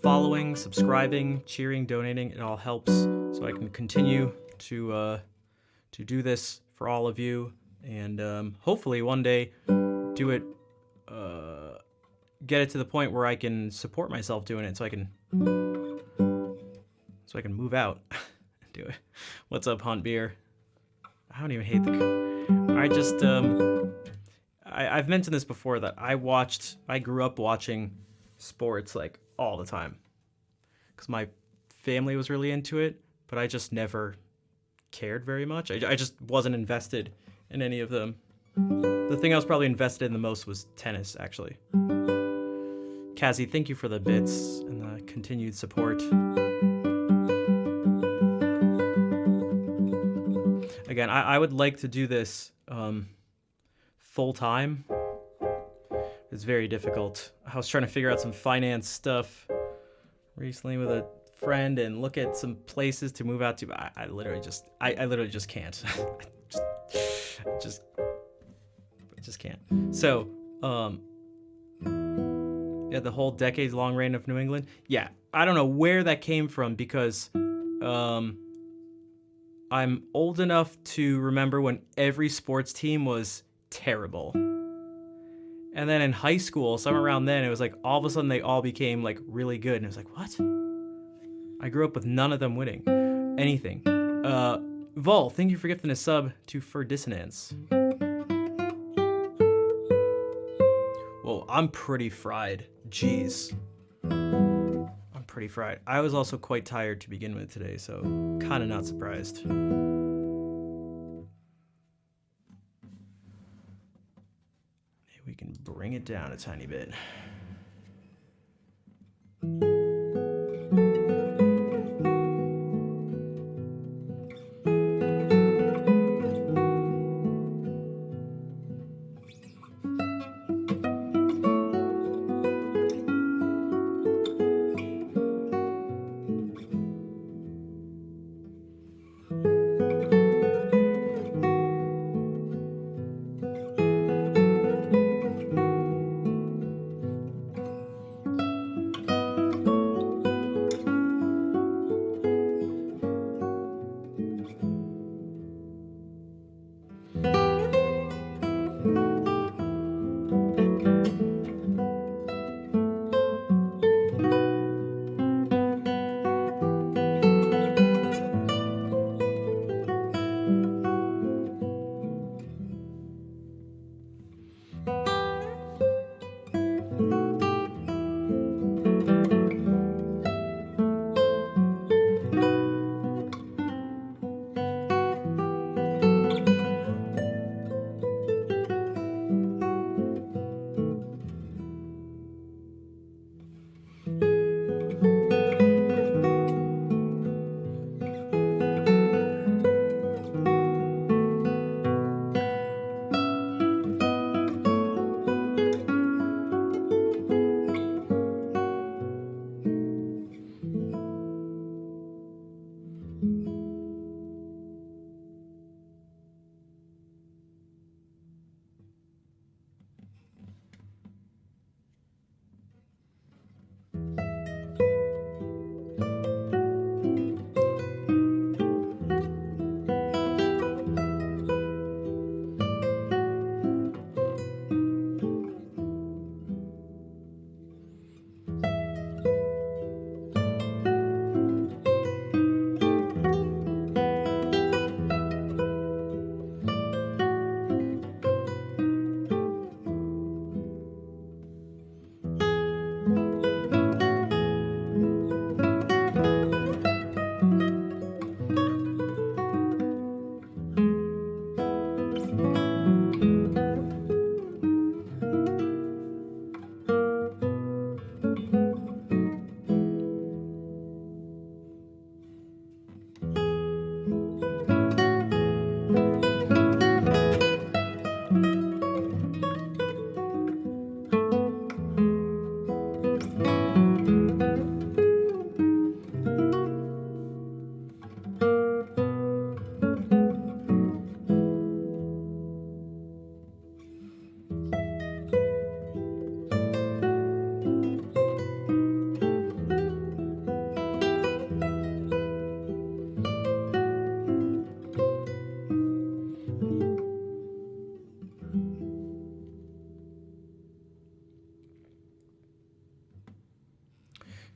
following, subscribing, cheering, donating, it all helps so I can continue to do this for all of you, and hopefully one day do it, get it to the point where I can support myself doing it so I can move out and do it. What's up, Hunt Beer? I don't even hate I've mentioned this before that I grew up watching sports all the time because my family was really into it, but I just never cared very much. I just wasn't invested in any of them. The thing I was probably invested in the most was tennis, actually. Kazi, thank you for the bits and the continued support. Again, I would like to do this full time. It's very difficult. I was trying to figure out some finance stuff recently with a friend and look at some places to move out to. But I literally just can't. I just can't. So, yeah, the whole decades-long reign of New England. Yeah, I don't know where that came from because I'm old enough to remember when every sports team was terrible. And then in high school, somewhere around then, it was all of a sudden they all became really good. And it was what? I grew up with none of them winning anything. Vol, thank you for gifting a sub to For Dissonance. I'm pretty fried. Jeez. I'm pretty fried. I was also quite tired to begin with today, so kind of not surprised. Maybe we can bring it down a tiny bit.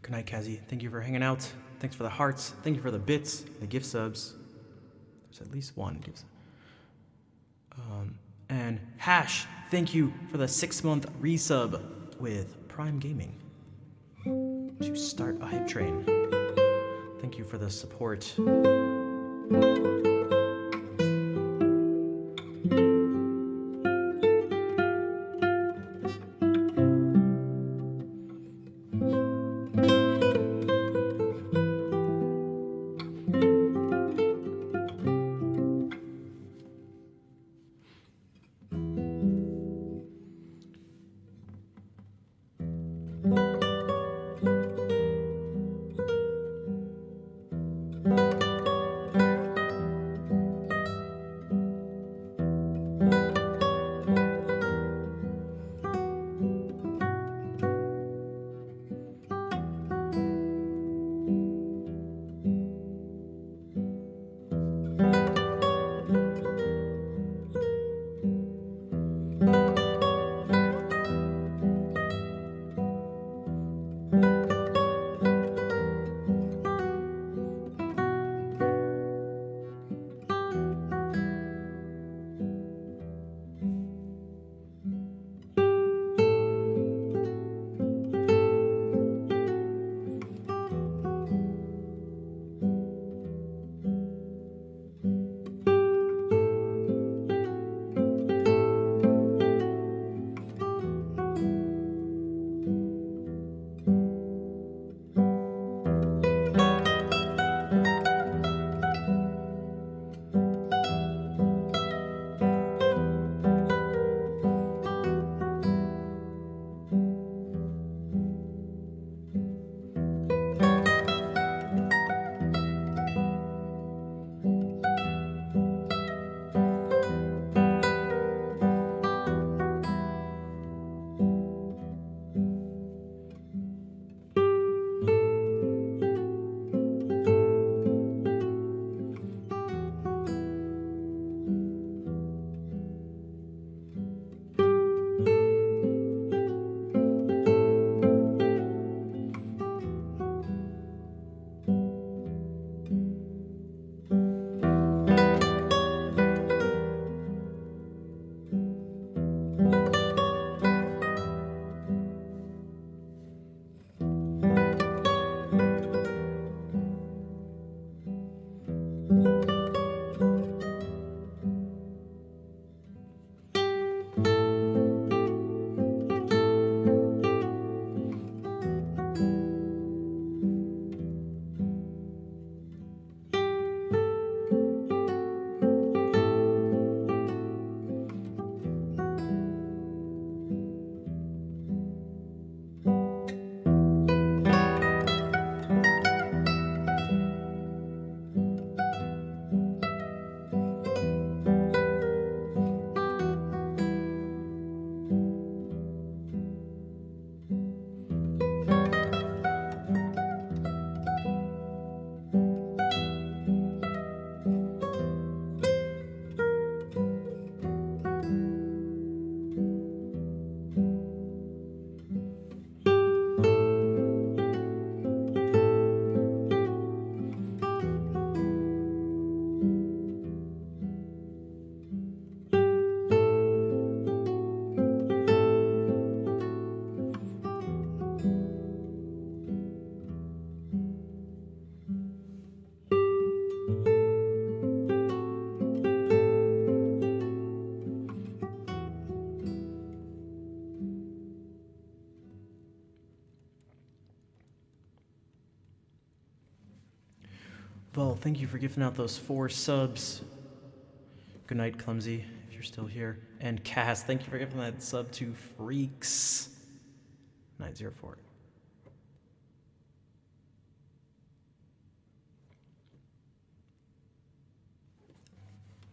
Good night, Kazi. Thank you for hanging out. Thanks for the hearts. Thank you for the bits, the gift subs. There's at least one gift sub. And Hash, thank you for the 6-month resub with Prime Gaming to start a hype train. Thank you for the support. Well, thank you for gifting out those 4 subs. Good night, Clumsy, if you're still here. And Cass, thank you for giving that sub to Freaks 904.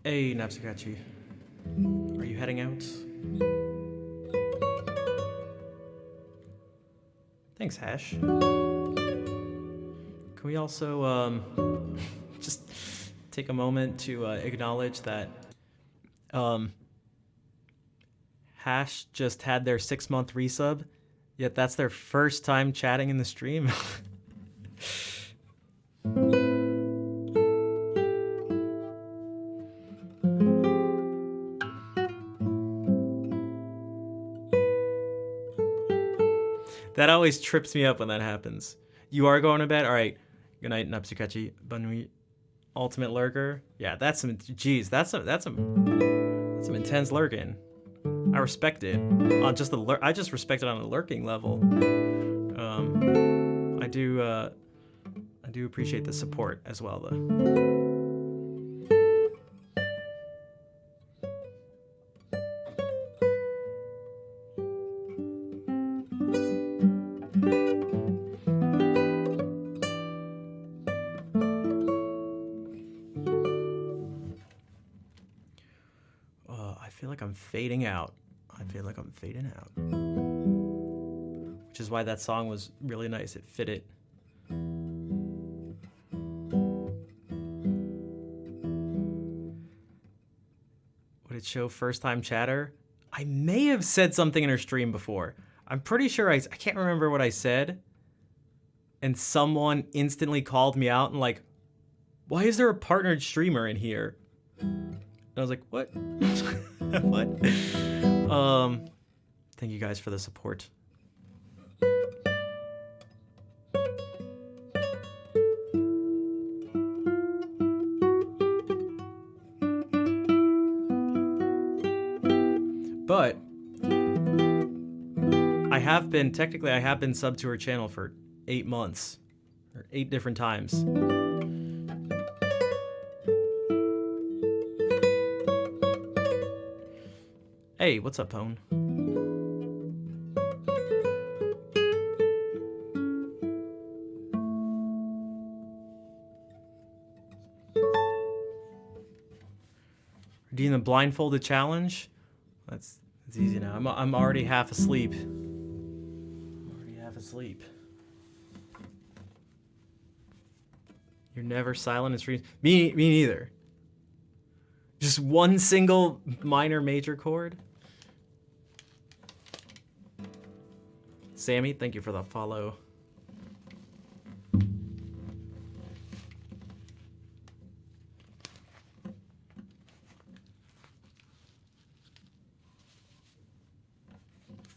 Hey, Napsukachi. Are you heading out? Thanks, Hash. Can we also just take a moment to acknowledge that Hash just had their 6-month resub, yet that's their first time chatting in the stream. That always trips me up when that happens. You are going to bed? All right. Good night, Napsukachi. Bonne nuit. Ultimate lurker. Yeah, that's some. Geez, that's some intense lurking. I respect it on just the. I just respect it on a lurking level. I do appreciate the support as well, though. I'm fading out. I feel like I'm fading out. Which is why that song was really nice. It fit it. Would it show first time chatter? I may have said something in her stream before. I'm pretty sure I can't remember what I said. And someone instantly called me out and like, why is there a partnered streamer in here? And I was like, what? What? Thank you guys for the support. But I have been subbed to her channel for 8 months, or 8 different times. Hey, what's up, Pone? Redeem the blindfolded challenge. That's easy now. I'm already half asleep. You're never silent in streams. Me neither. Just one single minor major chord. Sammy, thank you for the follow.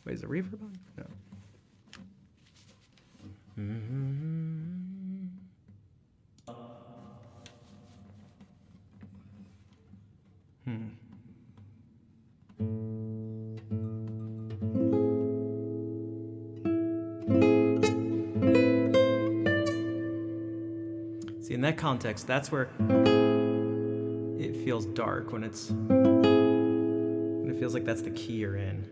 Wait, is the reverb on? No. that context, that's where it feels dark, when it feels like that's the key you're in.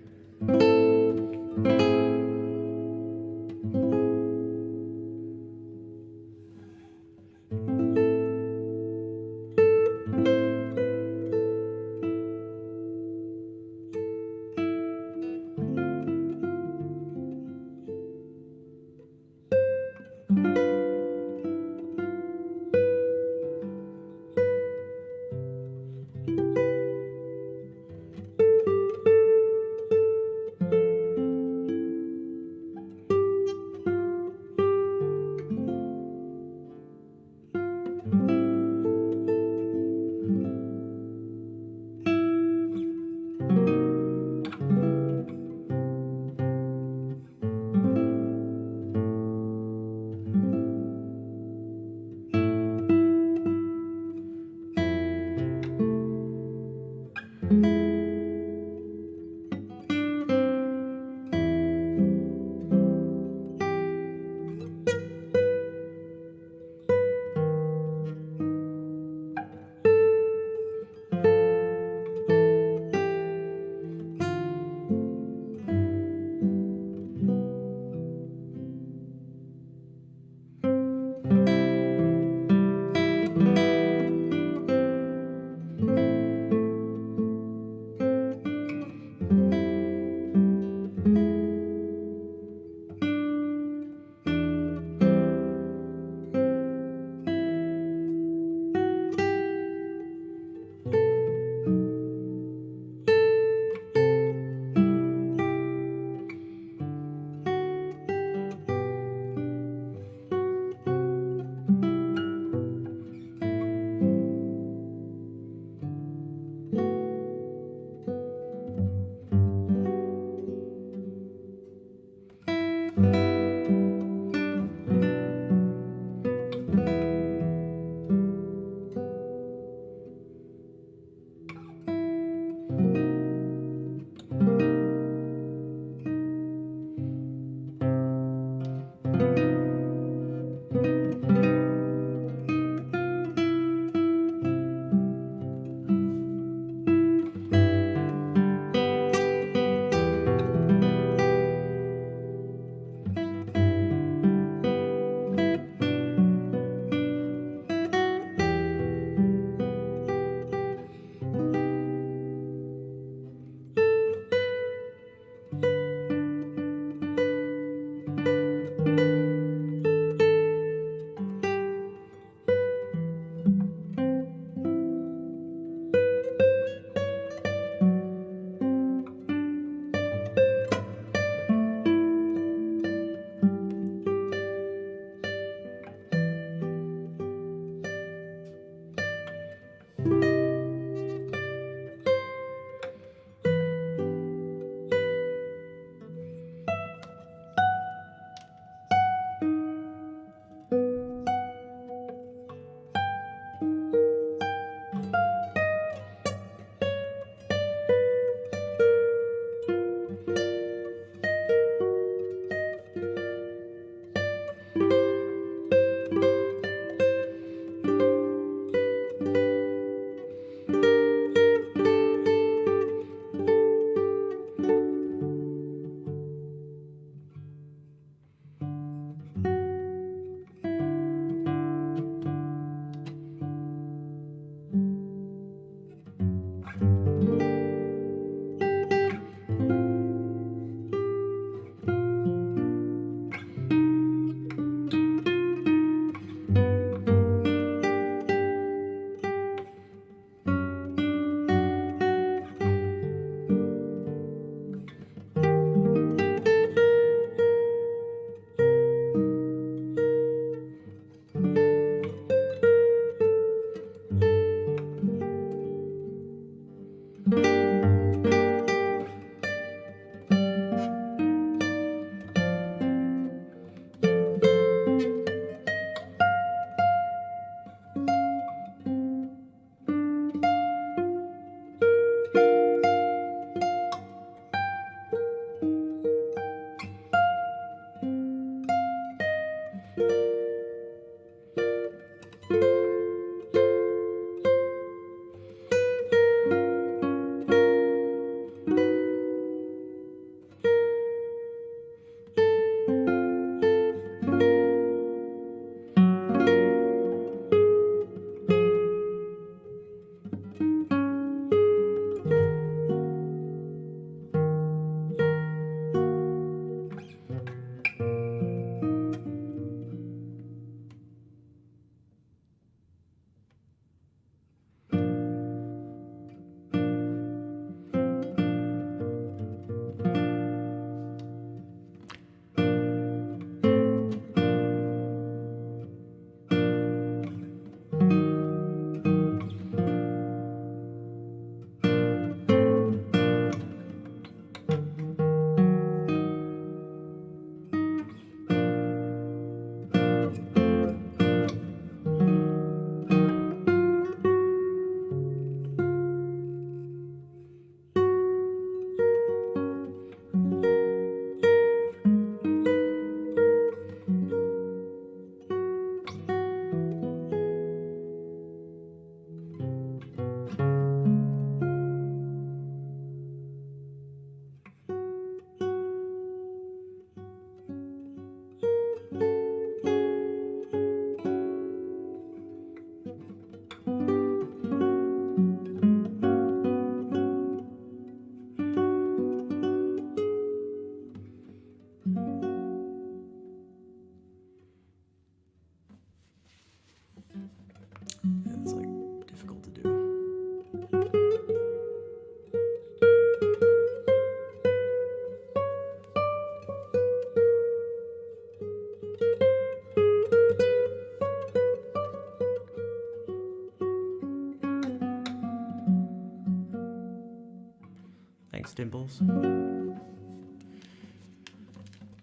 Thanks, Dimples.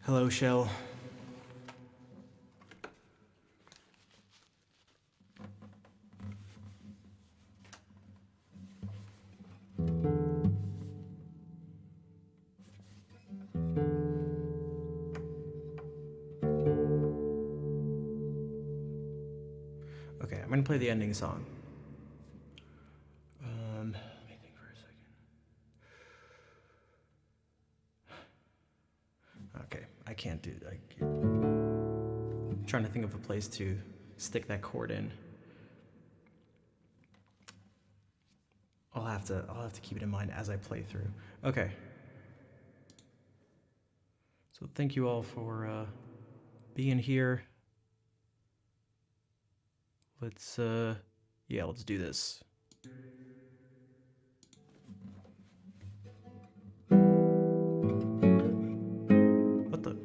Hello, Shell. Okay, I'm gonna play the ending song. Let me think for a second. Okay, I can't do that. I'm trying to think of a place to stick that chord in. I'll have to keep it in mind as I play through. Okay. So thank you all for being here. Let's do this. What the?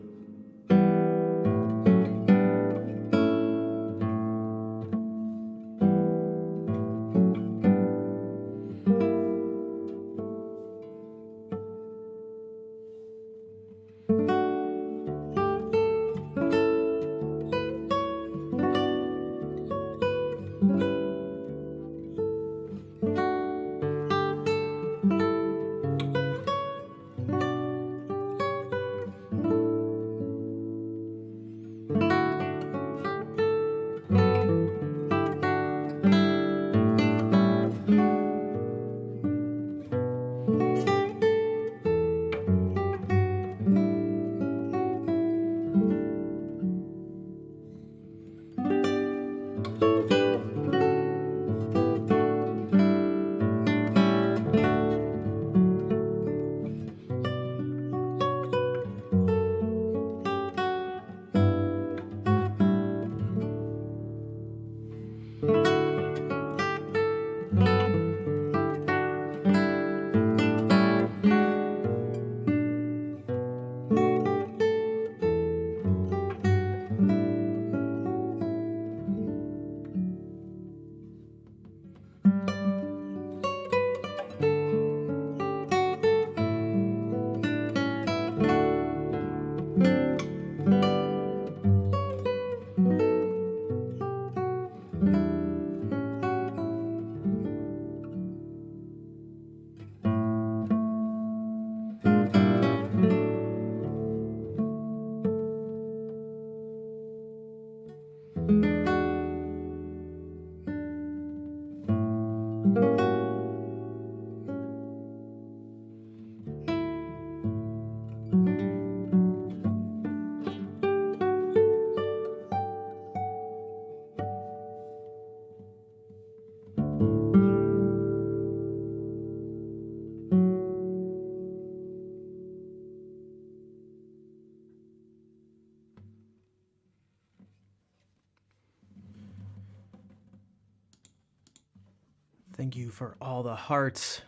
Thank you for all the hearts.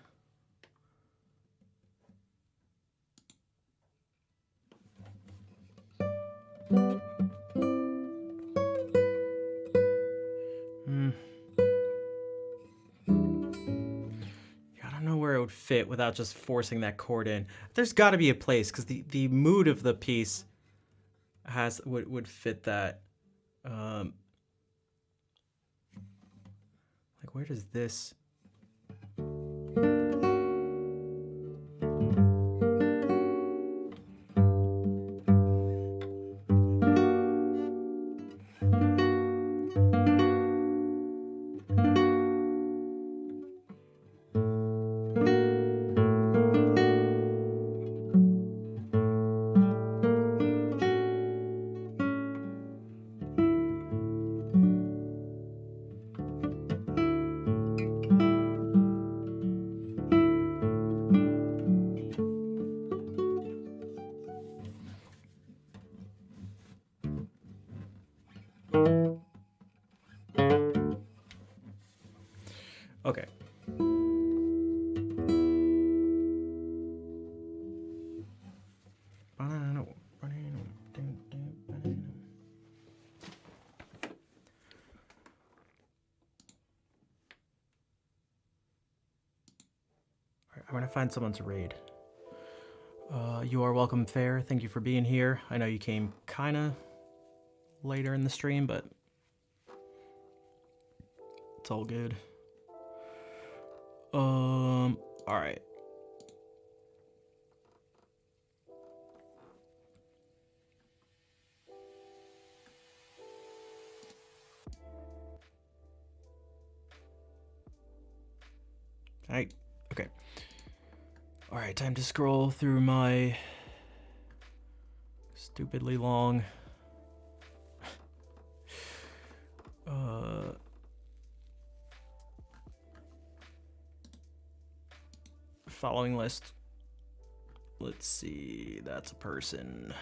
I don't know where it would fit without just forcing that chord in. There's got to be a place because the mood of the piece would fit that. Like where does this? Okay. I'm gonna find someone to raid. You are welcome, Fair. Thank you for being here. I know you came kind of later in the stream, but it's all good. All right. Okay. All right, time to scroll through my stupidly long following list. Let's see, that's a person.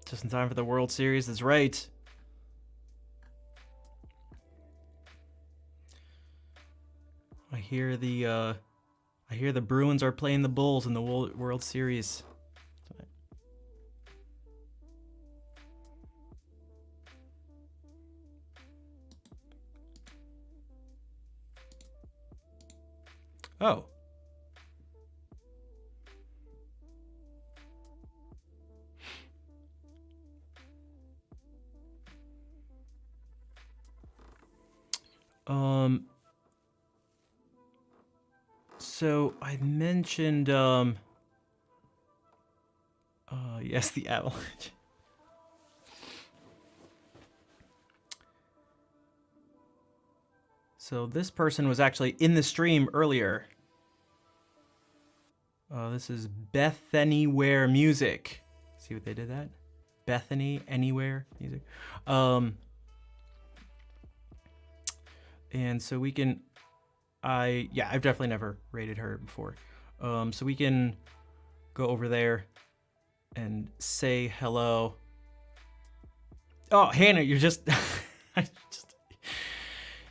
Just in time for the World Series, that's right. I hear the Bruins are playing the Bulls in the World Series. Oh. So I mentioned, yes, the Avalanche. So this person was actually in the stream earlier. This is Bethany Anywhere Music. See what they did that? Bethany Anywhere Music. And so we can, I've definitely never rated her before. So we can go over there and say hello. Oh, Hannah, you're just,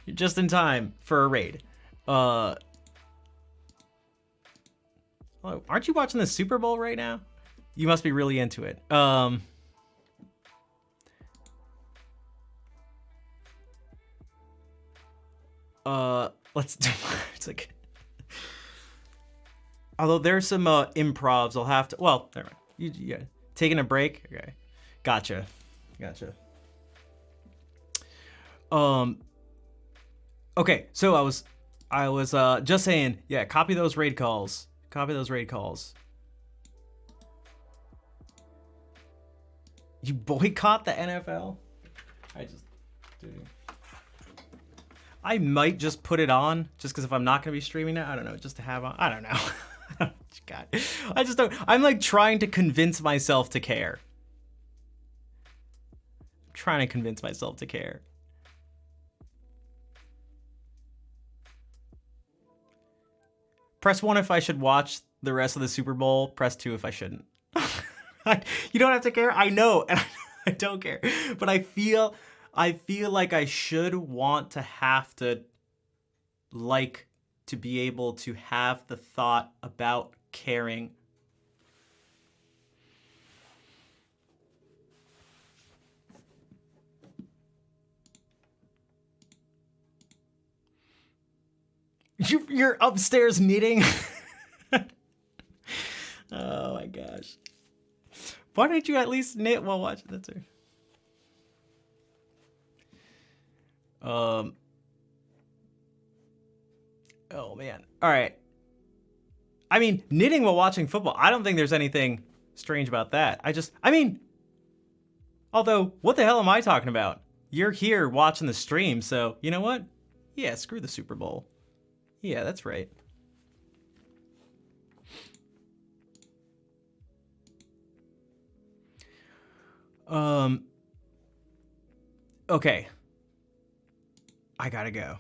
you're just in time for a raid. Oh, aren't you watching the Super Bowl right now? You must be really into it. Let's do it's like, although there's some improvs I'll have to, well, never mind. Yeah, taking a break. Okay, gotcha. Okay, so I was just saying, yeah, copy those raid calls. You boycott the NFL? I might just put it on, just because if I'm not going to be streaming it, I don't know, just to have on. I don't know. God, I just don't. I'm like trying to convince myself to care. Press 1 if I should watch the rest of the Super Bowl. Press 2 if I shouldn't. You don't have to care. I know, and I don't care. But I feel like I should want to have to like to be able to have the thought about caring. You're upstairs knitting? Oh my gosh. Why don't you at least knit while watching that too? Oh man. All right. I mean, knitting while watching football. I don't think there's anything strange about that. Although, what the hell am I talking about? You're here watching the stream, so you know what? Yeah, screw the Super Bowl. Yeah, that's right. Okay. I gotta go.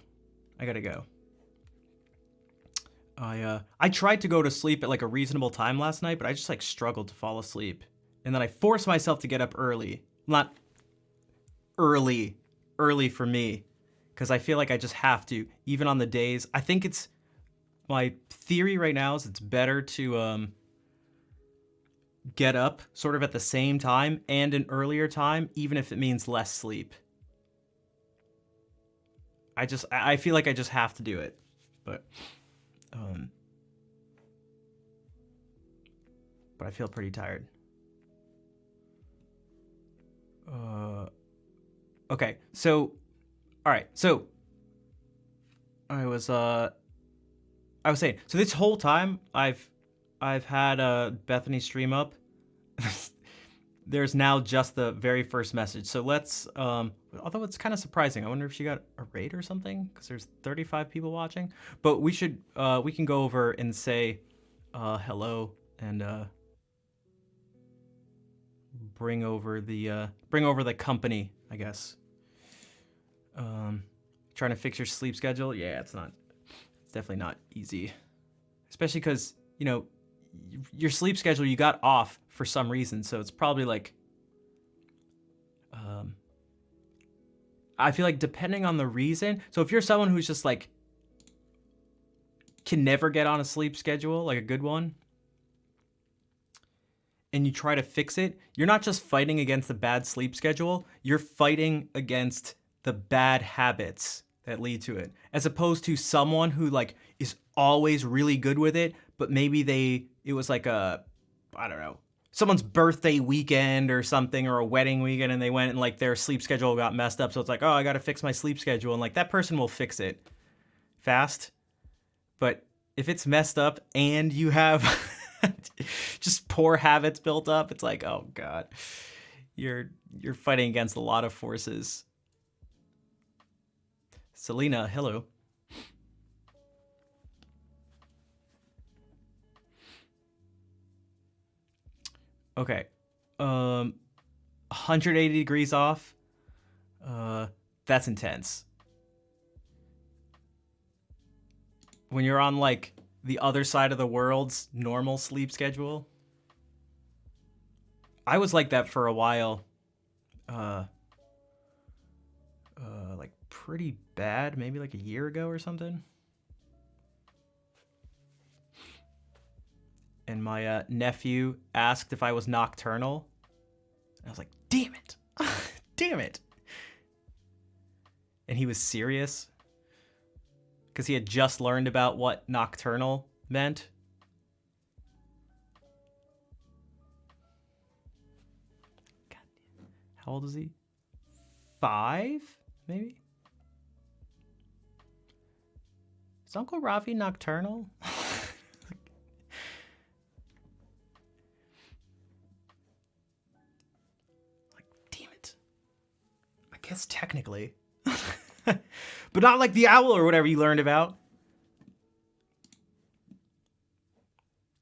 I tried to go to sleep at like a reasonable time last night, but I just like struggled to fall asleep. And then I forced myself to get up early. Not early for me, because I feel like I just have to, even on the days. I think it's, my theory right now is it's better to get up sort of at the same time and an earlier time, even if it means less sleep. I feel like I just have to do it, but I feel pretty tired. Okay, so, all right, so I was saying, so this whole time I've had Bethany stream up. There's now just the very first message. So let's, although it's kind of surprising. I wonder if she got a raid or something, because there's 35 people watching. But we can go over and say hello and bring over the company, I guess. Trying to fix your sleep schedule. Yeah, it's definitely not easy, especially because, you know, your sleep schedule you got off for some reason, so it's probably like I feel like depending on the reason. So if you're someone who's just like can never get on a sleep schedule, like a good one, and you try to fix it, you're not just fighting against the bad sleep schedule, you're fighting against the bad habits that lead to it, as opposed to someone who like is always really good with it, but maybe it was like a, I don't know, someone's birthday weekend or something, or a wedding weekend, and they went and like their sleep schedule got messed up, so it's like, oh, I gotta fix my sleep schedule, and like that person will fix it fast. But if it's messed up and you have just poor habits built up, it's like, oh god, you're fighting against a lot of forces. Selena, hello. Okay. 180 degrees off. That's intense. When you're on like the other side of the world's normal sleep schedule. I was like that for a while. Like pretty bad, maybe like a year ago or something. And my nephew asked if I was nocturnal. And I was like, damn it. Damn it. And he was serious. Because he had just learned about what nocturnal meant. God. How old is he? 5, maybe? Is Uncle Rafi nocturnal? I guess technically. But not like the owl or whatever you learned about.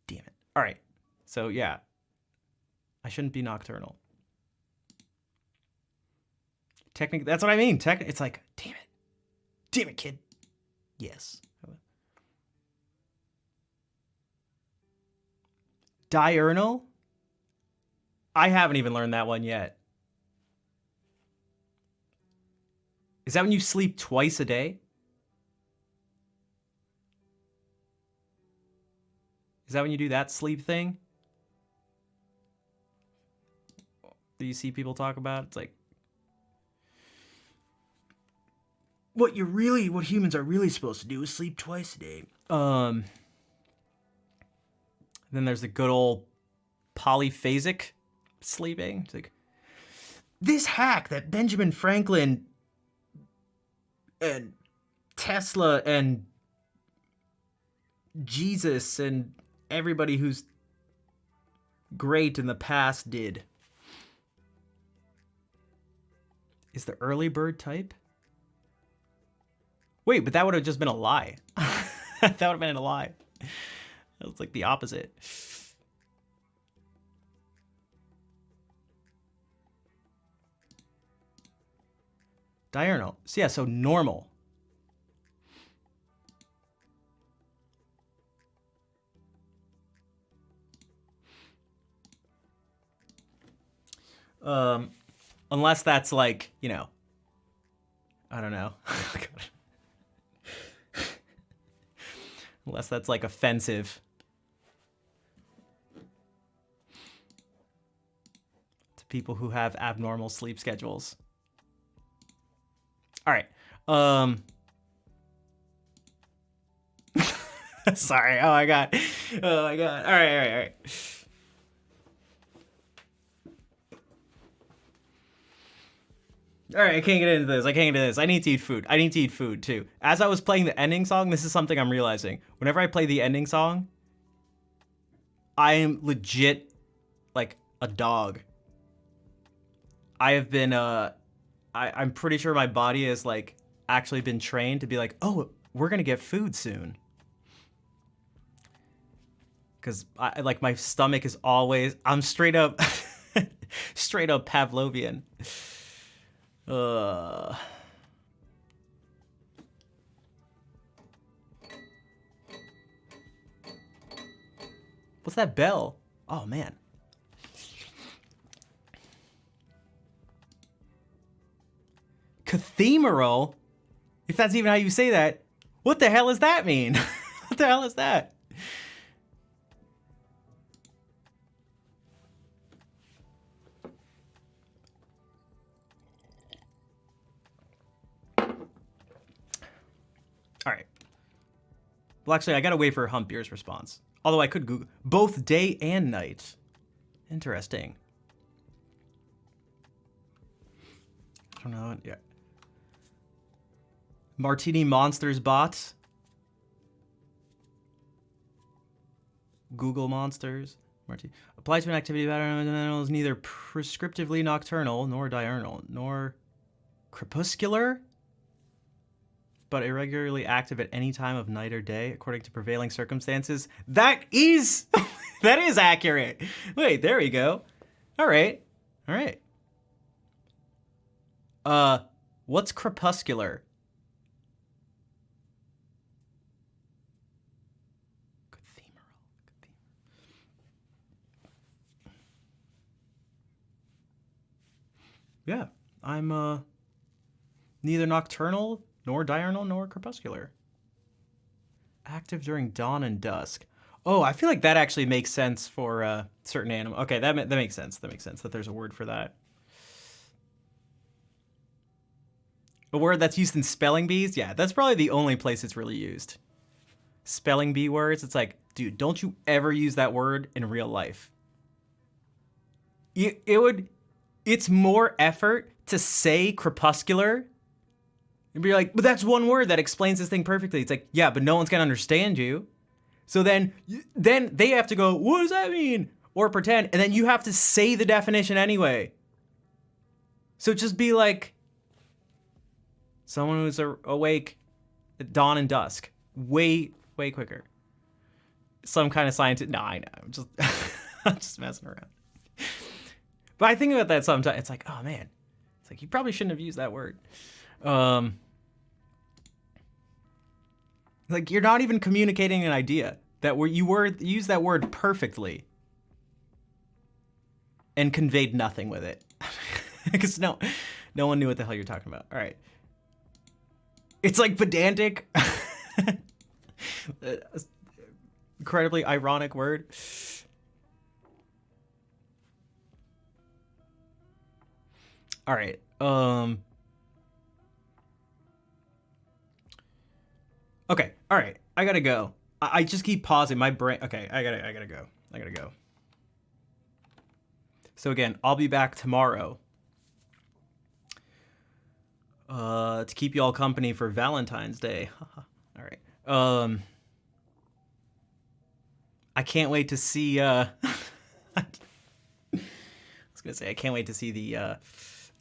Damn it. All right. So, yeah. I shouldn't be nocturnal. Technically, that's what I mean. It's like, damn it. Damn it, kid. Yes. Diurnal? I haven't even learned that one yet. Is that when you sleep twice a day? Is that when you do that sleep thing? Do you see people talk about? It's like what humans are really supposed to do is sleep twice a day. Then there's the good old polyphasic sleeping. It's like this hack that Benjamin Franklin and Tesla and Jesus and everybody who's great in the past did. Is the early bird type? Wait, but that would have just been a lie. That would have been a lie. That's like the opposite. Diurnal. So yeah, so normal. Unless that's like, you know, I don't know. Unless that's like offensive. people who have abnormal sleep schedules. All right. Sorry. Oh my god. Oh my god. All right. All right. All right. All right, I can't get into this. I can't get into this. I need to eat food. I need to eat food too. As I was playing the ending song, this is something I'm realizing. Whenever I play the ending song, I am legit like a dog. I have been I'm pretty sure my body has like actually been trained to be like, "Oh, we're going to get food soon." Cuz I like my stomach is always I'm straight up straight up Pavlovian. What's that bell? Oh man. Cathedral? If that's even how you say that, what the hell does that mean? What the hell is that? All right. Well, actually, I gotta wait for Humpbeer's response. Although I could Google both day and night. Interesting. I don't know. Yeah. Martini Monsters bots. Google Monsters. Martini applies to an activity pattern that is neither prescriptively nocturnal nor diurnal nor crepuscular, but irregularly active at any time of night or day, according to prevailing circumstances. That is, that is accurate. Wait, there we go. All right, all right. What's crepuscular? Yeah, I'm neither nocturnal nor diurnal nor crepuscular. Active during dawn and dusk. Oh, I feel like that actually makes sense for certain animals. Okay, that makes sense. That makes sense that there's a word for that. A word that's used in spelling bees? Yeah, that's probably the only place it's really used. Spelling bee words, it's like, dude, don't you ever use that word in real life. It's more effort to say crepuscular and be like, but that's one word that explains this thing perfectly. It's like, yeah, but no one's gonna understand you. So then they have to go, what does that mean? Or pretend, and then you have to say the definition anyway. So just be like, someone who's awake at dawn and dusk. Way quicker. Some kind of scientist. No, I know. I'm just, I'm just messing around. But I think about that sometimes. It's like, oh man. It's like, you probably shouldn't have used that word. Like, you're not even communicating an idea. That you used that word perfectly. And conveyed nothing with it. Because no one knew what the hell you're talking about. All right. It's like pedantic. Incredibly ironic word. All right. Okay. All right. I gotta go. I just keep pausing. My brain. Okay. I gotta go. So again, I'll be back tomorrow. To keep you all company for Valentine's Day. All right. I can't wait to see. I was gonna say I can't wait to see the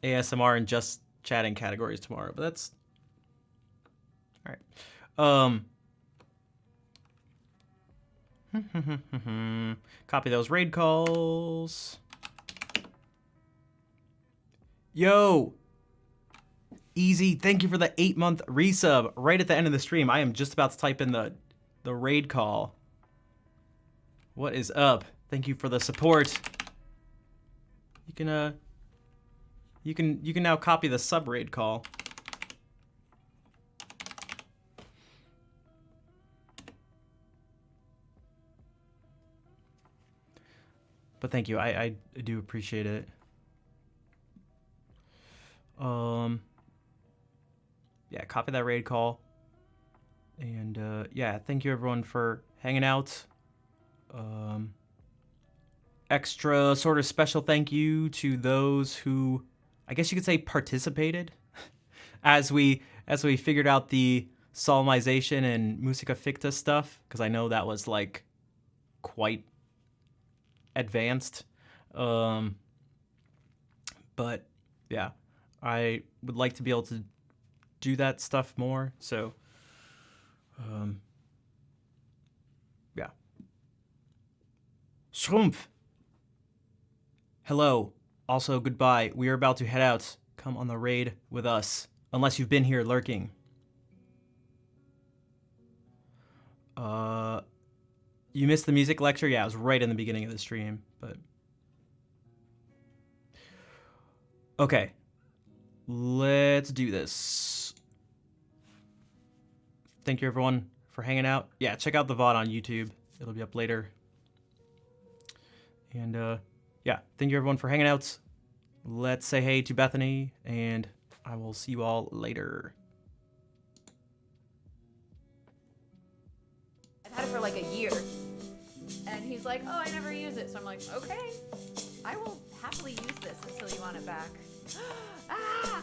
ASMR and just chatting categories tomorrow, but that's all right. Copy those raid calls. Yo, Easy, thank you for the 8-month resub right at the end of the stream. I am just about to type in the raid call. What is up? Thank you for the support. You can now copy the sub raid call. But thank you. I do appreciate it. Yeah, copy that raid call. And yeah, thank you everyone for hanging out. Extra sort of special thank you to those who, I guess you could say, participated as we figured out the solemnization and Musica Ficta stuff, because I know that was like quite advanced. But yeah, I would like to be able to do that stuff more. So yeah. Schrumpf. Hello. Also, goodbye. We are about to head out. Come on the raid with us. Unless you've been here lurking. You missed the music lecture? Yeah, it was right in the beginning of the stream, but... Okay. Let's do this. Thank you, everyone, for hanging out. Yeah, check out the VOD on YouTube. It'll be up later. And, yeah, thank you, everyone, for hanging out. Let's say hey to Bethany, and I will see you all later. I've had it for like a year. And he's like, oh, I never use it. So I'm like, okay, I will happily use this until you want it back. Ah!